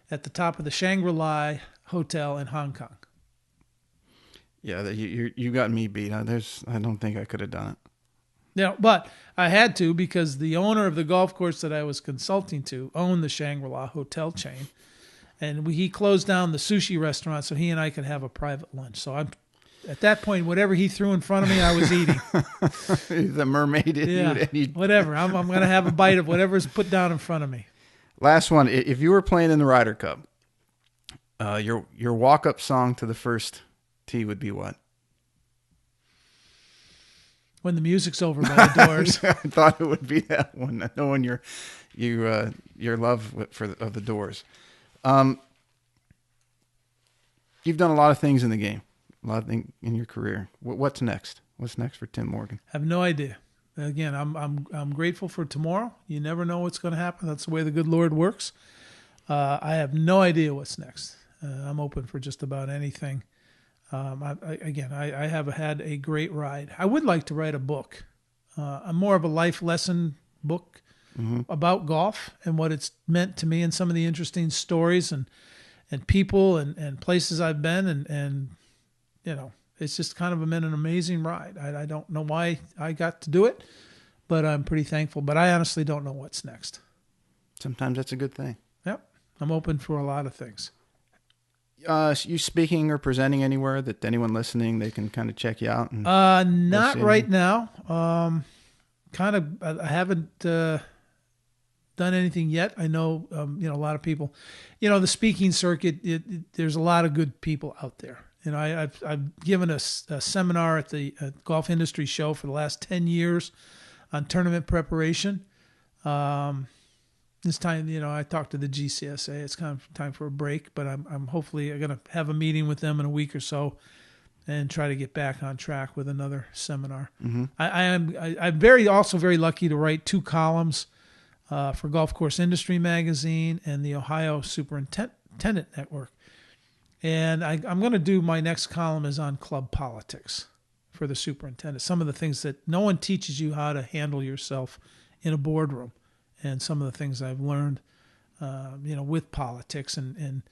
at the top of the Shangri-La Hotel in Hong Kong. Yeah, you got me beat. I don't think I could have done it. Yeah, but I had to because the owner of the golf course that I was consulting to owned the Shangri-La hotel chain, and he closed down the sushi restaurant so he and I could have a private lunch. So I'm at that point, whatever he threw in front of me, I was eating. The mermaid. Whatever. I'm going to have a bite of whatever's put down in front of me. Last one. If you were playing in the Ryder Cup, your walk-up song to the first tee would be what? When the music's over by the Doors. I thought it would be that one, knowing your love of the Doors. You've done a lot of things in the game, a lot of things in your career. What's next? What's next for Tim Morgan? I have no idea. Again, I'm grateful for tomorrow. You never know what's going to happen. That's the way the good Lord works. I have no idea what's next. I'm open for just about anything. I have had a great ride. I would like to write a book, more of a life lesson book about golf and what it's meant to me and some of the interesting stories and people and places I've been and it's just kind of been an amazing ride. I don't know why I got to do it, but I'm pretty thankful. But I honestly don't know what's next. Sometimes that's a good thing. Yep. I'm open for a lot of things. You speaking or presenting anywhere that anyone listening, they can kind of check you out? Not right now. I haven't done anything yet. I know, a lot of people, the speaking circuit, there's a lot of good people out there. I've given a seminar at the Golf Industry Show for the last 10 years on tournament preparation. This time, I talked to the GCSA. It's kind of time for a break, but I'm hopefully going to have a meeting with them in a week or so and try to get back on track with another seminar. Mm-hmm. I'm very lucky to write 2 columns for Golf Course Industry Magazine and the Ohio Superintendent Network. And I'm going to do my next column is on club politics for the superintendent. Some of the things that no one teaches you how to handle yourself in a boardroom, and some of the things I've learned, with politics, and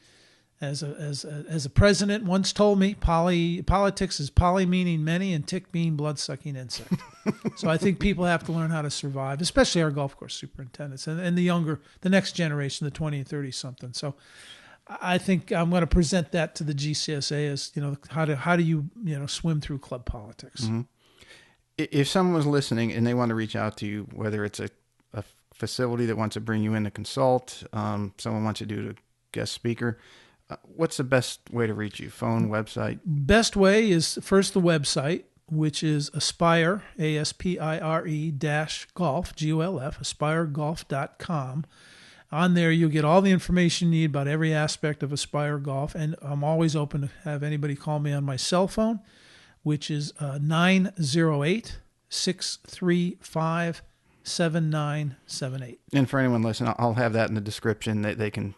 as a president once told me, politics is poly meaning many and tick being blood-sucking insect. So I think people have to learn how to survive, especially our golf course superintendents and the next generation, the 20 and 30 something. So I think I'm going to present that to the GCSA as, how do you swim through club politics. Mm-hmm. If someone was listening and they want to reach out to you, whether it's a facility that wants to bring you in to consult, someone wants you to do a guest speaker, what's the best way to reach you? Phone, website? Best way is first the website, which is Aspire, ASPIRE-golf, GOLF, aspiregolf.com. On there, you'll get all the information you need about every aspect of Aspire Golf, and I'm always open to have anybody call me on my cell phone, which is 908-635-7978. And for anyone listening, I'll have that in the description. They can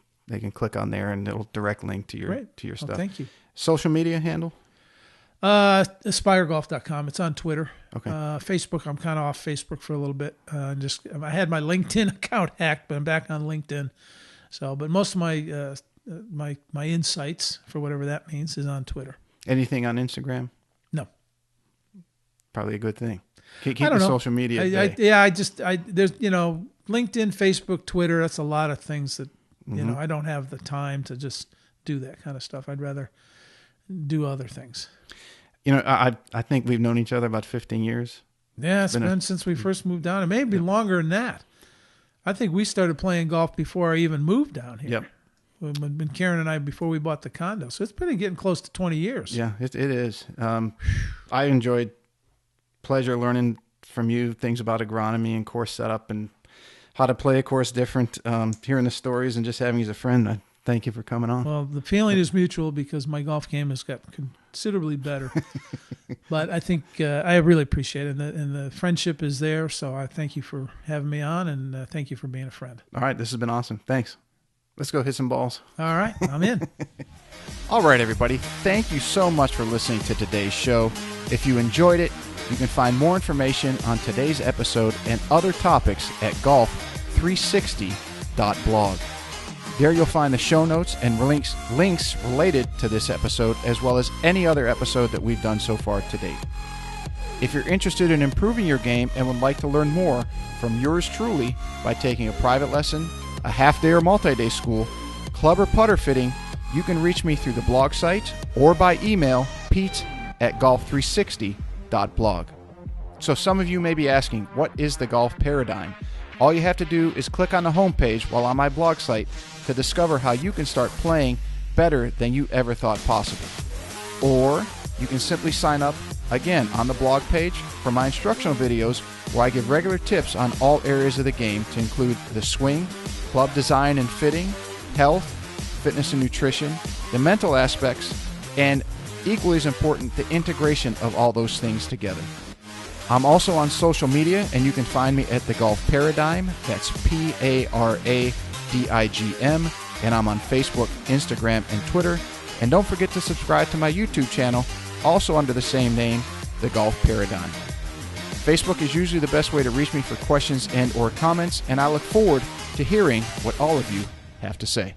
click on there, and it'll direct link to your stuff. Thank you. Social media handle? AspireGolf.com. It's on Twitter. Okay. Facebook, I'm kind of off Facebook for a little bit. I had my LinkedIn account hacked, but I'm back on LinkedIn. But most of my insights, for whatever that means, is on Twitter. Anything on Instagram? No. Probably a good thing. Keep I don't know. Social media. There's LinkedIn, Facebook, Twitter. That's a lot of things that I don't have the time to just do that kind of stuff. I'd rather do other things. I think we've known each other about 15 years. Yeah, it's been since we first moved down. It may be longer than that. I think we started playing golf before I even moved down here. Yep. We've been Karen and I before we bought the condo. So it's been getting close to 20 years. Yeah, it is. I enjoyed pleasure learning from you things about agronomy and course setup and how to play a course different, hearing the stories and just having you as a friend. Thank you for coming on. Well, the feeling is mutual because my golf game has got considerably better. But I think I really appreciate it, and the friendship is there. So I thank you for having me on, and thank you for being a friend. All right, this has been awesome. Thanks. Let's go hit some balls. All right, I'm in. All right, everybody. Thank you so much for listening to today's show. If you enjoyed it, you can find more information on today's episode and other topics at golf360.blog. There you'll find the show notes and links related to this episode, as well as any other episode that we've done so far to date. If you're interested in improving your game and would like to learn more from yours truly by taking a private lesson, a half-day or multi-day school, club or putter fitting, you can reach me through the blog site or by email, pete@golf360.blog. So some of you may be asking, what is the golf paradigm? All you have to do is click on the homepage while on my blog site to discover how you can start playing better than you ever thought possible. Or you can simply sign up, again, on the blog page for my instructional videos where I give regular tips on all areas of the game to include the swing, club design and fitting, health, fitness and nutrition, the mental aspects, and equally as important, the integration of all those things together. I'm also on social media, and you can find me at The Golf Paradigm. That's PARADIGM. And I'm on Facebook, Instagram, and Twitter. And don't forget to subscribe to my YouTube channel, also under the same name, The Golf Paradigm. Facebook is usually the best way to reach me for questions and or comments, and I look forward to hearing what all of you have to say.